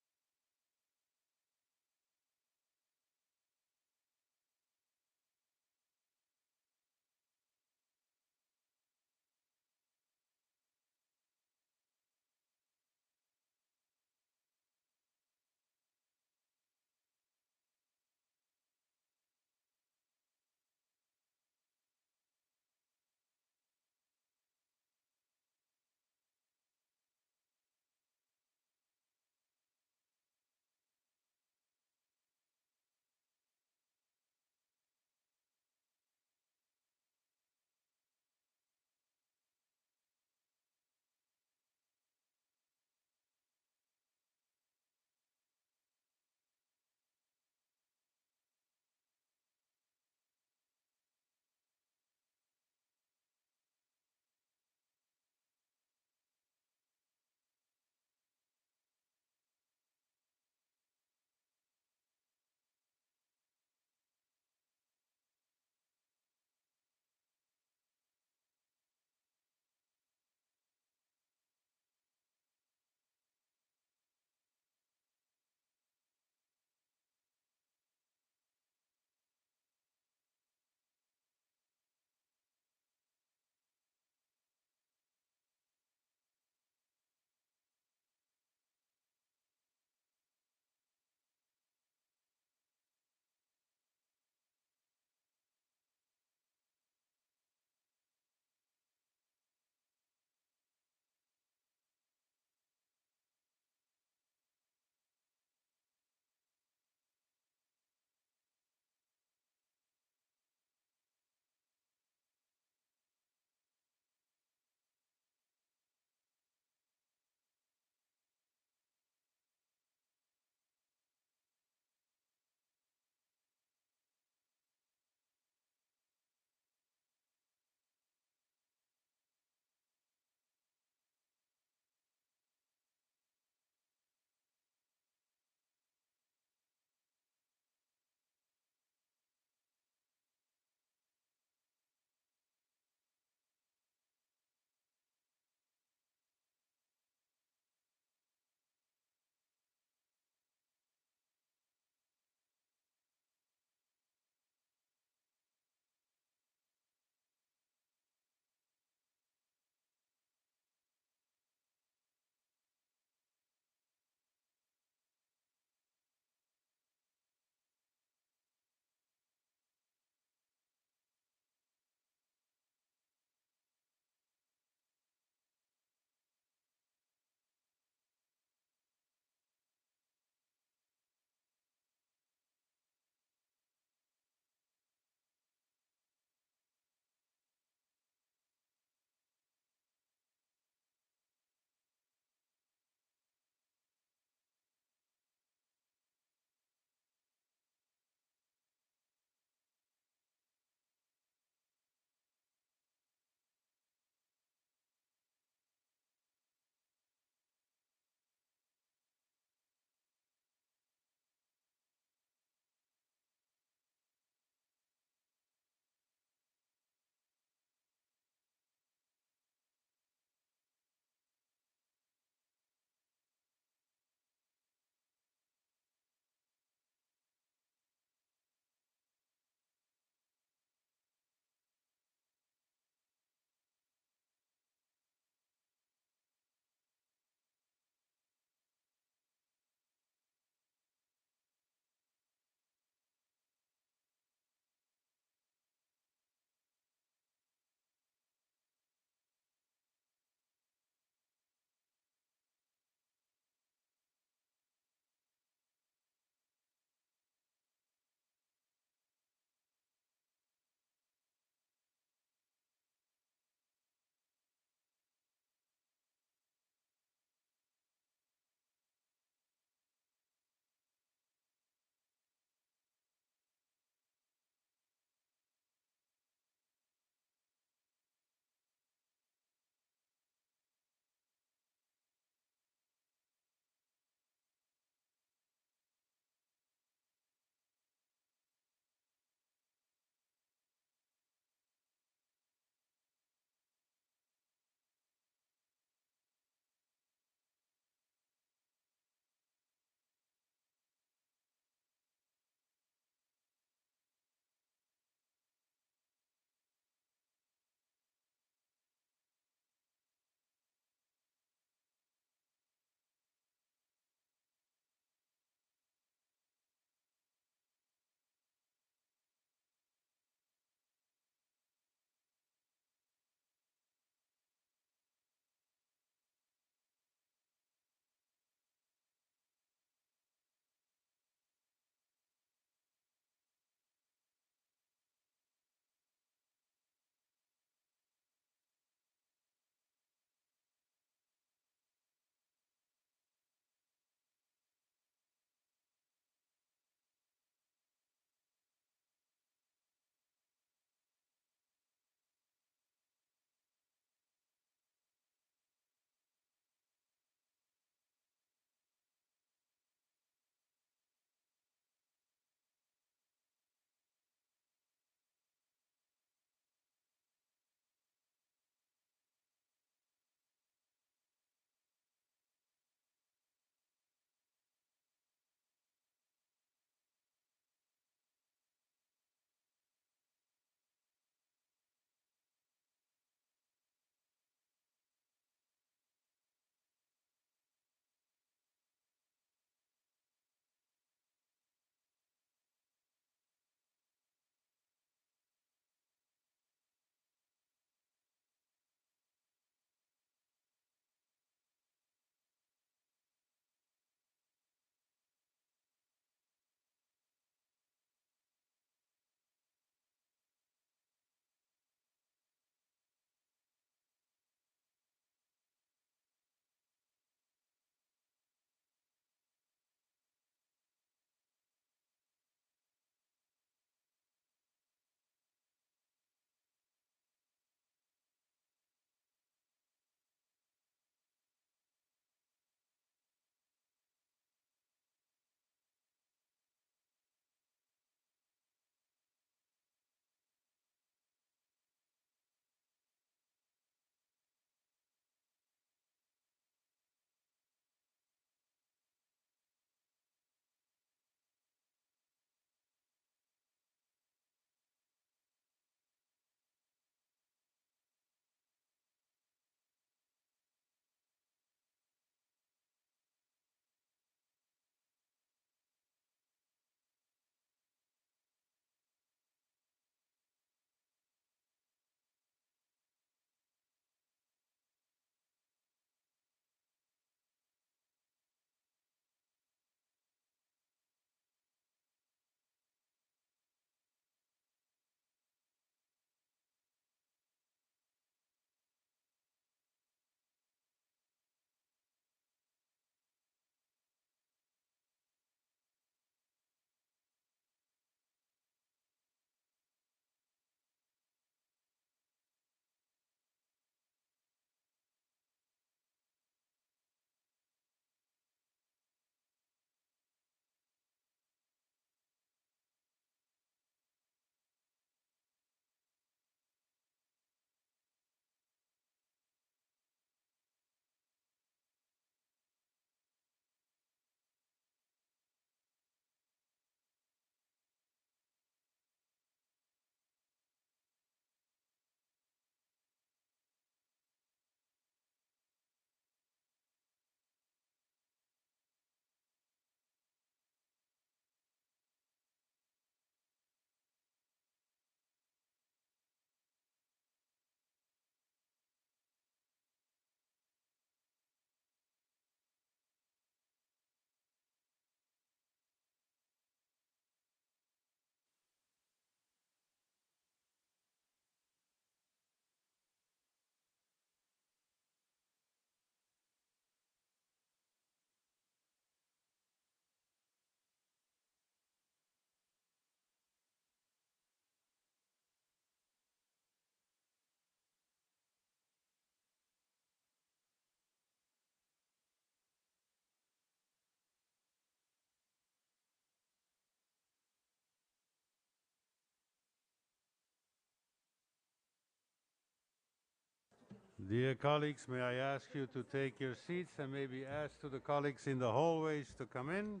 Dear colleagues, may I ask you to take your seats and maybe ask to the colleagues in the hallways to come in?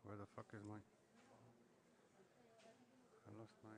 Where the fuck is my... I lost my...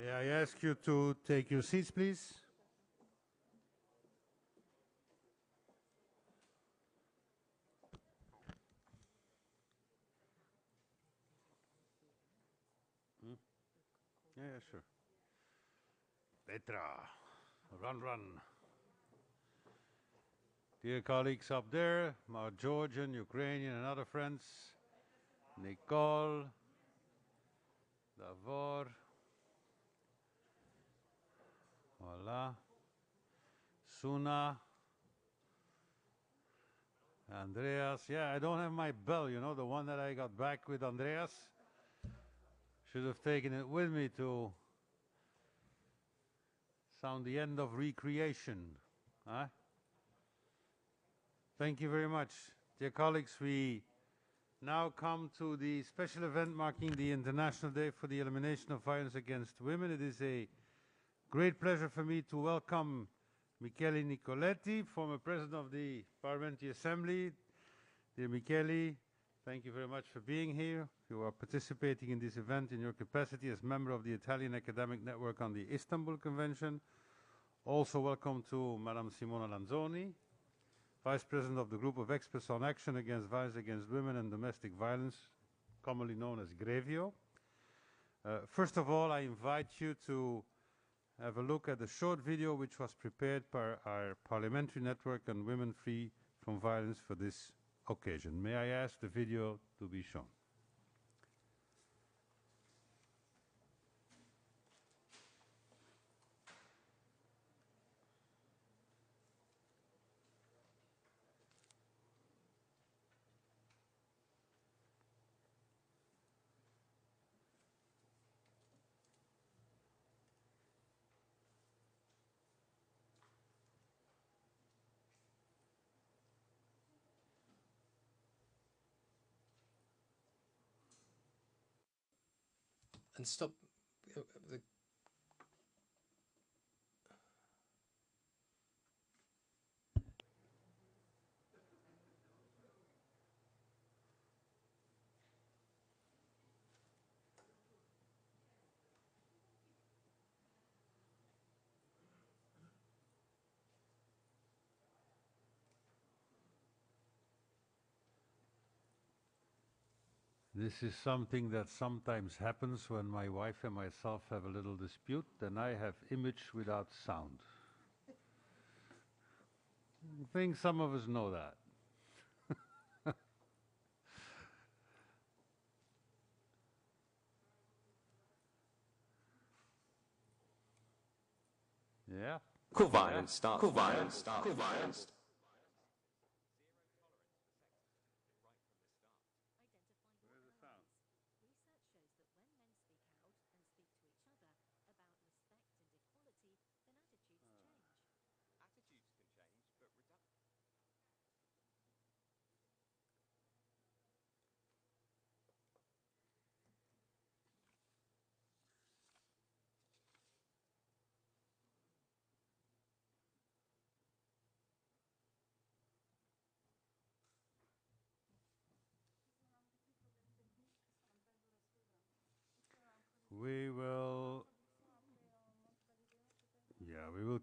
May I ask you to take your seats, please? Yeah, sure. Petra, run, run. Dear colleagues up there, my Georgian, Ukrainian, and other friends, Nicole, Davor, voila, Suna, Andreas. Yeah, I don't have my bell, you know, the one that I got back with Andreas. Should have taken it with me to sound the end of recreation. Huh? Thank you very much. Dear colleagues, we now come to the special event marking the International Day for the Elimination of Violence Against Women. It is a great pleasure for me to welcome Michele Nicoletti, former President of the Parliamentary Assembly. Dear Michele, thank you very much for being here. You are participating in this event in your capacity as member of the Italian Academic Network on the Istanbul Convention. Also welcome to Madame Simona Lanzoni, Vice President of the Group of Experts on Action Against Violence Against Women and Domestic Violence, commonly known as GREVIO. First of all, I invite you to have a look at the short video which was prepared by our Parliamentary Network on Women Free from Violence for this occasion. May I ask the video to be shown? And stop the This is something that sometimes happens when my wife and myself have a little dispute, then I have image without sound. I think some of us know that. Yeah. Cool violence, stop. Cool violence, stop. Cool violence.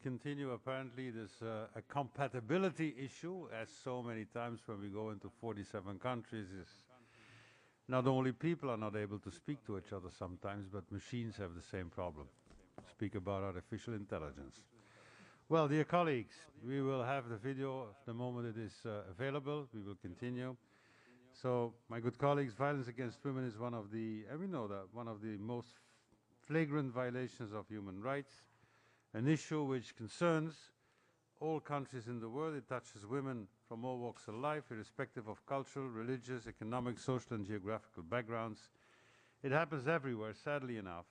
continue. Apparently, there's a compatibility issue, as so many times when we go into 47 countries. Is not only people are not able to speak to each other sometimes, but machines have the same problem. Speak about artificial intelligence. Well, dear colleagues, we will have the video the moment it is available. We will continue. So, my good colleagues, violence against women is one of the, and we know that, one of the most flagrant violations of human rights, an issue which concerns all countries in the world. It touches women from all walks of life, irrespective of cultural, religious, economic, social and geographical backgrounds. It happens everywhere, sadly enough,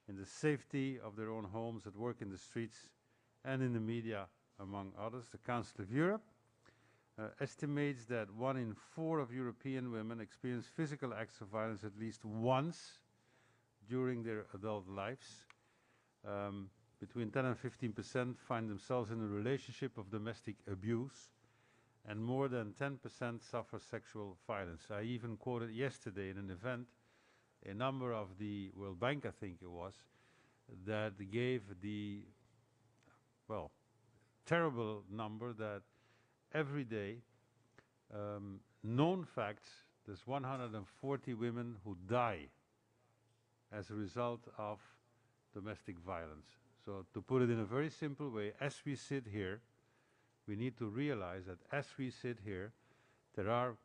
in the safety of their own homes, at work, in the streets, and in the media, among others. The Council of Europe estimates that 1 in 4 of European women experience physical acts of violence at least once during their adult lives. Between 10 and 15% find themselves in a relationship of domestic abuse, and more than 10% suffer sexual violence. I even quoted yesterday in an event a number of the World Bank, I think it was, that gave the, well, terrible number that every day, known facts, there's 140 women who die as a result of domestic violence. So to put it in a very simple way, as we sit here, we need to realize that as we sit here, there are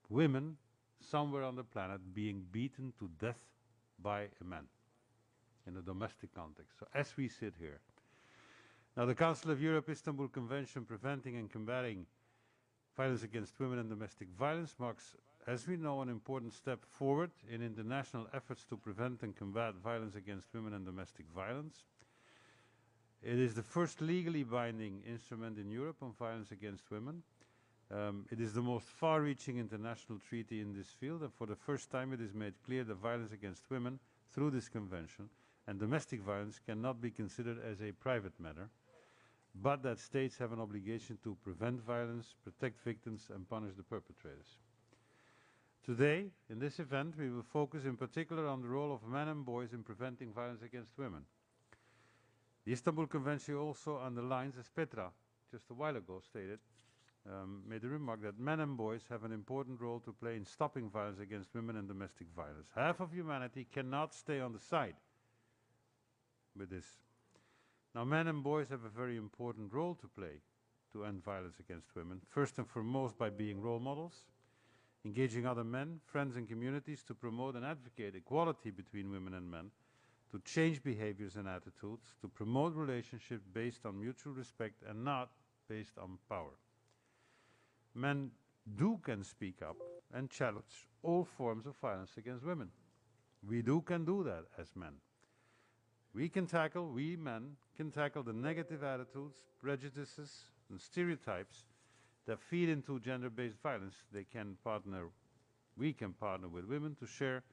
women somewhere on the planet being beaten to death by a man in a domestic context. So as we sit here. Now, the Council of Europe Istanbul Convention Preventing and Combating Violence Against Women and Domestic Violence marks, as we know, an important step forward in international efforts to prevent and combat violence against women and domestic violence. It is the first legally binding instrument in Europe on violence against women. It is the most far-reaching international treaty in this field, and for the first time it is made clear that violence against women through this convention and domestic violence cannot be considered as a private matter, but that states have an obligation to prevent violence, protect victims and punish the perpetrators. Today, in this event, we will focus in particular on the role of men and boys in preventing violence against women. The Istanbul Convention also underlines, as Petra just a while ago stated, made the remark that men and boys have an important role to play in stopping violence against women and domestic violence. Half of humanity cannot stay on the side with this. Now, men and boys have a very important role to play to end violence against women, first and foremost by being role models, engaging other men, friends and communities to promote and advocate equality between women and men, to change behaviors and attitudes, to promote relationships based on mutual respect and not based on power. Men can speak up and challenge all forms of violence against women. We can do that as men. We men can tackle the negative attitudes, prejudices and stereotypes that feed into gender-based violence. We can partner with women to share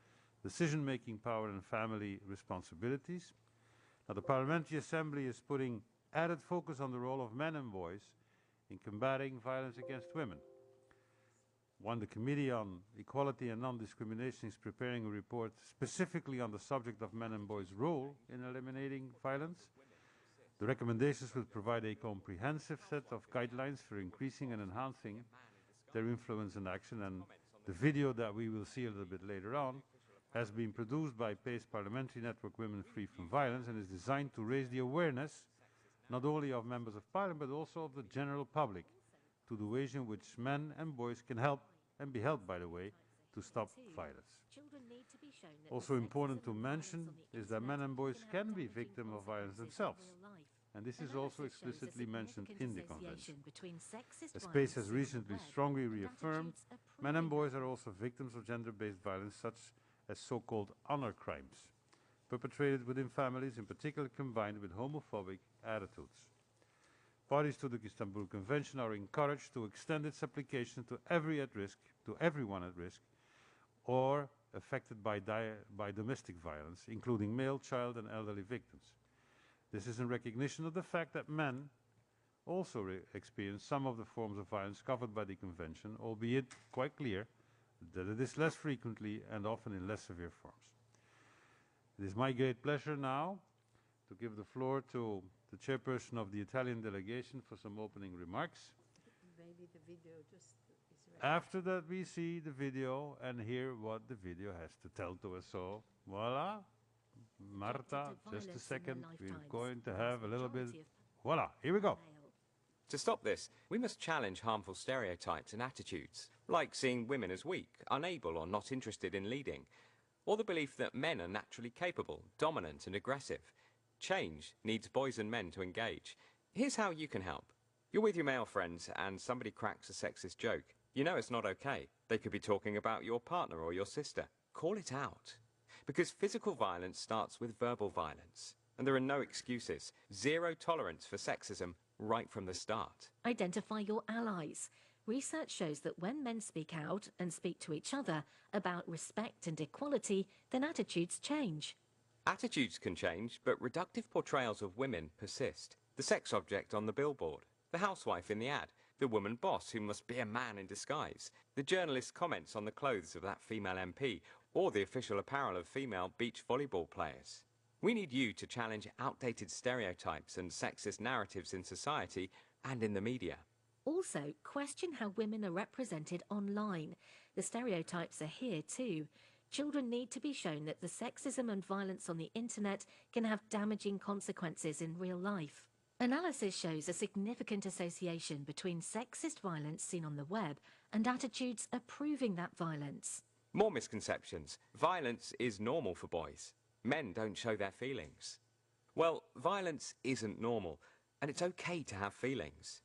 decision-making power and family responsibilities. Now, the Parliamentary Assembly is putting added focus on the role of men and boys in combating violence against women. The Committee on Equality and Non-Discrimination is preparing a report specifically on the subject of men and boys' role in eliminating violence. The recommendations will provide a comprehensive set of guidelines for increasing and enhancing their influence and action, and the video that we will see a little bit later on has been produced by PACE Parliamentary Network Women Free from Violence and is designed to raise the awareness not only of members of parliament but also of the general public to the ways in which men and boys can help and be helped, by the way, to stop violence. Also important to mention is that men and boys can be victims of violence themselves, and this is also explicitly mentioned in the Convention. As PACE has recently strongly reaffirmed, men and boys are also victims of gender-based violence, such as so-called honor crimes, perpetrated within families, in particular combined with homophobic attitudes. Parties to the Istanbul Convention are encouraged to extend its application to everyone at risk or affected by domestic violence, including male, child and elderly victims. This is in recognition of the fact that men also experience some of the forms of violence covered by the Convention, albeit quite clear that it is less frequently and often in less severe forms. It is my great pleasure now to give the floor to the chairperson of the Italian delegation for some opening remarks. Maybe the video just is ready. After that, we see the video and hear what the video has to tell to us. So, voila. Marta, just a second. We're going to have a little bit. Voila, here we go. To stop this, we must challenge harmful stereotypes and attitudes, like seeing women as weak, unable or not interested in leading, or the belief that men are naturally capable, dominant and aggressive. Change needs boys and men to engage. Here's how you can help. You're with your male friends and somebody cracks a sexist joke. You know it's not okay. They could be talking about your partner or your sister. Call it out. Because physical violence starts with verbal violence. And there are no excuses. Zero tolerance for sexism right from the start. Identify your allies. Research shows that when men speak out and speak to each other about respect and equality, then attitudes change. Attitudes can change, but reductive portrayals of women persist. The sex object on the billboard, the housewife in the ad, the woman boss who must be a man in disguise, the journalist's comments on the clothes of that female MP, or the official apparel of female beach volleyball players. We need you to challenge outdated stereotypes and sexist narratives in society and in the media. Also, question how women are represented online. The stereotypes are here too. Children need to be shown that the sexism and violence on the internet can have damaging consequences in real life. Analysis shows a significant association between sexist violence seen on the web and attitudes approving that violence. More misconceptions. Violence is normal for boys. Men don't show their feelings. Well, violence isn't normal, and it's okay to have feelings.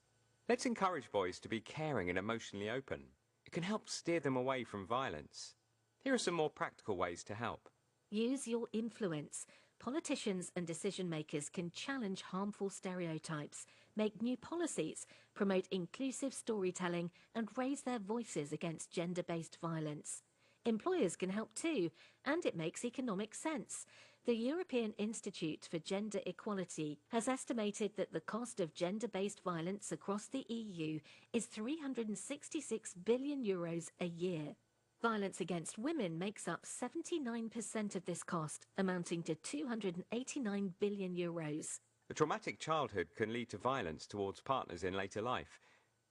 Let's encourage boys to be caring and emotionally open. It can help steer them away from violence. Here are some more practical ways to help. Use your influence. Politicians and decision makers can challenge harmful stereotypes, make new policies, promote inclusive storytelling, and raise their voices against gender-based violence. Employers can help too, and it makes economic sense. The European Institute for Gender Equality has estimated that the cost of gender-based violence across the EU is €366 billion a year. Violence against women makes up 79% of this cost, amounting to €289 billion. A traumatic childhood can lead to violence towards partners in later life.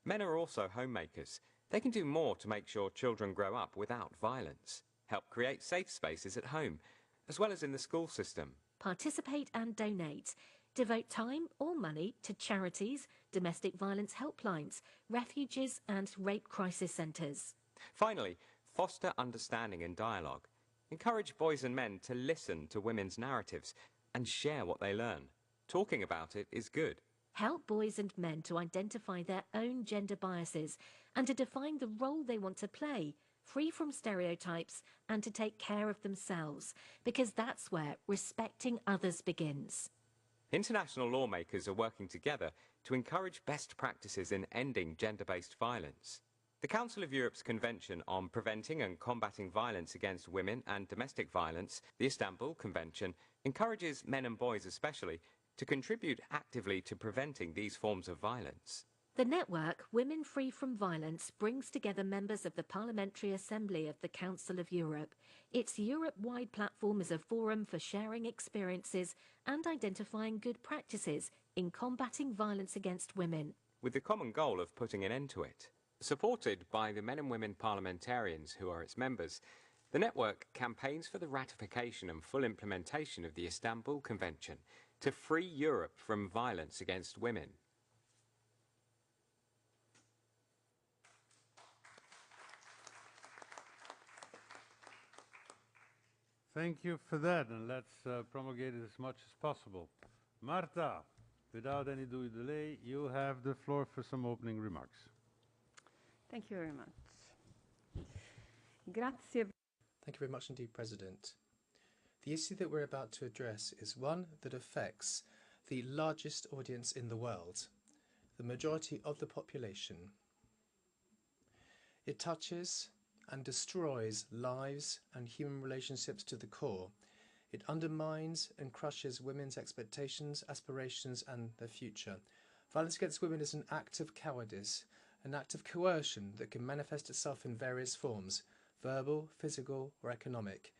Men are also homemakers. They can do more to make sure children grow up without violence, help create safe spaces at home, as well as in the school system. Participate and donate. Devote time or money to charities, domestic violence helplines, refuges and rape crisis centres. Finally, foster understanding and dialogue. Encourage boys and men to listen to women's narratives and share what they learn. Talking about it is good. Help boys and men to identify their own gender biases and to define the role they want to play, free from stereotypes, and to take care of themselves, because that's where respecting others begins. International lawmakers are working together to encourage best practices in ending gender-based violence. The Council of Europe's Convention on Preventing and Combating Violence Against Women and Domestic Violence, the Istanbul Convention, encourages men and boys especially to contribute actively to preventing these forms of violence. The network, Women Free from Violence, brings together members of the Parliamentary Assembly of the Council of Europe. Its Europe-wide platform is a forum for sharing experiences and identifying good practices in combating violence against women, with the common goal of putting an end to it. Supported by the men and women parliamentarians who are its members, the network campaigns for the ratification and full implementation of the Istanbul Convention to free Europe from violence against women. Thank you for that, and let's promulgate it as much as possible. Marta, without any delay, you have the floor for some opening remarks. Thank you very much. Grazie. Thank you very much indeed, President. The issue that we're about to address is one that affects the largest audience in the world, the majority of the population. It touches and destroys lives and human relationships to the core. It undermines and crushes women's expectations, aspirations and their future. Violence against women is an act of cowardice, an act of coercion that can manifest itself in various forms, verbal, physical or economic.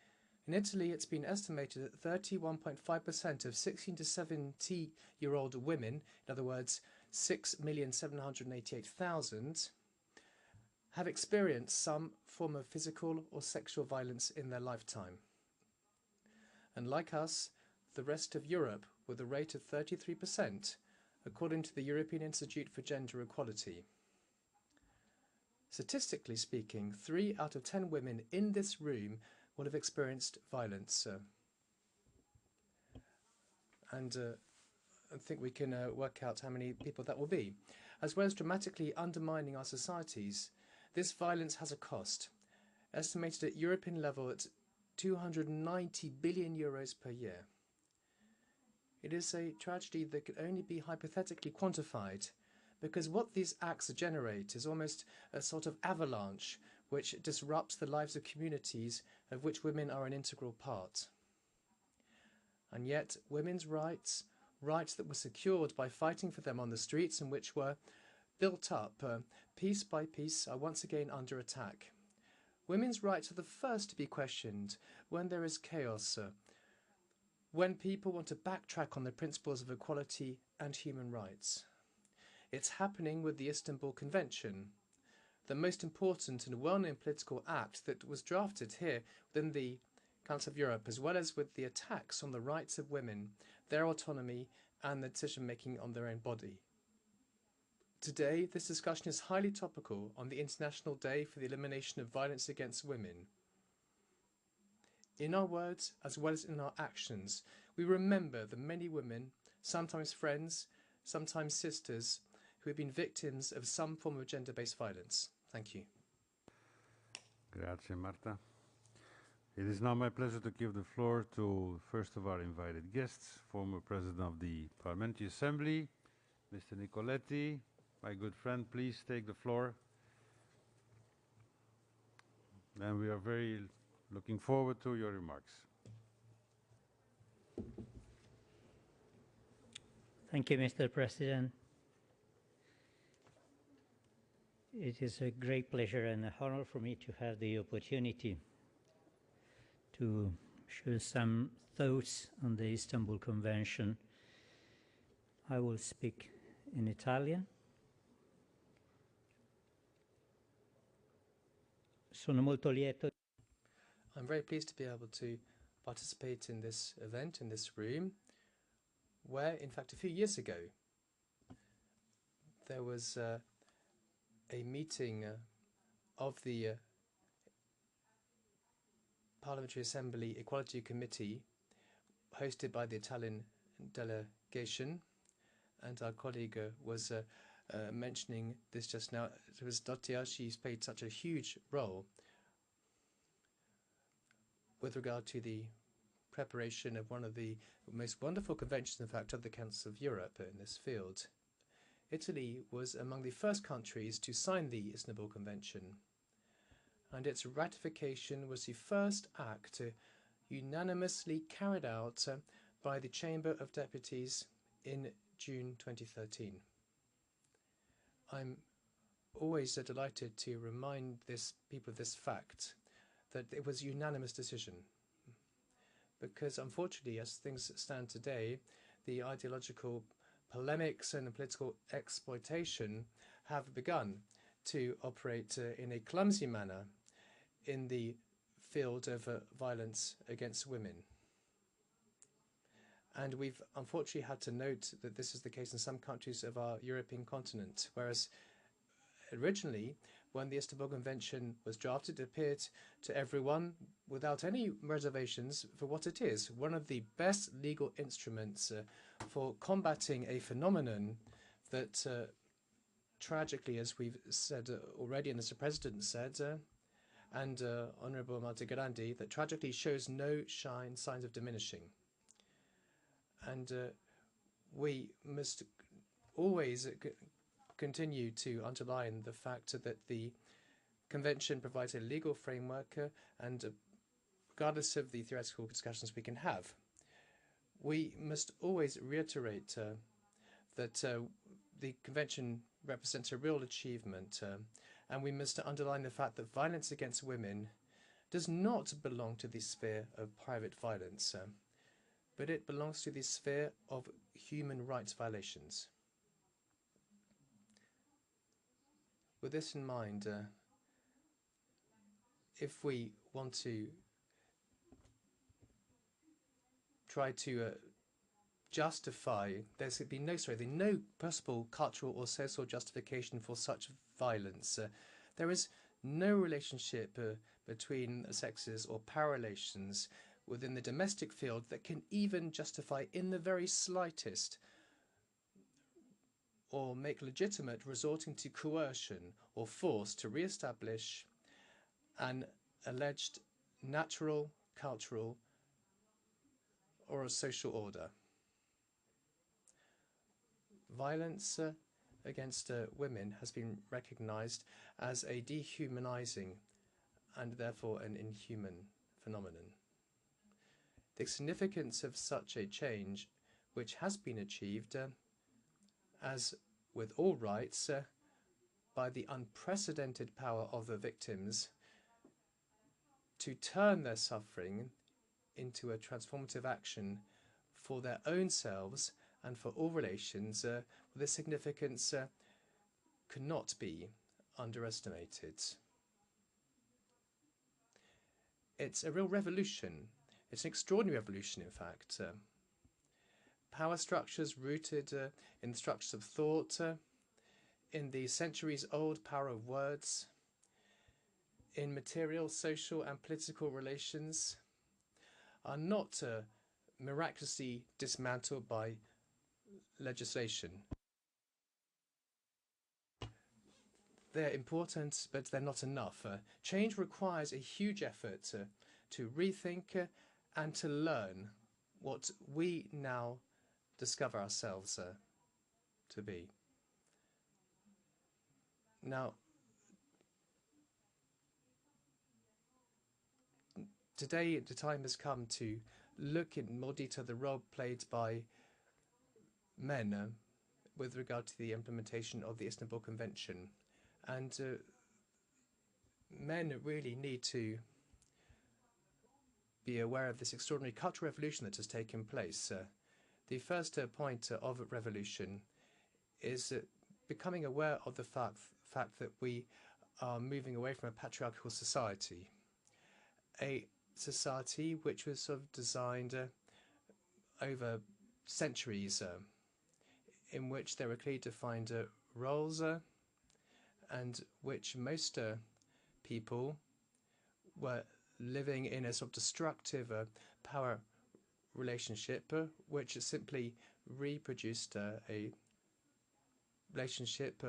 In Italy, it's been estimated that 31.5% of 16 to 70-year-old women, in other words, 6,788,000, have experienced some form of physical or sexual violence in their lifetime. And like us, the rest of Europe, with a rate of 33%, according to the European Institute for Gender Equality. Statistically speaking, 3 out of 10 women in this room will have experienced violence. I think we can work out how many people that will be. As well as dramatically undermining our societies, this violence has a cost, estimated at European level at 290 billion euros per year. It is a tragedy that could only be hypothetically quantified, because what these acts generate is almost a sort of avalanche which disrupts the lives of communities of which women are an integral part. And yet, women's rights, rights that were secured by fighting for them on the streets and which were built up piece by piece, are once again under attack. Women's rights are the first to be questioned when there is chaos, when people want to backtrack on the principles of equality and human rights. It's happening with the Istanbul Convention, the most important and well-known political act that was drafted here within the Council of Europe, as well as with the attacks on the rights of women, their autonomy, and the decision-making on their own body. Today, this discussion is highly topical on the International Day for the Elimination of Violence Against Women. In our words, as well as in our actions, we remember the many women, sometimes friends, sometimes sisters, who have been victims of some form of gender-based violence. Thank you. Grazie, Marta. It is now my pleasure to give the floor to first of our invited guests, former President of the Parliamentary Assembly, Mr. Nicoletti. My good friend, please take the floor. And we are very looking forward to your remarks. Thank you, Mr. President. It is a great pleasure and an honor for me to have the opportunity to share some thoughts on the Istanbul Convention. I will speak in Italian. Sono molto lieto. I'm very pleased to be able to participate in this event, in this room, where, in fact, a few years ago, there was a meeting of the Parliamentary Assembly Equality Committee, hosted by the Italian delegation, and our colleague was mentioning this just now. It was Dottia. She's played such a huge role with regard to the preparation of one of the most wonderful conventions, in fact, of the Council of Europe in this field. Italy was among the first countries to sign the Istanbul Convention, and its ratification was the first act unanimously carried out by the Chamber of Deputies in June 2013. I'm always delighted to remind people of this fact, that it was a unanimous decision, because unfortunately, as things stand today, the ideological polemics and the political exploitation have begun to operate in a clumsy manner in the field of violence against women. And we've unfortunately had to note that this is the case in some countries of our European continent, whereas originally, when the Istanbul Convention was drafted, it appeared to everyone, without any reservations, for what it is, one of the best legal instruments for combating a phenomenon that tragically, as we've said already, and as the President said, and Honourable Marta Grande, that tragically shows no signs of diminishing. And we must always continue to underline the fact that the Convention provides a legal framework and regardless of the theoretical discussions we can have, we must always reiterate that the Convention represents a real achievement and we must underline the fact that violence against women does not belong to the sphere of private violence, but it belongs to the sphere of human rights violations. With this in mind, if we want to try to justify, there's no possible cultural or social justification for such violence. There is no relationship between sexes or power relations within the domestic field that can even justify in the very slightest or make legitimate resorting to coercion or force to re-establish an alleged natural, cultural, or a social order. Violence against women has been recognized as a dehumanizing and therefore an inhuman phenomenon. The significance of such a change, which has been achieved, as with all rights, by the unprecedented power of the victims to turn their suffering into a transformative action for their own selves and for all relations, the significance cannot be underestimated. It's a real revolution. It's an extraordinary revolution, in fact. Power structures rooted in the structures of thought, in the centuries-old power of words, in material, social and political relations, are not miraculously dismantled by legislation. They're important, but they're not enough. Change requires a huge effort to rethink and to learn what we now discover ourselves to be. Now, today the time has come to look in more detail at the role played by men with regard to the implementation of the Istanbul Convention. And men really need to be aware of this extraordinary cultural revolution that has taken place. The first point of revolution is becoming aware of the fact that we are moving away from a patriarchal society, a society which was sort of designed over centuries, in which there were clearly defined roles, and which most people were living in a sort of destructive power relationship, which simply reproduced a relationship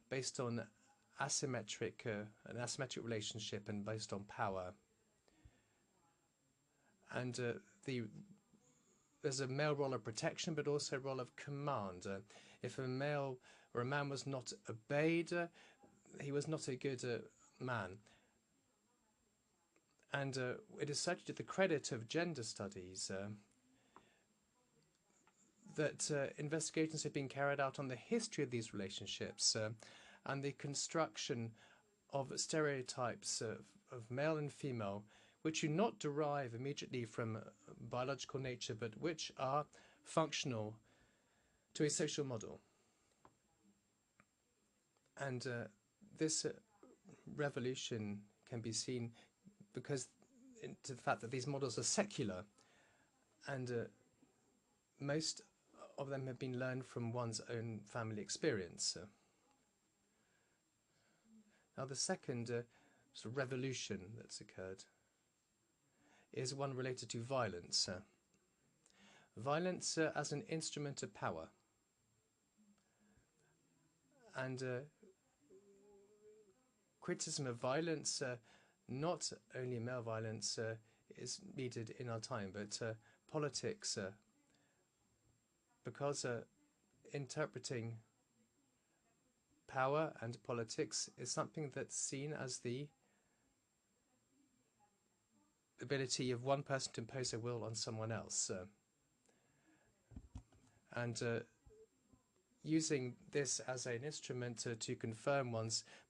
based on an asymmetric relationship and based on power. And there's a male role of protection, but also a role of command. If a male or a man was not obeyed, he was not a good man. And it is such to the credit of gender studies that investigations have been carried out on the history of these relationships and the construction of stereotypes of male and female, which do not derive immediately from biological nature, but which are functional to a social model. And this revolution can be seen because to the fact that these models are secular, and most of them have been learned from one's own family experience. Now, the second sort of revolution that's occurred is one related to violence. Violence as an instrument of power. And criticism of violence, not only male violence, is needed in our time, but politics, because interpreting power and politics is something that's seen as the ability of one person to impose their will on someone else. And using this as an instrument to confirm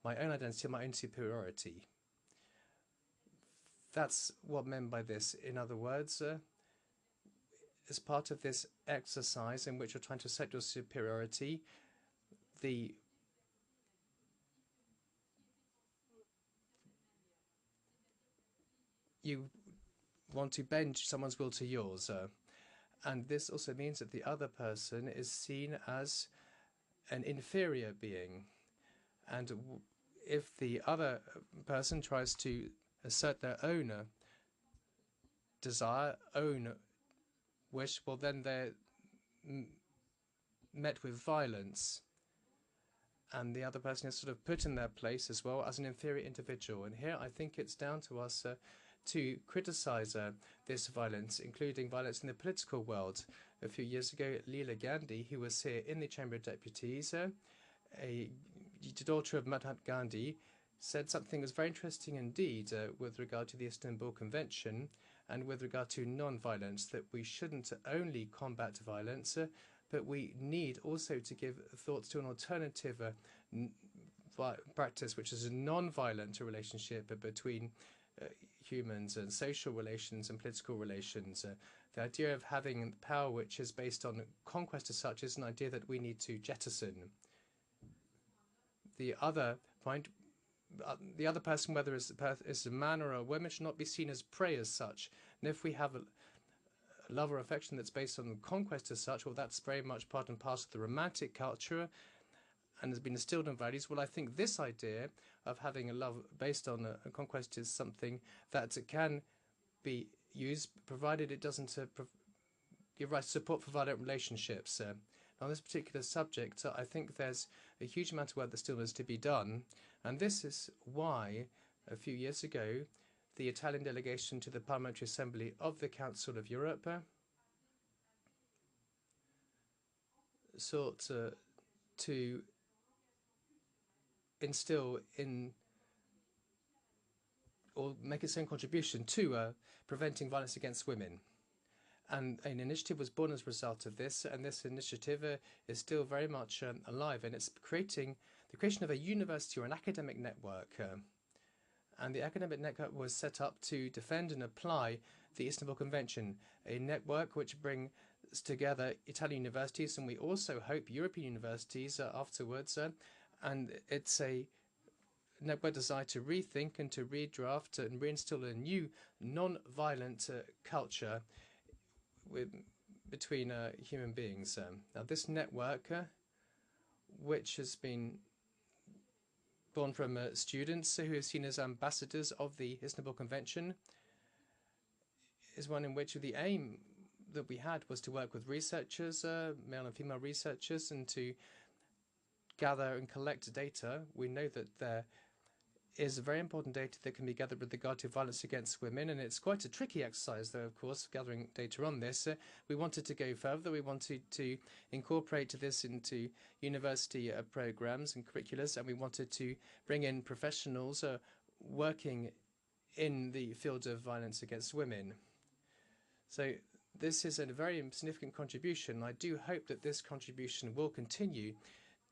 my own identity, my own superiority. That's what meant by this. In other words, as part of this exercise in which you're trying to set your superiority, you want to bend someone's will to yours. And this also means that the other person is seen as an inferior being. And if the other person tries to assert their own desire, own wish, well, then they're met with violence. And the other person is sort of put in their place as well as an inferior individual. And here I think it's down to us to criticize this violence, including violence in the political world. A few years ago, Leela Gandhi, who was here in the Chamber of Deputies, a daughter of Mahatma Gandhi, said something that was very interesting indeed with regard to the Istanbul Convention and with regard to non-violence, that we shouldn't only combat violence, but we need also to give thoughts to an alternative practice, which is a non-violent relationship between humans and social relations and political relations. The idea of having power which is based on conquest as such is an idea that we need to jettison. The other point, the other person, whether it's a man or a woman, should not be seen as prey as such. And if we have a love or affection that's based on conquest as such, well, that's very much part and parcel of the romantic culture and has been instilled in values. Well, I think this idea of having a love based on a conquest is something that can be used, provided it doesn't give rise to support for violent relationships. On this particular subject, I think there's a huge amount of work that still has to be done, and this is why, a few years ago, the Italian delegation to the Parliamentary Assembly of the Council of Europe sought to instill in or make its own contribution to preventing violence against women. And an initiative was born as a result of this, and this initiative is still very much alive, and it's the creation of a university or an academic network. And the academic network was set up to defend and apply the Istanbul Convention, a network which brings together Italian universities, and we also hope European universities afterwards. And it's a network designed to rethink and to redraft and reinstill a new non-violent culture between human beings. Now, this network, which has been born from students who are seen as ambassadors of the Istanbul Convention, is one in which the aim that we had was to work with researchers, male and female researchers, and to gather and collect data. We know that there is very important data that can be gathered with regard to violence against women, and it's quite a tricky exercise, though, of course, gathering data on this. We wanted to go further. We wanted to incorporate this into university programs and curriculums, and we wanted to bring in professionals working in the field of violence against women. So this is a very significant contribution. I do hope that this contribution will continue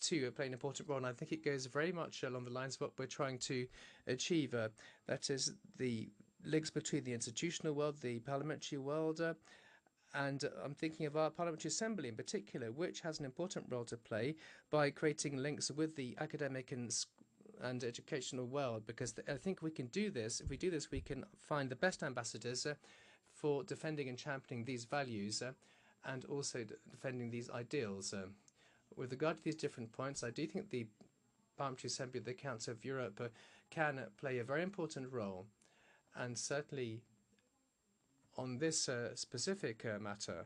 to play an important role, and I think it goes very much along the lines of what we're trying to achieve. That is the links between the institutional world, the parliamentary world, and I'm thinking of our Parliamentary Assembly in particular, which has an important role to play by creating links with the academic and educational world, because I think we can do this. If we do this, we can find the best ambassadors for defending and championing these values and also defending these ideals. With regard to these different points, I do think the Parliamentary Assembly of the Council of Europe can play a very important role, and certainly on this specific matter,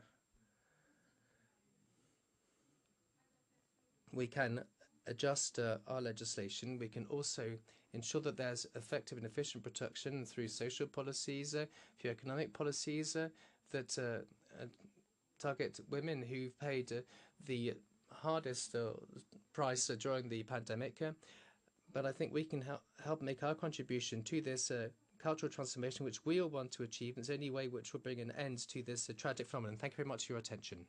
we can adjust our legislation. We can also ensure that there's effective and efficient protection through social policies, through economic policies that target women who've paid the hardest price during the pandemic, but I think we can help make our contribution to this cultural transformation which we all want to achieve. It's the only way which will bring an end to this tragic phenomenon. Thank you very much for your attention.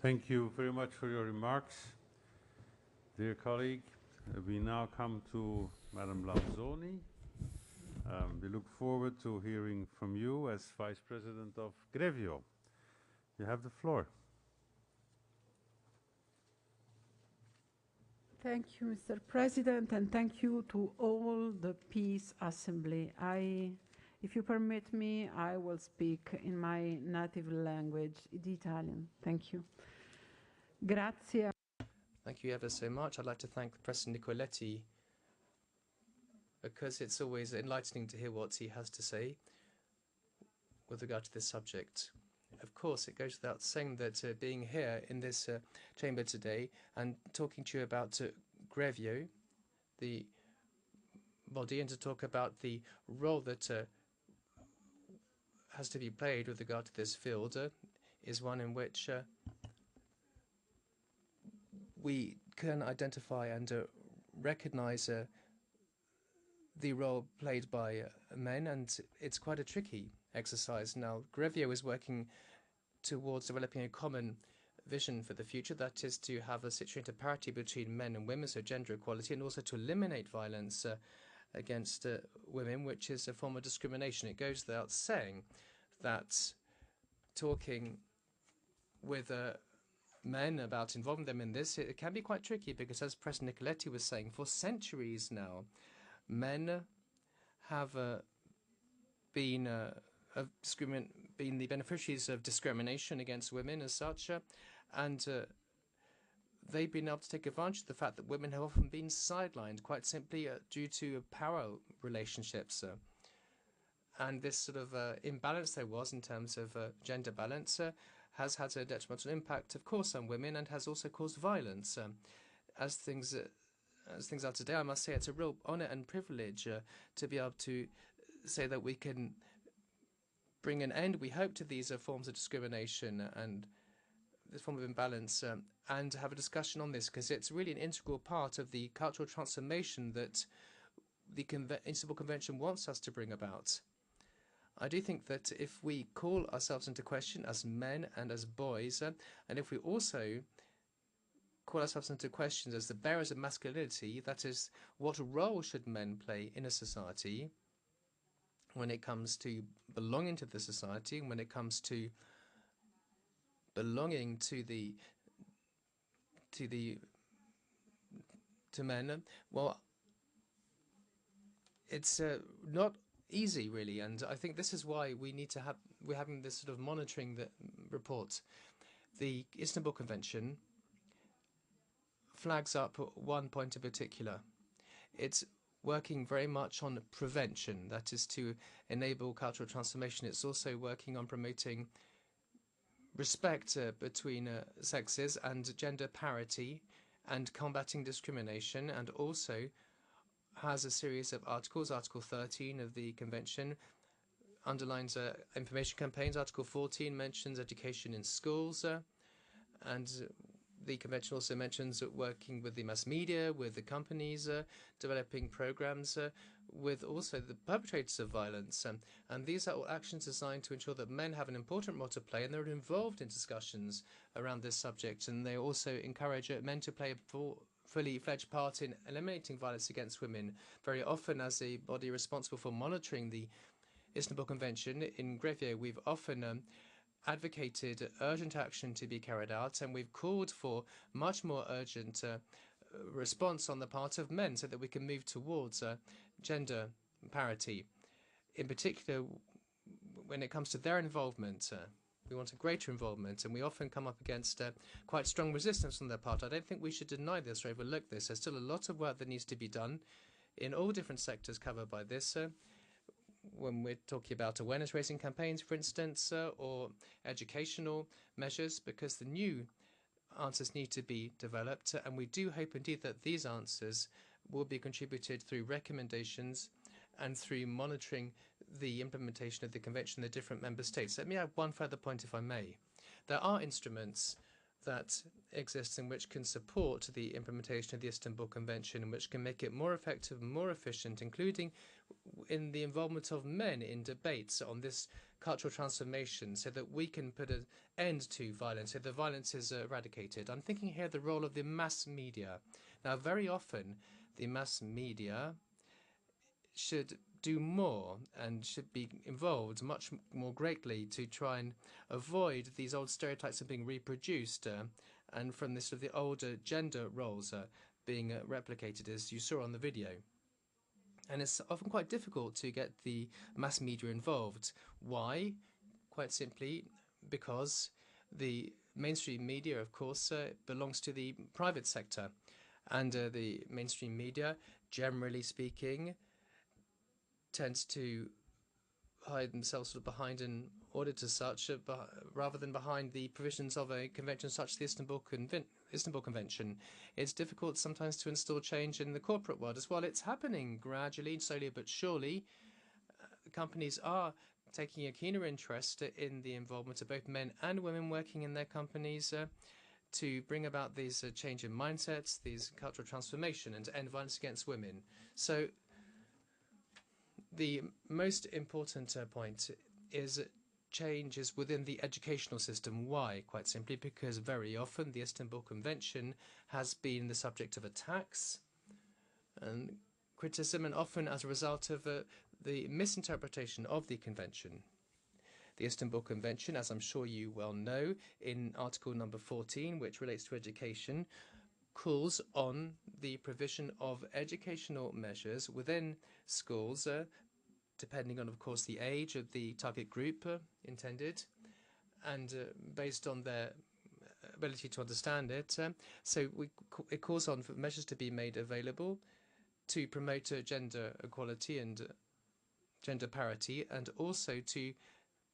Thank you very much for your remarks, dear colleague. We now come to Madam Lanzoni. We look forward to hearing from you as Vice President of Grevio. You have the floor. Thank you, Mr. President, and thank you to all the Peace Assembly. If you permit me, I will speak in my native language, the Italian. Thank you. Grazie. Thank you ever so much. I'd like to thank President Nicoletti because it's always enlightening to hear what he has to say with regard to this subject. Of course, it goes without saying that being here in this chamber today and talking to you about Grevio, the body, and to talk about the role that has to be played with regard to this field is one in which we can identify and recognize the role played by men, and it's quite a tricky exercise. Now, Grevio is working towards developing a common vision for the future, that is to have a situated parity between men and women, so gender equality, and also to eliminate violence against women, which is a form of discrimination. It goes without saying that talking with men about involving them in this, it can be quite tricky because, as President Nicoletti was saying, for centuries now, men have been the beneficiaries of discrimination against women as such, and they've been able to take advantage of the fact that women have often been sidelined, quite simply due to power relationships. And this sort of imbalance there was in terms of gender balance has had a detrimental impact, of course, on women, and has also caused violence. As things are today, I must say it's a real honour and privilege to be able to say that we can bring an end, we hope, to these forms of discrimination and this form of imbalance, and have a discussion on this, because it's really an integral part of the cultural transformation that the Istanbul Convention wants us to bring about. I do think that if we call ourselves into question as men and as boys, and if we also call ourselves into question as the bearers of masculinity, that is, what role should men play in a society when it comes to belonging to the society, and when it comes to belonging to men, well, it's not easy, really, and I think this is why we're having this sort of monitoring report. The Istanbul Convention flags up one point in particular. It's working very much on prevention, that is to enable cultural transformation. It's also working on promoting respect between sexes and gender parity and combating discrimination, and also has a series of articles. Article 13 of the Convention underlines information campaigns. Article 14 mentions education in schools, and the Convention also mentions working with the mass media, with the companies, developing programs with also the perpetrators of violence. And these are all actions designed to ensure that men have an important role to play, and they're involved in discussions around this subject. And they also encourage men to play a fully fledged part in eliminating violence against women. Very often, as a body responsible for monitoring the Istanbul Convention in Grevio, we've often advocated urgent action to be carried out, and we've called for much more urgent response on the part of men so that we can move towards gender parity. In particular, when it comes to their involvement, we want a greater involvement, and we often come up against quite strong resistance on their part. I don't think we should deny this or overlook this. There's still a lot of work that needs to be done in all different sectors covered by this. When we're talking about awareness-raising campaigns, for instance, or educational measures, because the new answers need to be developed, and we do hope indeed that these answers will be contributed through recommendations and through monitoring the implementation of the Convention in the different member states. Let me add one further point, if I may. There are instruments that exists and which can support the implementation of the Istanbul Convention and which can make it more effective and more efficient, including in the involvement of men in debates on this cultural transformation so that we can put an end to violence, so the violence is eradicated. I'm thinking here the role of the mass media. Now, very often, the mass media should do more and should be involved much more greatly to try and avoid these old stereotypes of being reproduced and from this sort of the older gender roles being replicated, as you saw on the video. And it's often quite difficult to get the mass media involved. Why? Quite simply because the mainstream media, of course, belongs to the private sector. And the mainstream media, generally speaking, tends to hide themselves sort of behind an audit as such, rather than behind the provisions of a convention such as the Istanbul Convention. It's difficult sometimes to install change in the corporate world as well. It's happening gradually, slowly but surely. Companies are taking a keener interest in the involvement of both men and women working in their companies to bring about these change in mindsets, these cultural transformation, and to end violence against women. So the most important point is changes within the educational system. Why? Quite simply because very often the Istanbul Convention has been the subject of attacks and criticism, and often as a result of the misinterpretation of the convention. The Istanbul Convention, as I'm sure you well know, in Article number 14, which relates to education, calls on the provision of educational measures within schools, depending on, of course, the age of the target group intended, and based on their ability to understand it. So it calls on for measures to be made available to promote gender equality and gender parity, and also to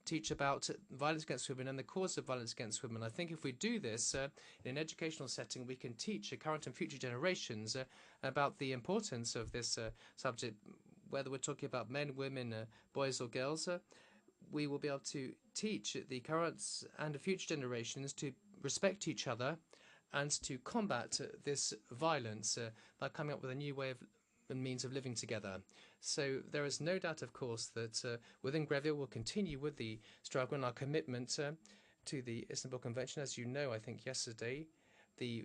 teach about violence against women and the cause of violence against women. I think if we do this in an educational setting, we can teach current and future generations about the importance of this subject, whether we're talking about men, women, boys or girls. We will be able to teach the current and the future generations to respect each other and to combat this violence by coming up with a new way of and means of living together. So there is no doubt, of course, that within Grevio we'll continue with the struggle and our commitment to the Istanbul Convention. As you know, I think yesterday, the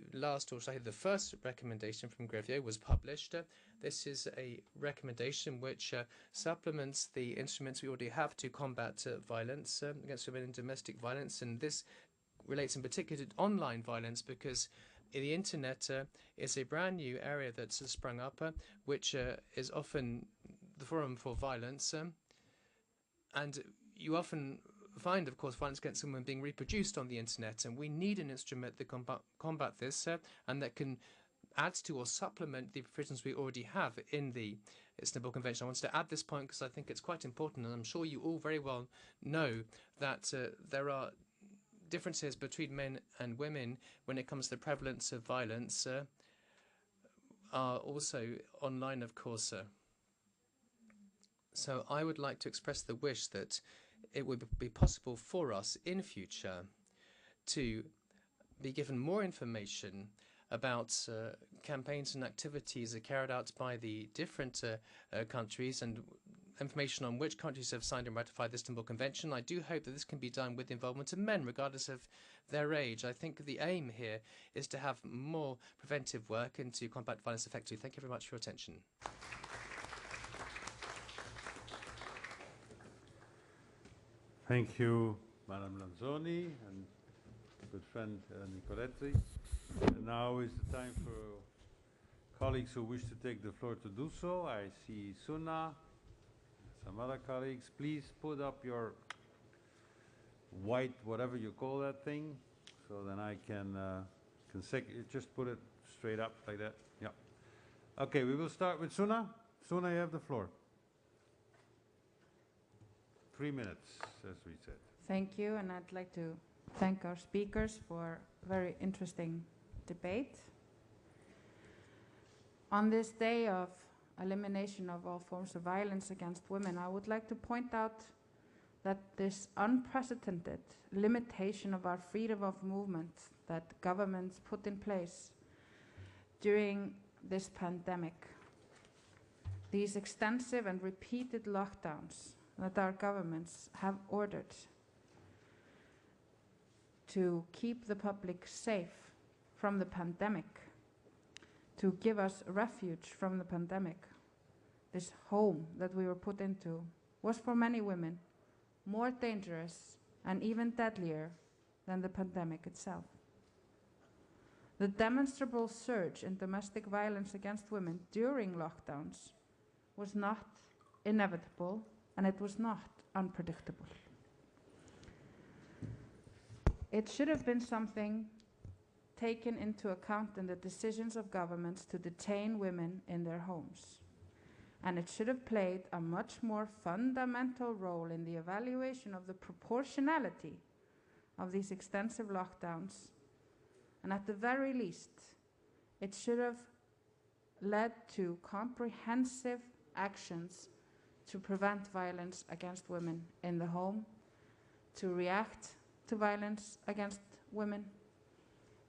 first recommendation from Grevio was published. This is a recommendation which supplements the instruments we already have to combat violence against women and domestic violence, and this relates in particular to online violence because the internet is a brand new area that's sprung up, which is often the forum for violence. And you often find, of course, violence against women being reproduced on the internet. And we need an instrument that can combat this and that can add to or supplement the provisions we already have in the Istanbul Convention. I wanted to add this point because I think it's quite important. And I'm sure you all very well know that there are differences between men and women when it comes to the prevalence of violence are also online, of course. So I would like to express the wish that it would be possible for us in future to be given more information about campaigns and activities carried out by the different countries and information on which countries have signed and ratified the Istanbul Convention. I do hope that this can be done with the involvement of men, regardless of their age. I think the aim here is to have more preventive work and to combat violence effectively. Thank you very much for your attention. Thank you, Madam Lanzoni and good friend Nicoletti. And now is the time for colleagues who wish to take the floor to do so. I see Suna. Some other colleagues, please put up your white, whatever you call that thing, so then I can just put it straight up like that. Yeah. Okay, we will start with Suna. Suna, you have the floor. 3 minutes, as we said. Thank you, and I'd like to thank our speakers for a very interesting debate. On this day of elimination of all forms of violence against women, I would like to point out that this unprecedented limitation of our freedom of movement that governments put in place during this pandemic, these extensive and repeated lockdowns that our governments have ordered to keep the public safe from the pandemic, to give us refuge from the pandemic, this home that we were put into, was for many women more dangerous and even deadlier than the pandemic itself. The demonstrable surge in domestic violence against women during lockdowns was not inevitable, and it was not unpredictable. It should have been something taken into account in the decisions of governments to detain women in their homes. And it should have played a much more fundamental role in the evaluation of the proportionality of these extensive lockdowns. And at the very least, it should have led to comprehensive actions to prevent violence against women in the home, to react to violence against women,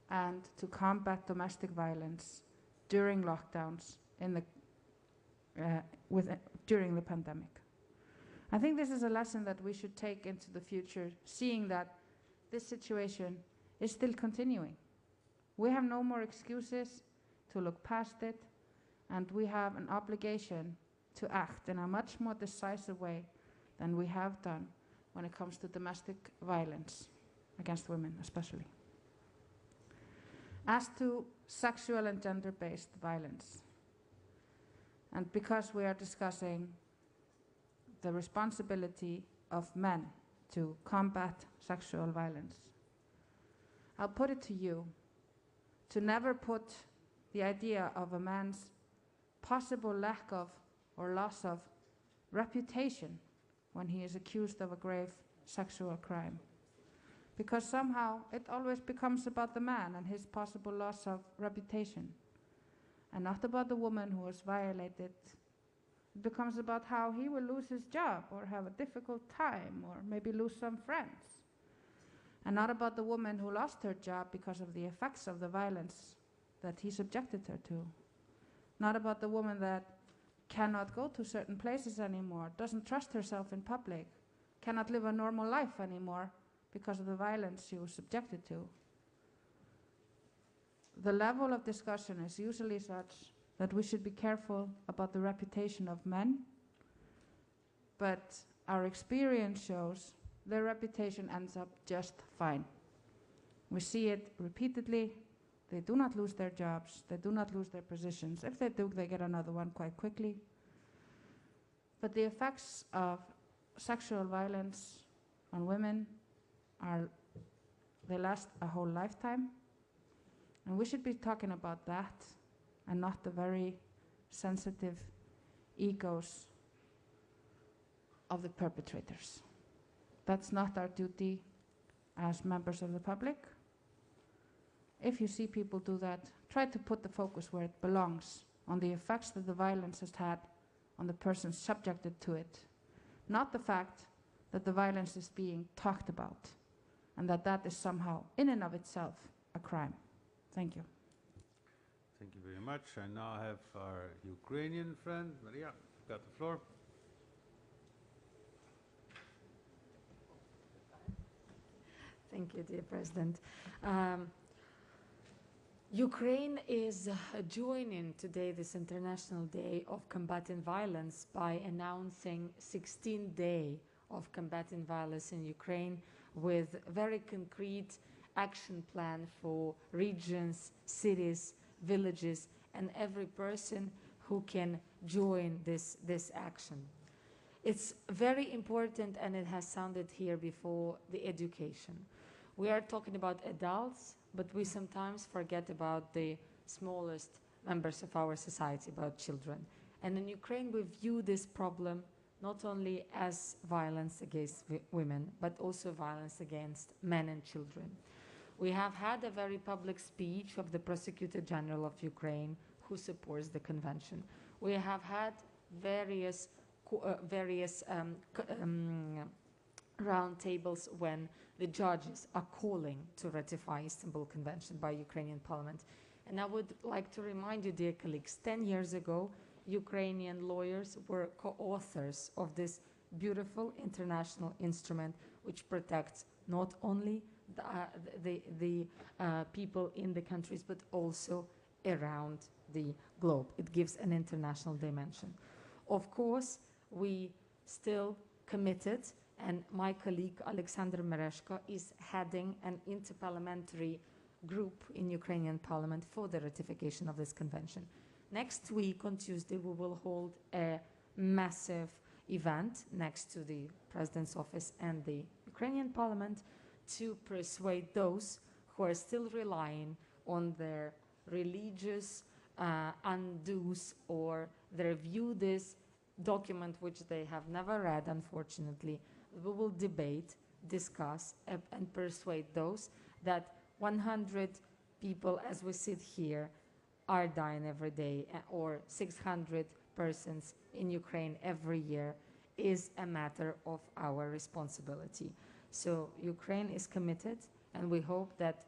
and to combat domestic violence during lockdowns in the during the pandemic. I think this is a lesson that we should take into the future, seeing that this situation is still continuing. We have no more excuses to look past it, and we have an obligation to act in a much more decisive way than we have done when it comes to domestic violence against women especially. As to sexual and gender-based violence, and because we are discussing the responsibility of men to combat sexual violence, I'll put it to you to never put the idea of a man's possible lack of or loss of reputation when he is accused of a grave sexual crime. Because somehow it always becomes about the man and his possible loss of reputation, and not about the woman who was violated. It becomes about how he will lose his job or have a difficult time or maybe lose some friends. And not about the woman who lost her job because of the effects of the violence that he subjected her to. Not about the woman that cannot go to certain places anymore, doesn't trust herself in public, cannot live a normal life anymore because of the violence she was subjected to. The level of discussion is usually such that we should be careful about the reputation of men, but our experience shows their reputation ends up just fine. We see it repeatedly. They do not lose their jobs. They do not lose their positions. If they do, they get another one quite quickly. But the effects of sexual violence on women they last a whole lifetime. And we should be talking about that and not the very sensitive egos of the perpetrators. That's not our duty as members of the public. If you see people do that, try to put the focus where it belongs, on the effects that the violence has had on the person subjected to it, not the fact that the violence is being talked about and that is somehow, in and of itself, a crime. Thank you. Thank you very much. I now have our Ukrainian friend, Maria, you've got the floor. Thank you, dear President. Ukraine is joining today this International Day of Combating Violence by announcing 16th Day of Combating Violence in Ukraine with a very concrete action plan for regions, cities, villages, and every person who can join this action. It's very important, and it has sounded here before, the education. We are talking about adults, but we sometimes forget about the smallest members of our society, about children. And in Ukraine, we view this problem not only as violence against women, but also violence against men and children. We have had a very public speech of the Prosecutor General of Ukraine who supports the convention. We have had various roundtables when the judges are calling to ratify Istanbul Convention by Ukrainian Parliament. And I would like to remind you, dear colleagues, 10 years ago, Ukrainian lawyers were co-authors of this beautiful international instrument which protects not only the people in the countries but also around the globe. It gives an international dimension. Of course, we still committed, and my colleague Alexander Mereshko is heading an interparliamentary group in Ukrainian Parliament for the ratification of this convention. Next week on Tuesday we will hold a massive event next to the President's office and the Ukrainian Parliament to persuade those who are still relying on their religious undoes or their view this document which they have never read, unfortunately. We will debate, discuss, and persuade those that 100 people as we sit here are dying every day, or 600 persons in Ukraine every year is a matter of our responsibility. So Ukraine is committed, and we hope that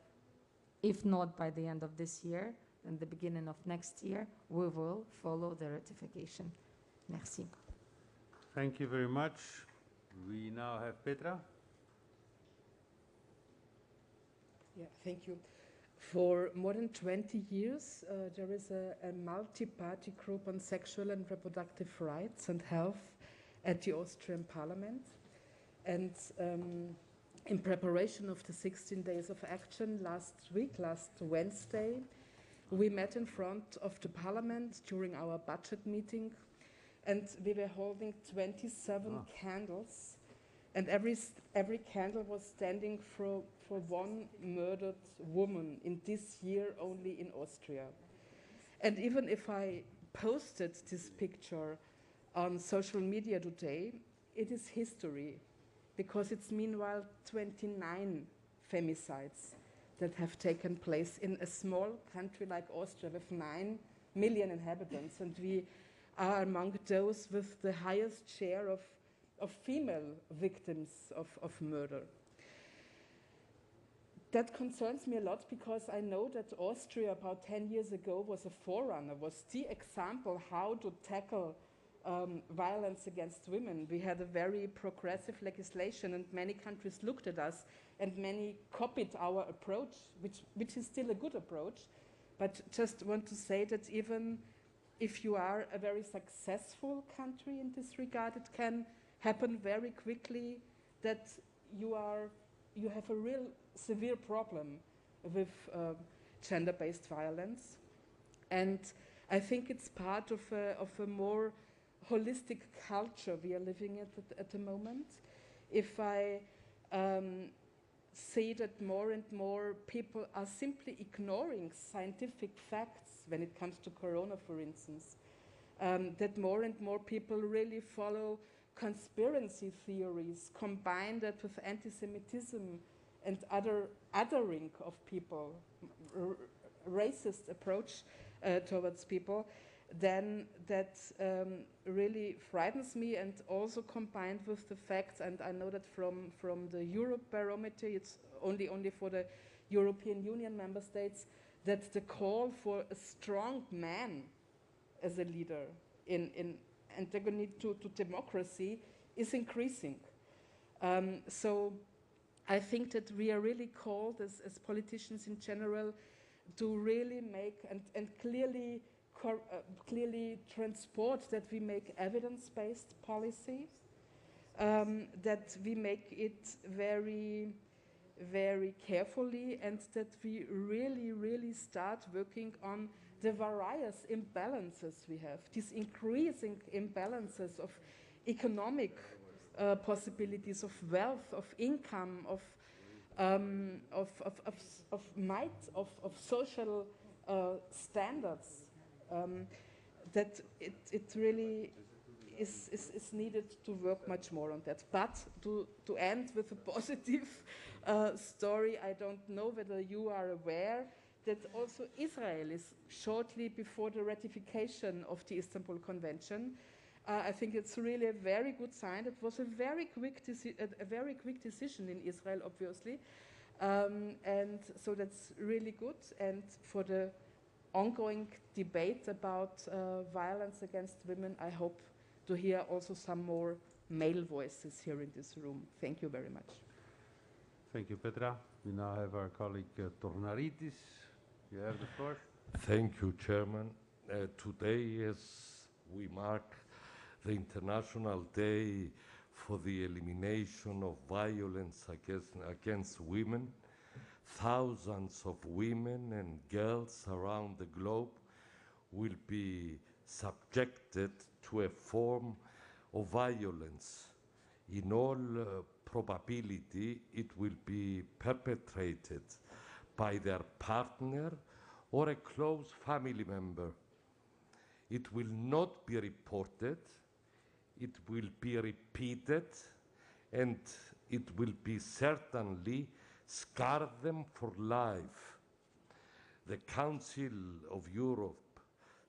if not by the end of this year, then the beginning of next year, we will follow the ratification. Merci. Thank you very much. We now have Petra. Yeah, thank you. For more than 20 years, there is a multi-party group on sexual and reproductive rights and health at the Austrian Parliament. And in preparation of the 16 days of action last Wednesday, we met in front of the Parliament during our budget meeting, and we were holding 27 candles, and every candle was standing for one murdered woman in this year only in Austria. And even if I posted this picture on social media today, it is history, because it's meanwhile 29 femicides that have taken place in a small country like Austria with 9 million inhabitants, and we are among those with the highest share of female victims of murder. That concerns me a lot, because I know that Austria about 10 years ago was a forerunner, was the example how to tackle violence against women. We had a very progressive legislation, and many countries looked at us, and many copied our approach, which is still a good approach. But just want to say that even if you are a very successful country in this regard, it can happen very quickly that you have a real severe problem with gender-based violence. And I think it's part of a more holistic culture we are living at the moment. If I see that more and more people are simply ignoring scientific facts when it comes to corona, for instance, that more and more people really follow conspiracy theories, combine that with anti-Semitism and othering of people, racist approach towards people, then that really frightens me, and also combined with the fact, and I know that from the Europe barometer, it's only for the European Union member states, that the call for a strong man as a leader in antagonism to democracy is increasing. So I think that we are really called as politicians in general to really make and clearly transport that we make evidence-based policies, that we make it very, very carefully, and that we really start working on the various imbalances we have, these increasing imbalances of economic possibilities, of wealth, of income, of might, of social standards, that it really is needed to work much more on that. But to end with a positive story, I don't know whether you are aware that also Israel is shortly before the ratification of the Istanbul Convention, I think it's really a very good sign. It was a very quick decision in Israel, obviously, and so that's really good. And for the ongoing debate about violence against women, I hope to hear also some more male voices here in this room. Thank you very much. Thank you, Petra. We now have our colleague Tornaritis. You have the floor. Thank you, Chairman. Today, as we mark the International Day for the Elimination of Violence against Women, thousands of women and girls around the globe will be subjected to a form of violence. In all probability, it will be perpetrated by their partner or a close family member. It will not be reported, it will be repeated, and it will be certainly scar them for life. The Council of Europe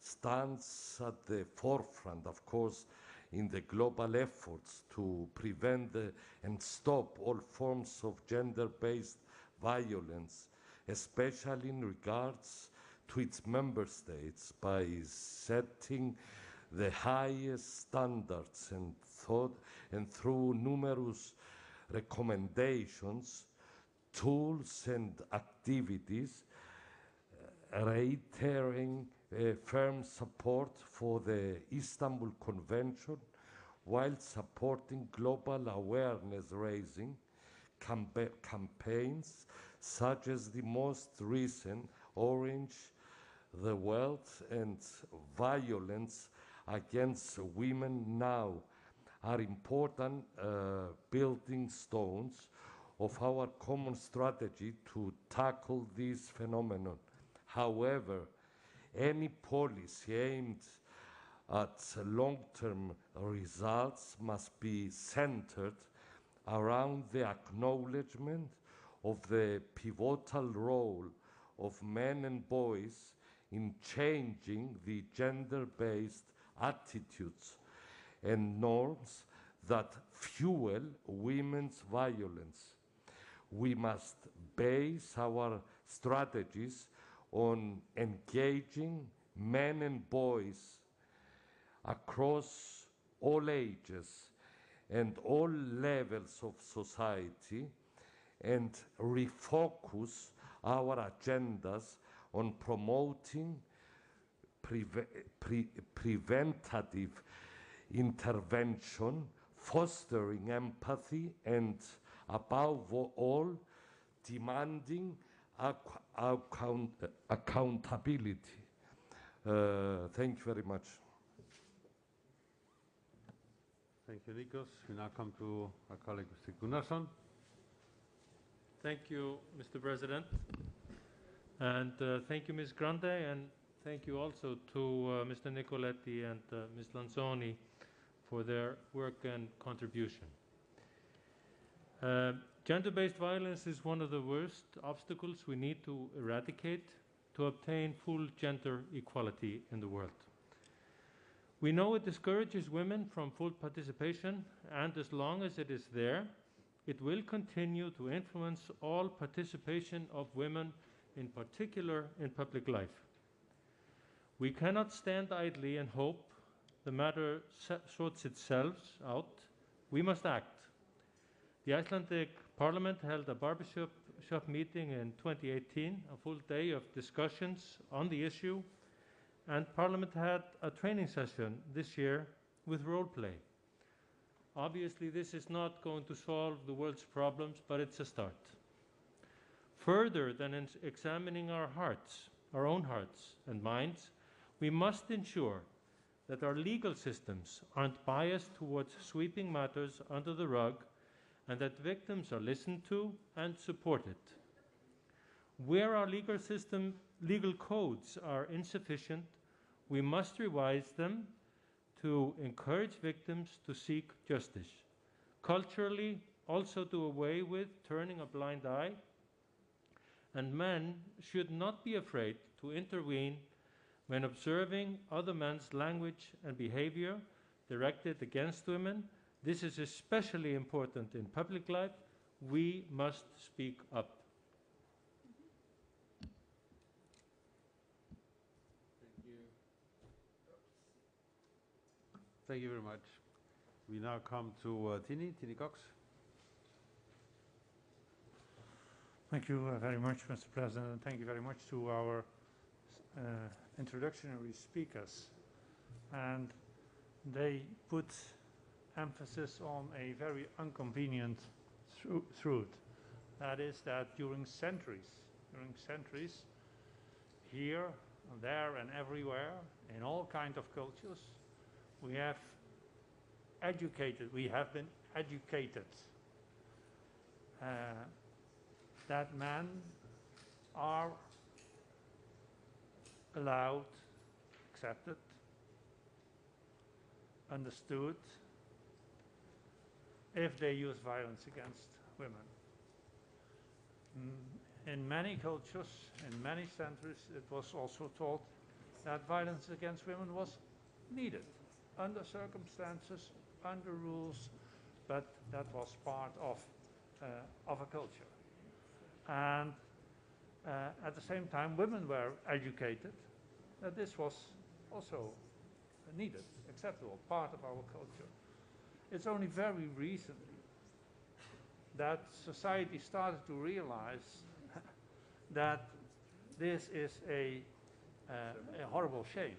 stands at the forefront, of course, in the global efforts to prevent and stop all forms of gender-based violence, especially in regards to its member states, by setting the highest standards and through numerous recommendations, tools and activities, reiterating firm support for the Istanbul Convention while supporting global awareness raising campaigns such as the most recent Orange the World and Violence Against Women Now are important building stones of our common strategy to tackle this phenomenon. However, any policy aimed at long-term results must be centered around the acknowledgement of the pivotal role of men and boys in changing the gender-based attitudes and norms that fuel women's violence. We must base our strategies on engaging men and boys across all ages and all levels of society, and refocus our agendas on promoting preventative intervention, fostering empathy, and above all, demanding accountability. Thank you very much. Thank you, Nikos. We now come to our colleague, Mr. Gunnarsson. Thank you, Mr. President. And thank you, Ms. Grande, and thank you also to Mr. Nicoletti and Ms. Lanzoni for their work and contribution. Gender-based violence is one of the worst obstacles we need to eradicate to obtain full gender equality in the world. We know it discourages women from full participation, and as long as it is there, it will continue to influence all participation of women, in particular in public life. We cannot stand idly and hope the matter sorts itself out. We must act. The Icelandic Parliament held a barbershop meeting in 2018, a full day of discussions on the issue, and Parliament had a training session this year with role play. Obviously, this is not going to solve the world's problems, but it's a start. Further than examining our hearts, our own hearts and minds, we must ensure that our legal systems aren't biased towards sweeping matters under the rug, and that victims are listened to and supported. Where our legal codes are insufficient, we must revise them to encourage victims to seek justice. Culturally, also do away with turning a blind eye, and men should not be afraid to intervene when observing other men's language and behavior directed against women. This is especially important in public life. We must speak up. Thank you very much. We now come to Tini Cox. Thank you very much, Mr. President, and thank you very much to our introductory speakers. And they put emphasis on a very inconvenient truth. That is that during centuries, here, there, and everywhere, in all kinds of cultures, we have been educated that men are allowed, accepted, understood if they use violence against women. In many cultures, in many centuries, it was also taught that violence against women was needed under circumstances, under rules, but that was part of a culture. And at the same time, women were educated that this was also needed, acceptable, part of our culture. It's only very recently that society started to realize that this is a horrible shame,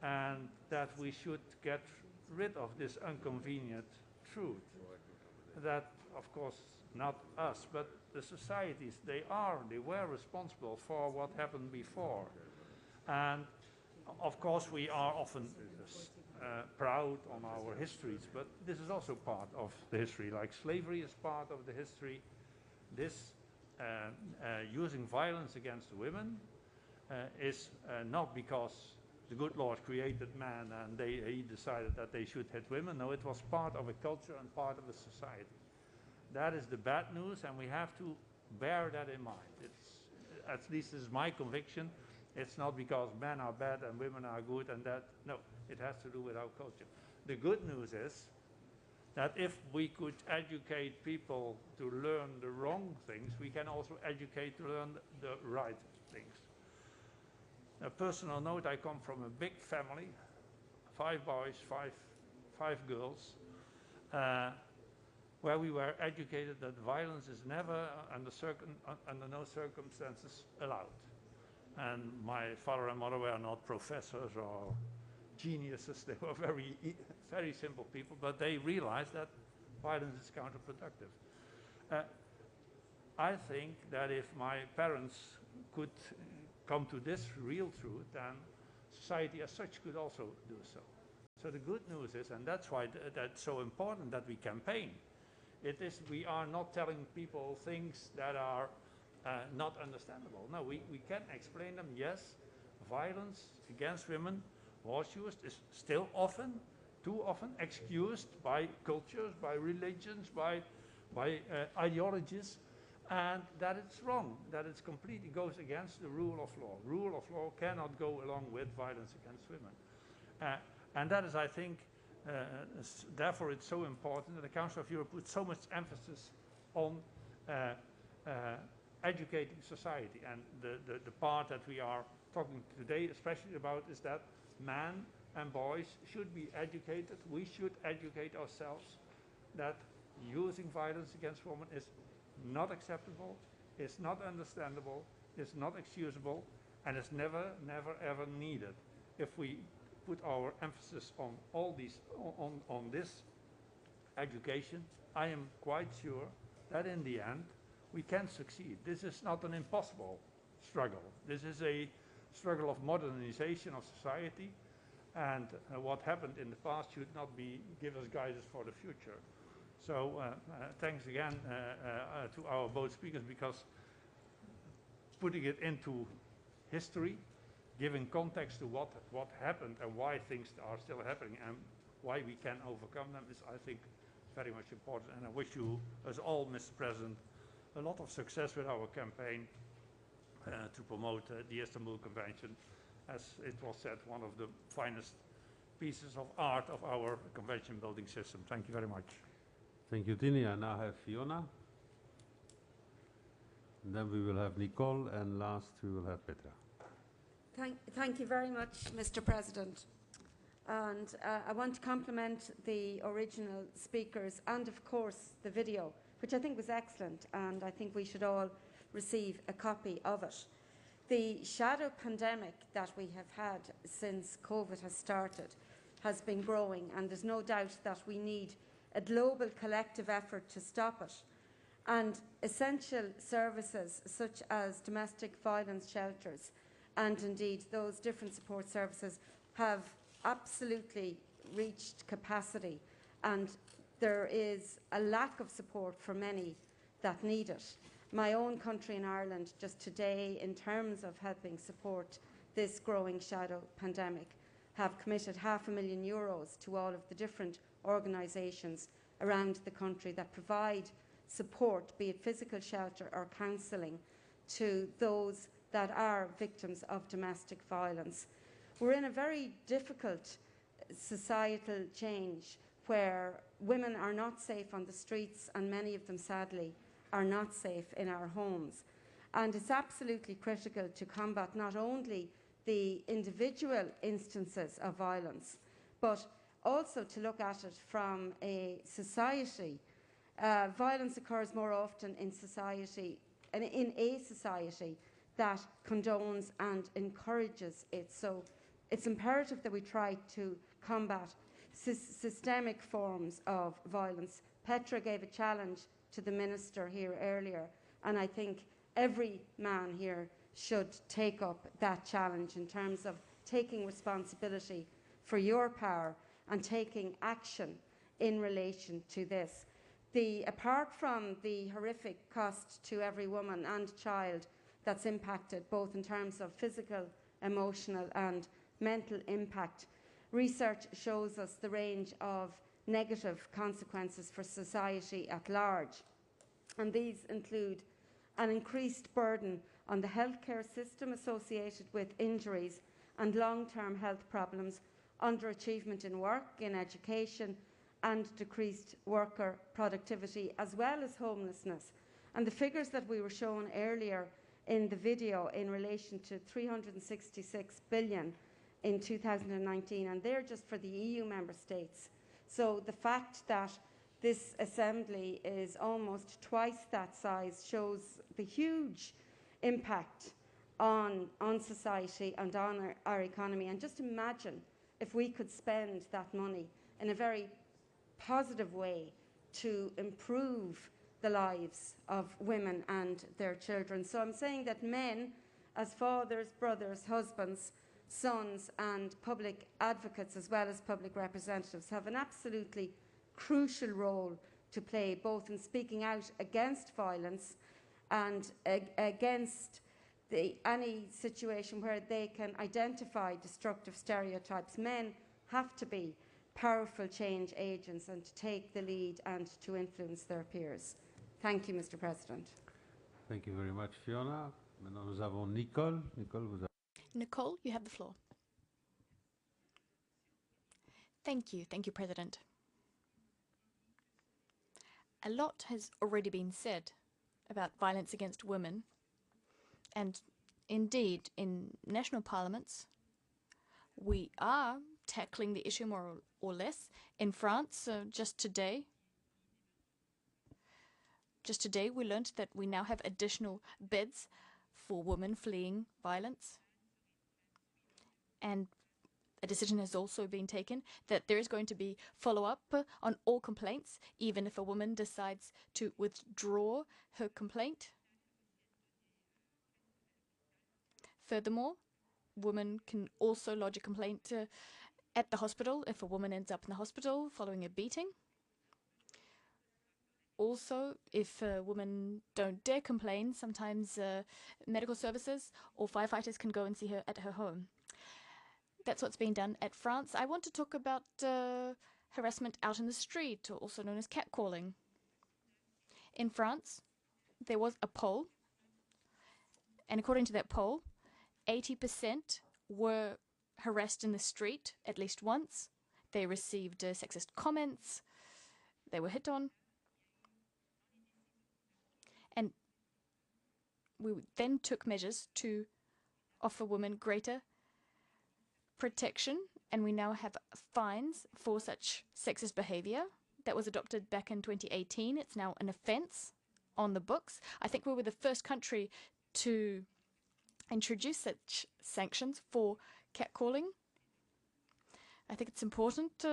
and that we should get rid of this inconvenient truth. That, of course, not us, but the societies, they were responsible for what happened before. And of course, we are often proud on our histories, but this is also part of the history, like slavery is part of the history. This using violence against women is not because the good Lord created man and he decided that they should hit women. No, it was part of a culture and part of a society. That is the bad news, and we have to bear that in mind. At least this is my conviction. It's not because men are bad and women are good and that. No, it has to do with our culture. The good news is that if we could educate people to learn the wrong things, we can also educate to learn the right things. A personal note, I come from a big family, 5 boys, five girls, where we were educated that violence is never, under no circumstances, allowed. And my father and mother were not professors or geniuses. They were very simple people, but they realized that violence is counterproductive. I think that if my parents could come to this real truth, then society as such could also do so. So the good news is, and that's why that's so important that we campaign, it is we are not telling people things that are not understandable. No, we can explain them. Yes, violence against women was used, is still often, too often, excused by cultures, by religions, by ideologies, and that it's wrong, that it's completely goes against the rule of law. Rule of law cannot go along with violence against women. And that is, I think, therefore it's so important that the Council of Europe puts so much emphasis on educating society. And the part that we are talking today especially about is that men and boys should be educated. We should educate ourselves that using violence against women is not acceptable, is not understandable, is not excusable, and is never, never, ever needed. If we put our emphasis on all these, on this education, I am quite sure that in the end we can succeed. This is not an impossible struggle. This is a struggle of modernization of society, and what happened in the past should not give us guidance for the future. So thanks again to our both speakers, because putting it into history, giving context to what happened and why things are still happening and why we can overcome them is, I think, very much important. And I wish you, as all, Mr. President, a lot of success with our campaign to promote the Istanbul Convention. As it was said, one of the finest pieces of art of our convention building system. Thank you very much. Thank you, Tini. I now have Fiona. And then we will have Nicole, and last we will have Petra. Thank you very much, Mr. President. And I want to compliment the original speakers and, of course, the video, which I think was excellent, and I think we should all receive a copy of it. The shadow pandemic that we have had since COVID has started has been growing, and there's no doubt that we need a global collective effort to stop it. And essential services such as domestic violence shelters and indeed those different support services have absolutely reached capacity, and there is a lack of support for many that need it. My own country in Ireland just today, in terms of helping support this growing shadow pandemic, have committed €500,000 to all of the different organisations around the country that provide support, be it physical shelter or counselling, to those that are victims of domestic violence. We're in a very difficult societal change where women are not safe on the streets, and many of them sadly are not safe in our homes. And it's absolutely critical to combat not only the individual instances of violence, but also to look at it from a society. Violence occurs more often in society, and in a society that condones and encourages it. So it's imperative that we try to combat systemic forms of violence. Petra gave a challenge to the Minister here earlier, and I think every man here should take up that challenge in terms of taking responsibility for your power and taking action in relation to this. Apart from the horrific cost to every woman and child that's impacted, both in terms of physical, emotional and mental impact, research shows us the range of negative consequences for society at large. And these include an increased burden on the healthcare system associated with injuries and long-term health problems, underachievement in work, in education, and decreased worker productivity, as well as homelessness. And the figures that we were shown earlier in the video in relation to 366 billion in 2019, and they're just for the EU member states. So the fact that this assembly is almost twice that size shows the huge impact on society and on our economy. And just imagine if we could spend that money in a very positive way to improve the lives of women and their children. So I'm saying that men, as fathers, brothers, husbands, sons and public advocates, as well as public representatives, have an absolutely crucial role to play, both in speaking out against violence and against any situation where they can identify destructive stereotypes. Men have to be powerful change agents and to take the lead and to influence their peers. Thank you, Mr. President. Thank you very much, Fiona. Maintenant, nous avons Nicole. Nicole, you have the floor. Thank you, President. A lot has already been said about violence against women, and indeed, in national parliaments, we are tackling the issue more or less. In France, just today, we learned that we now have additional beds for women fleeing violence. And a decision has also been taken that there is going to be follow-up on all complaints, even if a woman decides to withdraw her complaint. Furthermore, women can also lodge a complaint at the hospital if a woman ends up in the hospital following a beating. Also, if women don't dare complain, sometimes medical services or firefighters can go and see her at her home. That's what's being done at France. I want to talk about harassment out in the street, also known as catcalling. In France, there was a poll, and according to that poll, 80% were harassed in the street at least once. They received sexist comments. They were hit on. And we then took measures to offer women greater protection, and we now have fines for such sexist behavior. That was adopted back in 2018. It's now an offense on the books. I think we were the first country to introduce such sanctions for catcalling. I think it's important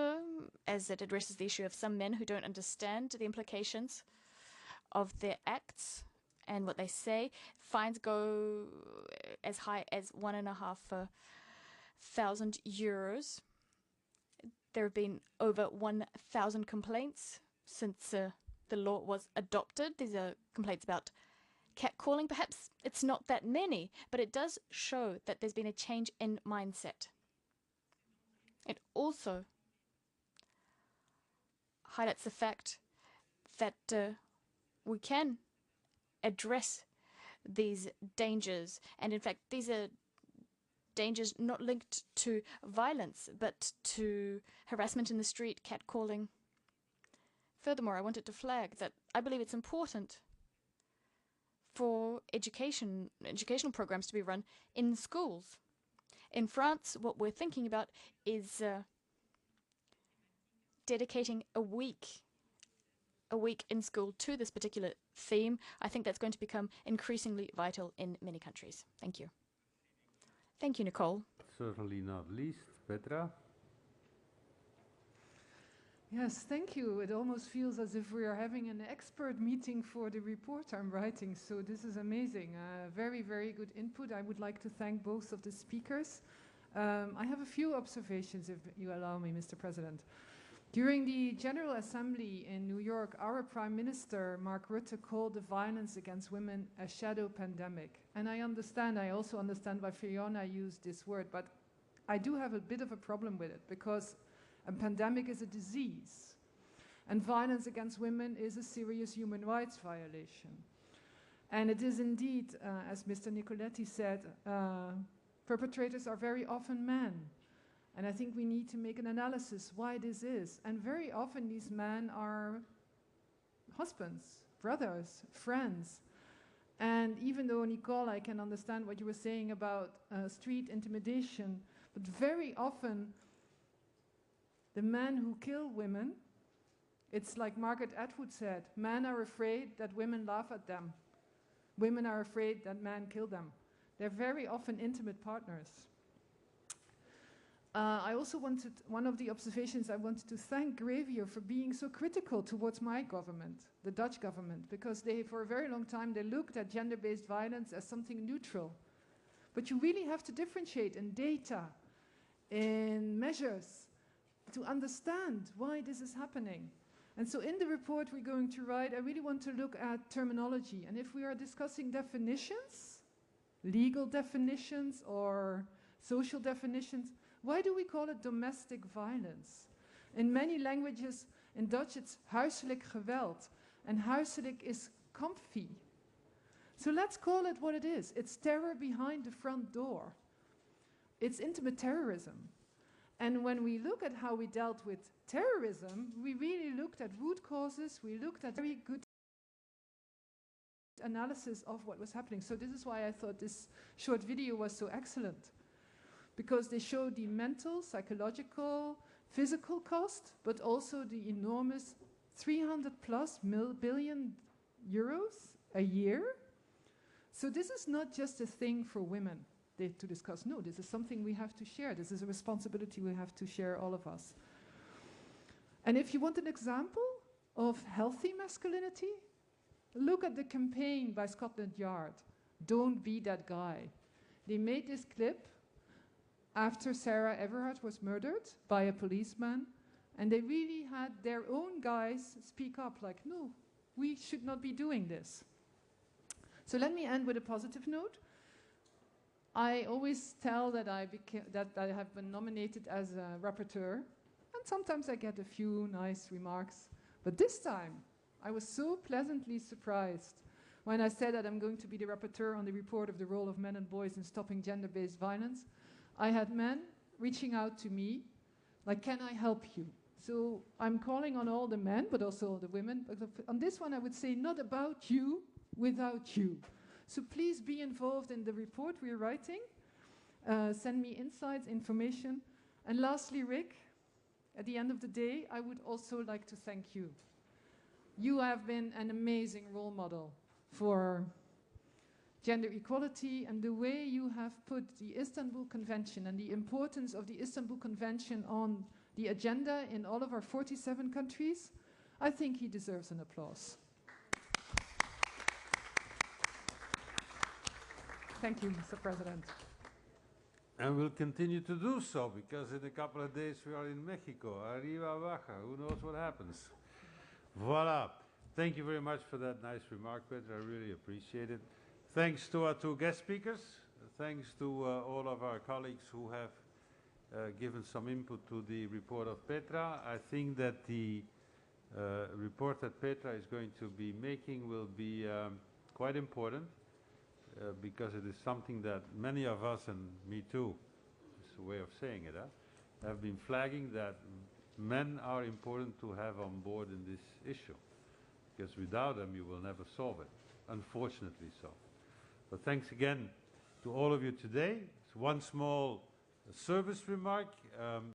as it addresses the issue of some men who don't understand the implications of their acts and what they say. Fines go as high as €1,500. There have been over 1,000 complaints since the law was adopted. These are complaints about catcalling. Perhaps it's not that many, but it does show that there's been a change in mindset. It also highlights the fact that we can address these dangers, and in fact these are dangers not linked to violence but to harassment in the street, catcalling. Furthermore, I wanted to flag that I believe it's important for educational programs to be run in schools. In France, what we're thinking about is dedicating a week in school to this particular theme. I think that's going to become increasingly vital in many countries. Thank you. Thank you, Nicole. Certainly not least, Petra. Yes, thank you. It almost feels as if we are having an expert meeting for the report I'm writing, so this is amazing. Very, very good input. I would like to thank both of the speakers. I have a few observations, if you allow me, Mr. President. During the General Assembly in New York, our Prime Minister, Mark Rutte, called the violence against women a shadow pandemic. And I also understand why Fiona used this word, but I do have a bit of a problem with it, because a pandemic is a disease, and violence against women is a serious human rights violation. And it is indeed, as Mr. Nicoletti said, perpetrators are very often men. And I think we need to make an analysis why this is. And very often these men are husbands, brothers, friends. And even though, Nicole, I can understand what you were saying about street intimidation, but very often the men who kill women, it's like Margaret Atwood said, men are afraid that women laugh at them. Women are afraid that men kill them. They're very often intimate partners. One of the observations, I wanted to thank Grevio for being so critical towards my government, the Dutch government, because for a very long time they looked at gender-based violence as something neutral. But you really have to differentiate in data, in measures, to understand why this is happening. And so in the report we're going to write, I really want to look at terminology. And if we are discussing definitions, legal definitions or social definitions, why do we call it domestic violence? In many languages, in Dutch it's huiselijk geweld, and huiselijk is comfy. So let's call it what it is. It's terror behind the front door. It's intimate terrorism. And when we look at how we dealt with terrorism, we really looked at root causes, we looked at very good analysis of what was happening. So this is why I thought this short video was so excellent, because they showed the mental, psychological, physical cost, but also the enormous 300+ billion euros a year. So this is not just a thing for women to discuss. No, this is something we have to share. This is a responsibility we have to share, all of us. And if you want an example of healthy masculinity, look at the campaign by Scotland Yard, Don't Be That Guy. They made this clip after Sarah Everard was murdered by a policeman, and they really had their own guys speak up like, no, we should not be doing this. So let me end with a positive note. I always tell that I have been nominated as a rapporteur, and sometimes I get a few nice remarks. But this time, I was so pleasantly surprised when I said that I'm going to be the rapporteur on the report of the role of men and boys in stopping gender-based violence. I had men reaching out to me, like, can I help you? So I'm calling on all the men, but also all the women. But on this one, I would say not about you, without you. So please be involved in the report we're writing. Send me insights, information. And lastly, Rick, at the end of the day, I would also like to thank you. You have been an amazing role model for gender equality, and the way you have put the Istanbul Convention and the importance of the Istanbul Convention on the agenda in all of our 47 countries, I think he deserves an applause. Thank you, Mr. President. And we'll continue to do so, because in a couple of days we are in Mexico. Arriba, baja, who knows what happens. Voila. Thank you very much for that nice remark, Petra. I really appreciate it. Thanks to our two guest speakers. Thanks to all of our colleagues who have given some input to the report of Petra. I think that the report that Petra is going to be making will be quite important. Because it is something that many of us, and me too, it's a way of saying it, have been flagging, that men are important to have on board in this issue. Because without them you will never solve it, unfortunately so. But thanks again to all of you today. It's one small service remark.